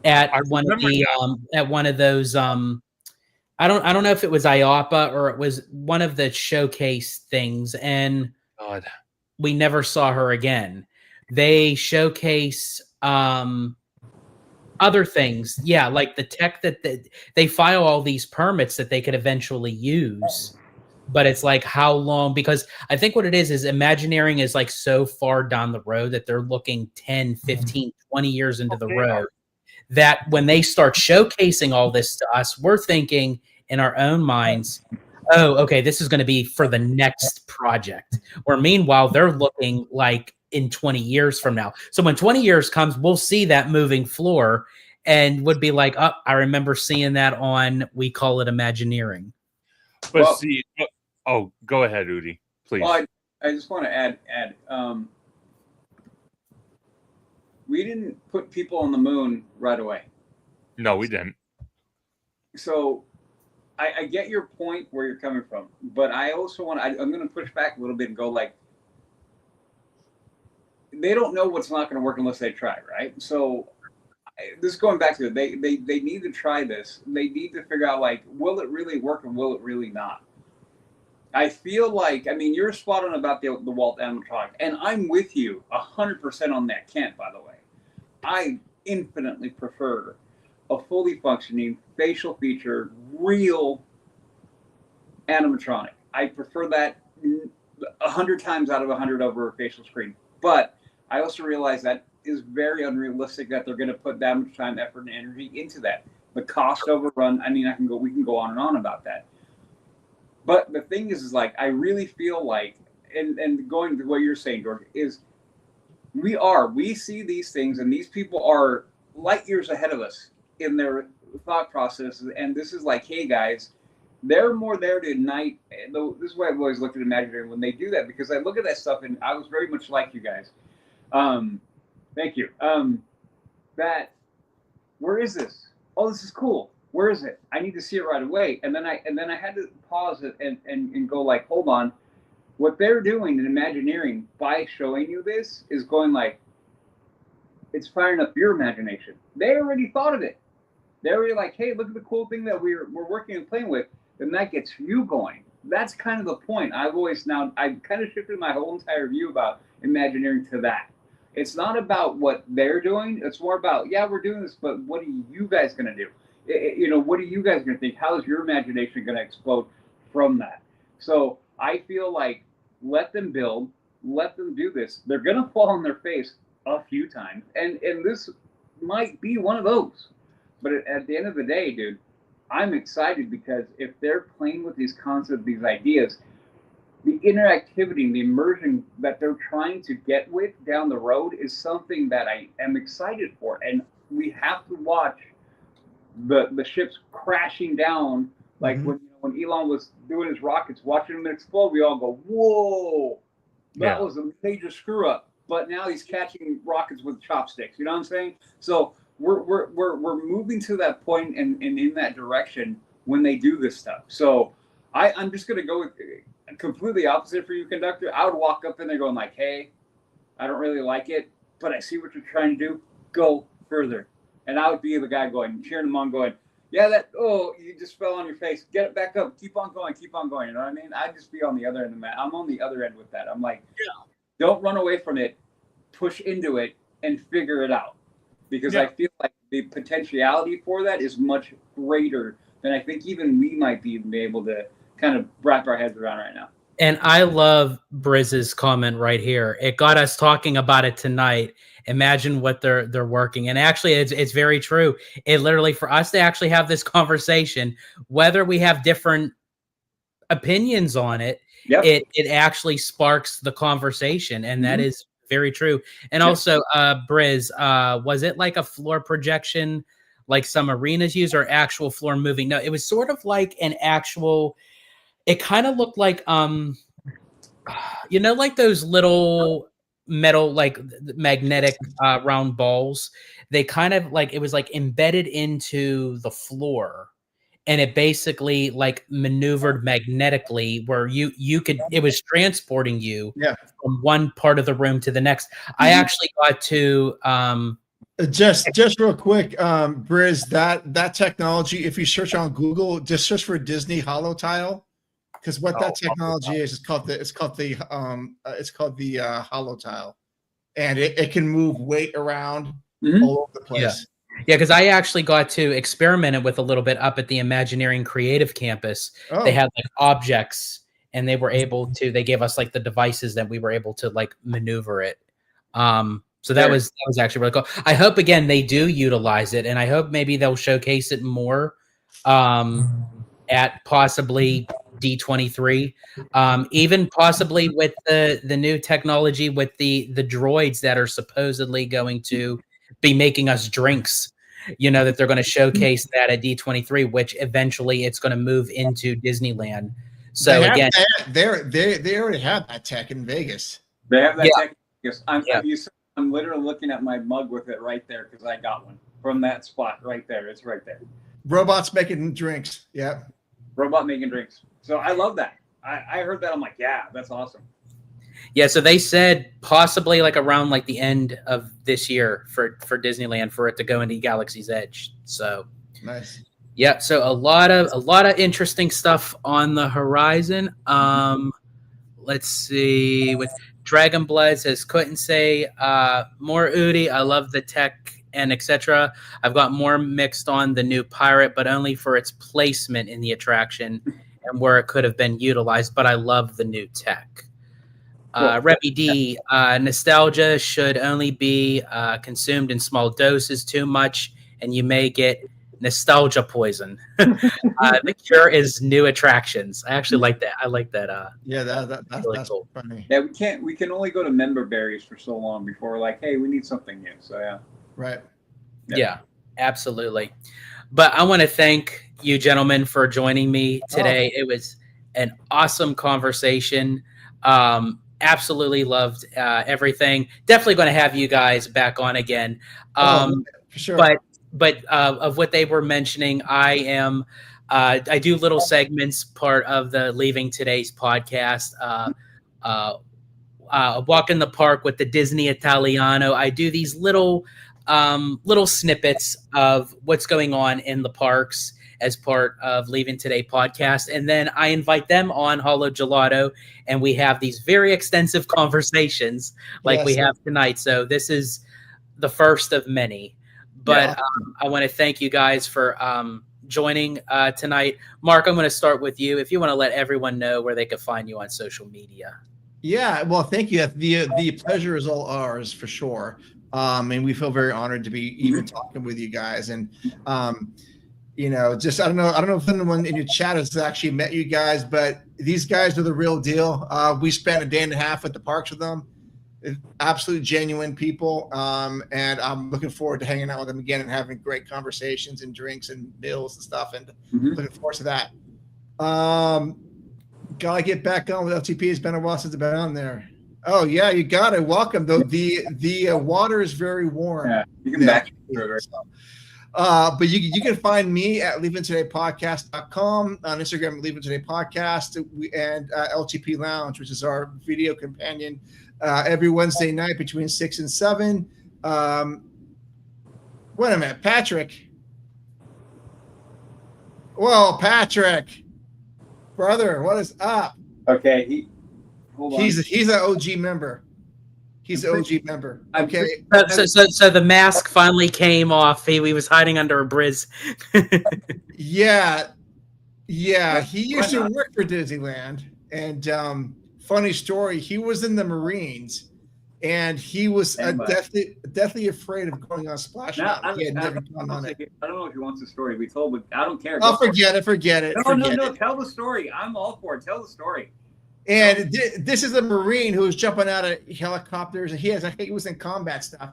at one of those I don't know if it was IAAPA or it was one of the showcase things, and God, we never saw her again. They showcase other things, yeah, like the tech that they file all these permits that they could eventually use, but it's like how long? Because I think what it is Imagineering is like so far down the road that they're looking 10, 15, 20 years into the road, that when they start showcasing all this to us, we're thinking in our own minds, oh, okay, this is going to be for the next project. Where meanwhile, they're looking like in 20 years from now. So when 20 years comes, we'll see that moving floor and would be like, oh, I remember seeing that on, we call it Imagineering. But go ahead, Udi, please. Well, I just want to add, we didn't put people on the moon right away. No, we didn't. So I get your point where you're coming from, but I also I'm going to push back a little bit and go like, they don't know what's not going to work unless they try, right? So this is going back to it. They need to try this. They need to figure out like, will it really work and will it really not? I feel like, I mean, you're spot on about the Walt animatronic, and I'm with you 100% on that, Kent, by the way. I infinitely prefer a fully functioning, facial featured, real animatronic. I prefer that 100 times out of 100 over a facial screen. But I also realize that is very unrealistic that they're going to put that much time, effort, and energy into that. The cost overrun, I mean, we can go on and on about that. But the thing is like, I really feel like, and going to what you're saying, George, is we see these things, and these people are light years ahead of us in their thought processes. And this is like, hey guys, they're more there to ignite. This is why I've always looked at Imagineering when they do that, because I look at that stuff and I was very much like you guys. Thank you. That, where is this? Oh, this is cool. Where is it? I need to see it right away. And then I had to pause it and go like, hold on. What they're doing in Imagineering by showing you this is going like, it's firing up your imagination. They already thought of it. They're already like, hey, look at the cool thing that we're working and playing with. And that gets you going. That's kind of the point. I've kind of shifted my whole entire view about Imagineering to that. It's not about what they're doing. It's more about, yeah, we're doing this, but what are you guys going to do? What are you guys going to think? How is your imagination going to explode from that? So I feel like let them build, let them do this. They're going to fall on their face a few times, and this might be one of those. But at the end of the day, dude, I'm excited because if they're playing with these concepts, these ideas, the interactivity, the immersion that they're trying to get with down the road is something that I am excited for. And we have to watch the ships crashing down, like when Elon was doing his rockets, watching them explode. We all go, "Whoa, that was a major screw up." But now he's catching rockets with chopsticks. You know what I'm saying? So we're moving to that point and in that direction when they do this stuff. So I'm just gonna go with completely opposite for you, conductor. I would walk up in there going like, "Hey, I don't really like it, but I see what you're trying to do. Go further." And I would be the guy going, cheering them on, going, "Yeah, you just fell on your face. Get it back up. Keep on going. Keep on going." You know what I mean? I'd just be on the other end of the mat. I'm on the other end with that. I'm like, don't run away from it. Push into it and figure it out. Because I feel like the potentiality for that is much greater than I think even we might be able to kind of wrap our heads around right now. And I love Briz's comment right here. It got us talking about it tonight. Imagine what they're working. And actually, it's very true. It literally, for us to actually have this conversation, whether we have different opinions on it, it actually sparks the conversation. And that is very true. And also, Briz, was it like a floor projection like some arenas use, or actual floor moving? No, it was sort of like an actual... It kind of looked like, like those little metal, like magnetic round balls. They kind of like, it was like embedded into the floor, and it basically like maneuvered magnetically where you could, it was transporting you from one part of the room to the next. I actually got to, just real quick, Briz, that technology, if you search on Google, just search for Disney Holo Tile. Because what that technology is, it's called the Holo Tile, and it can move weight around all over the place. Yeah, because I actually got to experiment it with a little bit up at the Imagineering Creative Campus. They had like objects, and they gave us like the devices that we were able to like maneuver it. So that was actually really cool. I hope again they do utilize it, and I hope maybe they'll showcase it more at possibly D23, even possibly with the new technology with the droids that are supposedly going to be making us drinks, that they're going to showcase that at D23, which eventually it's going to move into Disneyland. So they already have that tech in Vegas. They have that tech in Vegas. I'm literally looking at my mug with it right there because I got one from that spot right there. It's right there. Robots making drinks. Yeah. Robot making drinks. So I love that. I heard that. I'm like, yeah, that's awesome. Yeah, so they said possibly like around like the end of this year for Disneyland for it to go into Galaxy's Edge. So nice. Yeah, so a lot of interesting stuff on the horizon. Let's see. With Dragon Blood says couldn't say more Udi. I love the tech and etc. I've got more mixed on the new pirate, but only for its placement in the attraction and where it could have been utilized. But I love the new tech. Rebby D, nostalgia should only be consumed in small doses. Too much, and you may get nostalgia poison. The cure is new attractions. I actually like that. I like that. That's really that's cool. funny. Yeah, we can only go to member berries for so long before we're like, hey, we need something new. So yeah. Right. Yeah, absolutely. But I want to thank you gentlemen for joining me today. It was an awesome conversation. Absolutely loved everything. Definitely going to have you guys back on again. For sure. But of what they were mentioning, I do little segments, part of the Leaving Today's podcast. Walk in the Park with the Disney Italiano. I do these little snippets of what's going on in the parks as part of Leaving Today podcast. And then I invite them on Holo Gelato, and we have these very extensive conversations like we have tonight. So this is the first of many. But I want to thank you guys for joining tonight. Mark, I'm going to start with you. If you want to let everyone know where they can find you on social media. Yeah, well, thank you. The pleasure is all ours for sure. And we feel very honored to be even talking with you guys. And just I don't know if anyone in your chat has actually met you guys, but these guys are the real deal. We spent a day and a half at the parks with them. Absolute genuine people, and I'm looking forward to hanging out with them again and having great conversations and drinks and meals and stuff, and looking forward to that. Gotta get back on with LTP. It's been a while since I've been on there. Oh yeah, you got it. Welcome. Though the water is very warm. Yeah, you can back into it, right? But you can find me at leavingtodaypodcast.com, on Instagram, Leaving Today Podcast, and LTP Lounge, which is our video companion, every Wednesday night between 6 and 7. Wait a minute, Patrick. Whoa, Patrick, brother, what is up? Okay, hold on. He's an OG member. He's an OG member. Okay. So the mask finally came off. He was hiding under a brizz. Yeah. He used to work for Disneyland, and funny story, he was in the Marines, and he was deathly afraid of going on Splash Mountain. He had never gone on it. I don't know if he wants the story. We told, but I don't care. Oh, forget it. No. Tell the story. I'm all for it. Tell the story. And this is a Marine who was jumping out of helicopters, and he was in combat stuff.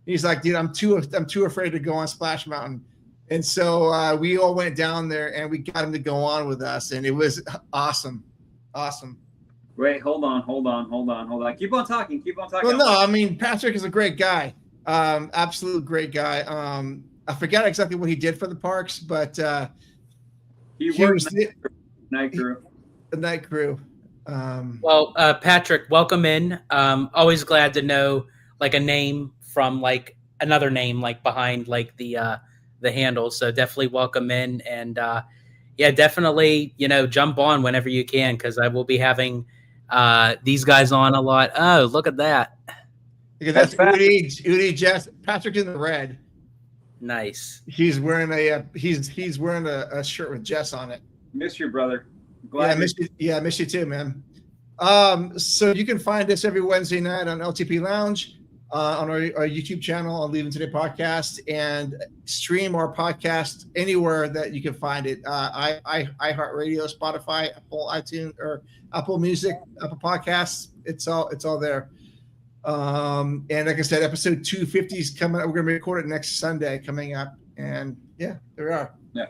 He's like, dude, I'm too afraid to go on Splash Mountain. And so we all went down there, and we got him to go on with us, and it was awesome. Wait, hold on. Keep on talking. Well, no, I mean, Patrick is a great guy. Absolute great guy. I forgot exactly what he did for the parks, but he worked night crew. The night crew. Well, Patrick, welcome in. Always glad to know like a name from like another name like behind like the handle. So definitely welcome in, and definitely jump on whenever you can, because I will be having these guys on a lot. Oh, look at that! That's Udi, Jess, Patrick in the red. Nice. He's wearing he's wearing a shirt with Jess on it. Miss you, brother. I miss you too, man. So you can find us every Wednesday night on LTP Lounge, on our YouTube channel on Leaving Today Podcast, and stream our podcast anywhere that you can find it. iHeartRadio, Spotify, Apple iTunes, or Apple Music, Apple Podcasts. It's all there. And like I said, episode 250 is coming up. We're going to record it next Sunday coming up. And yeah, there we are. Yeah.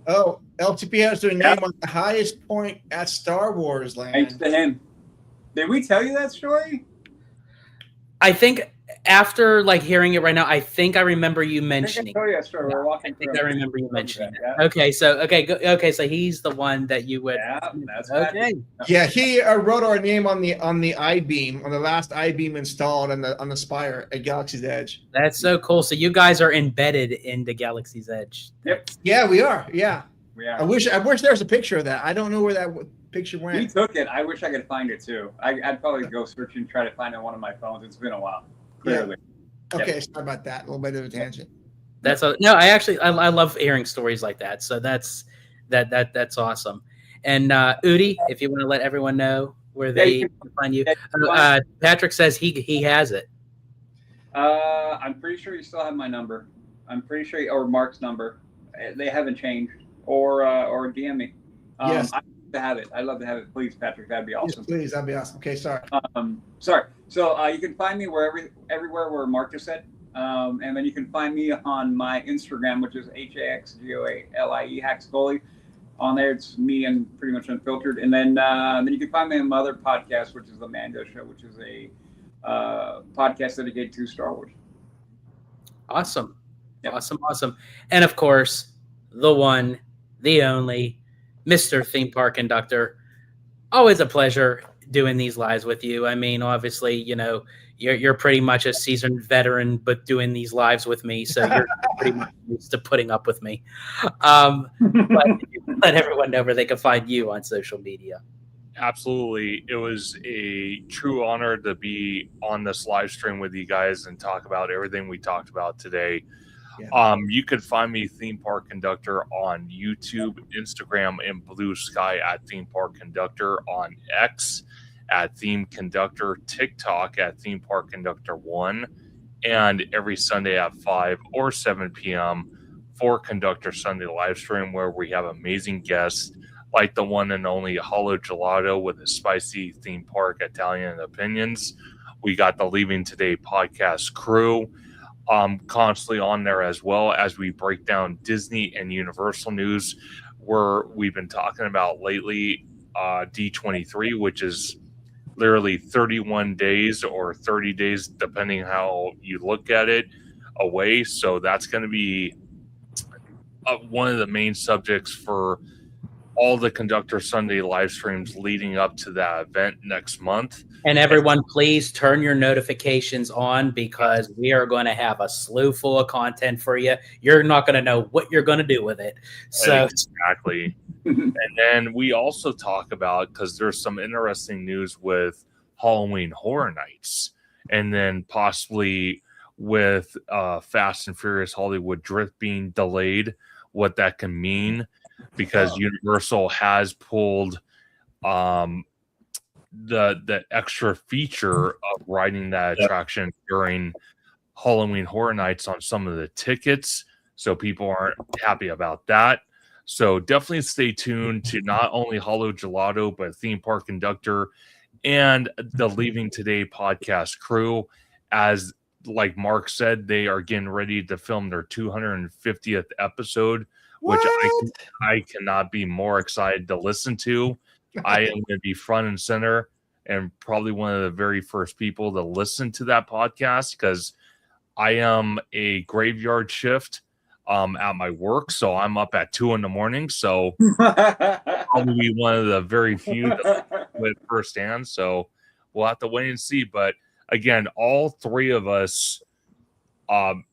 Oh, LTP has their name on the highest point at Star Wars Land. Thanks to him. Did we tell you that story? I think after like hearing it right now, I think I remember you mentioning. I remember you mentioning it. Yeah. Okay, so he's the one that you would. Yeah, that's okay. Yeah, he wrote our name on the I-beam, on the last I-beam installed on the spire at Galaxy's Edge. That's so cool. So you guys are embedded into Galaxy's Edge. Yep. Yeah, we are. Yeah. We are. I wish there was a picture of that. I don't know where that picture went. He took it. I wish I could find it too. I'd probably go search and try to find it on one of my phones. It's been a while. Clearly. Yeah. Okay, sorry about that. A little bit of a tangent. No. I love hearing stories like that. So that's awesome. And Udi, if you want to let everyone know where they can find you. Patrick says he has it. I'm pretty sure you still have my number. I'm pretty sure, or Mark's number. They haven't changed. Or DM me. Yes. I'd love to have it. Please, Patrick. That'd be awesome. Yes, please, that'd be awesome. Okay, sorry. Sorry. So you can find me everywhere where Mark just said. And then you can find me on my Instagram, which is HAXGOALIE, Hacks Goalie. On there, it's me and pretty much unfiltered. And then you can find me on my other podcast, which is The Mando Show, which is a podcast dedicated to Star Wars. Awesome. Yep. Awesome. And of course, the one, the only, Mr. Theme Park Conductor. Always a pleasure doing these lives with you. I mean, obviously, you're pretty much a seasoned veteran, but doing these lives with me, so you're pretty much used to putting up with me. But let everyone know where they can find you on social media. Absolutely. It was a true honor to be on this live stream with you guys and talk about everything we talked about today. Yeah. You could find me Theme Park Conductor on YouTube, Instagram, and Blue Sky at Theme Park Conductor, on X at Theme Conductor, TikTok at Theme Park Conductor 1, and every Sunday at 5 or 7 p.m. for Conductor Sunday live stream, where we have amazing guests like the one and only Hollow Gelato with his spicy theme park Italian opinions. We got the Leaving Today podcast crew constantly on there, as well as we break down Disney and Universal news, where we've been talking about lately D23, which is literally 31 days or 30 days, depending how you look at it, away. So that's going to be one of the main subjects for all the Conductor Sunday live streams leading up to that event next month. And everyone, please turn your notifications on, because we are going to have a slew full of content for you. You're not going to know what you're going to do with it. So exactly. And then we also talk about, because there's some interesting news with Halloween Horror Nights, and then possibly with Fast and Furious Hollywood Drift being delayed, what that can mean, because Universal has pulled the extra feature of riding that attraction during Halloween Horror Nights on some of the tickets. So people aren't happy about that. So definitely stay tuned to not only Hollow Gelato, but Theme Park Conductor and the Leaving Today podcast crew. As like Mark said, they are getting ready to film their 250th episode, which I cannot be more excited to listen to. I am going to be front and center and probably one of the very first people to listen to that podcast, because I am a graveyard shift at my work. So I'm up at 2 a.m. So I'll probably be one of the very few with firsthand. So we'll have to wait and see. But again, all three of us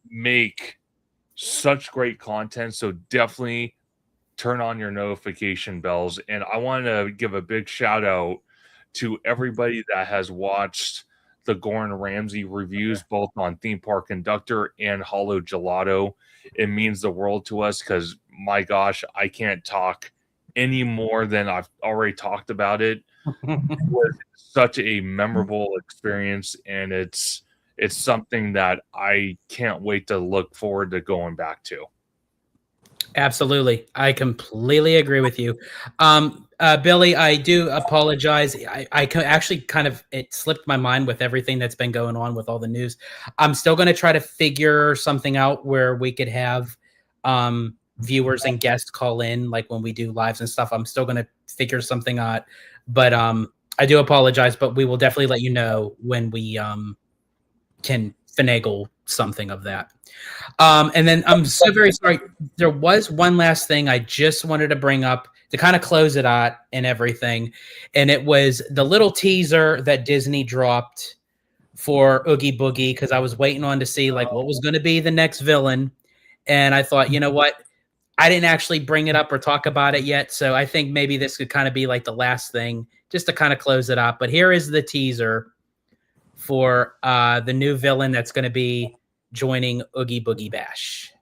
make such great content. So definitely turn on your notification bells. And I want to give a big shout out to everybody that has watched the Gordon Ramsay reviews, both on Theme Park Conductor and Hollow Gelato. It means the world to us, because my gosh, I can't talk any more than I've already talked about it. It was such a memorable experience, and it's something that I can't wait to look forward to going back to. Absolutely. I completely agree with you. Billy, I do apologize. I actually it slipped my mind with everything that's been going on with all the news. I'm still going to try to figure something out where we could have viewers and guests call in, like when we do lives and stuff. I'm still going to figure something out, but I do apologize, but we will definitely let you know when we can finagle something of that. And then I'm so very sorry. There was one last thing I just wanted to bring up to kind of close it out and everything. And it was the little teaser that Disney dropped for Oogie Boogie, because I was waiting on to see like what was going to be the next villain. And I thought, you know what? I didn't actually bring it up or talk about it yet. So I think maybe this could kind of be like the last thing just to kind of close it up. But here is the teaser for the new villain that's going to be joining Oogie Boogie Bash.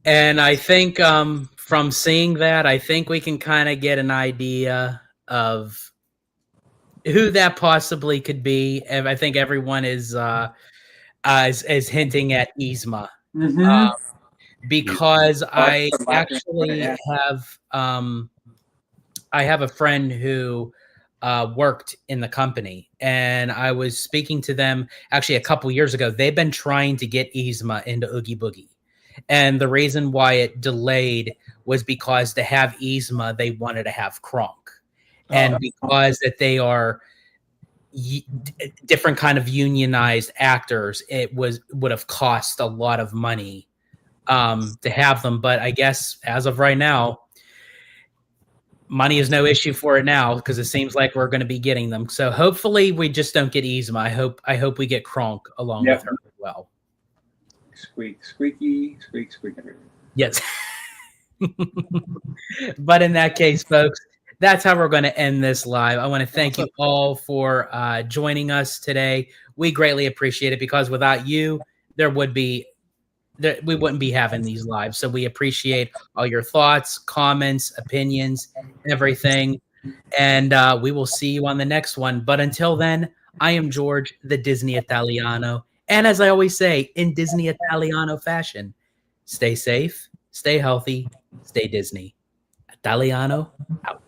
And I think from seeing that, I think we can kind of get an idea of who that possibly could be. And I think everyone is hinting at Yzma. Because I actually have a friend who worked in the company, and I was speaking to them actually a couple years ago. They've been trying to get Yzma into Oogie Boogie, and the reason why it delayed was because to have Yzma, they wanted to have Kronk, and because that they are different kind of unionized actors, it would have cost a lot of money to have them. But I guess as of right now, money is no issue for it now, because it seems like we're going to be getting them. So hopefully we just don't get Yzma. I hope we get Kronk along with her as well. Squeak, squeaky, squeak, squeak. Yes. But in that case, folks, that's how we're going to end this live. I want to thank you all for joining us today. We greatly appreciate it because without you, we wouldn't be having these lives. So we appreciate all your thoughts, comments, opinions, everything. And we will see you on the next one. But until then, I am George, the Disney Italiano. And as I always say, in Disney Italiano fashion, stay safe, stay healthy, stay Disney. Italiano out.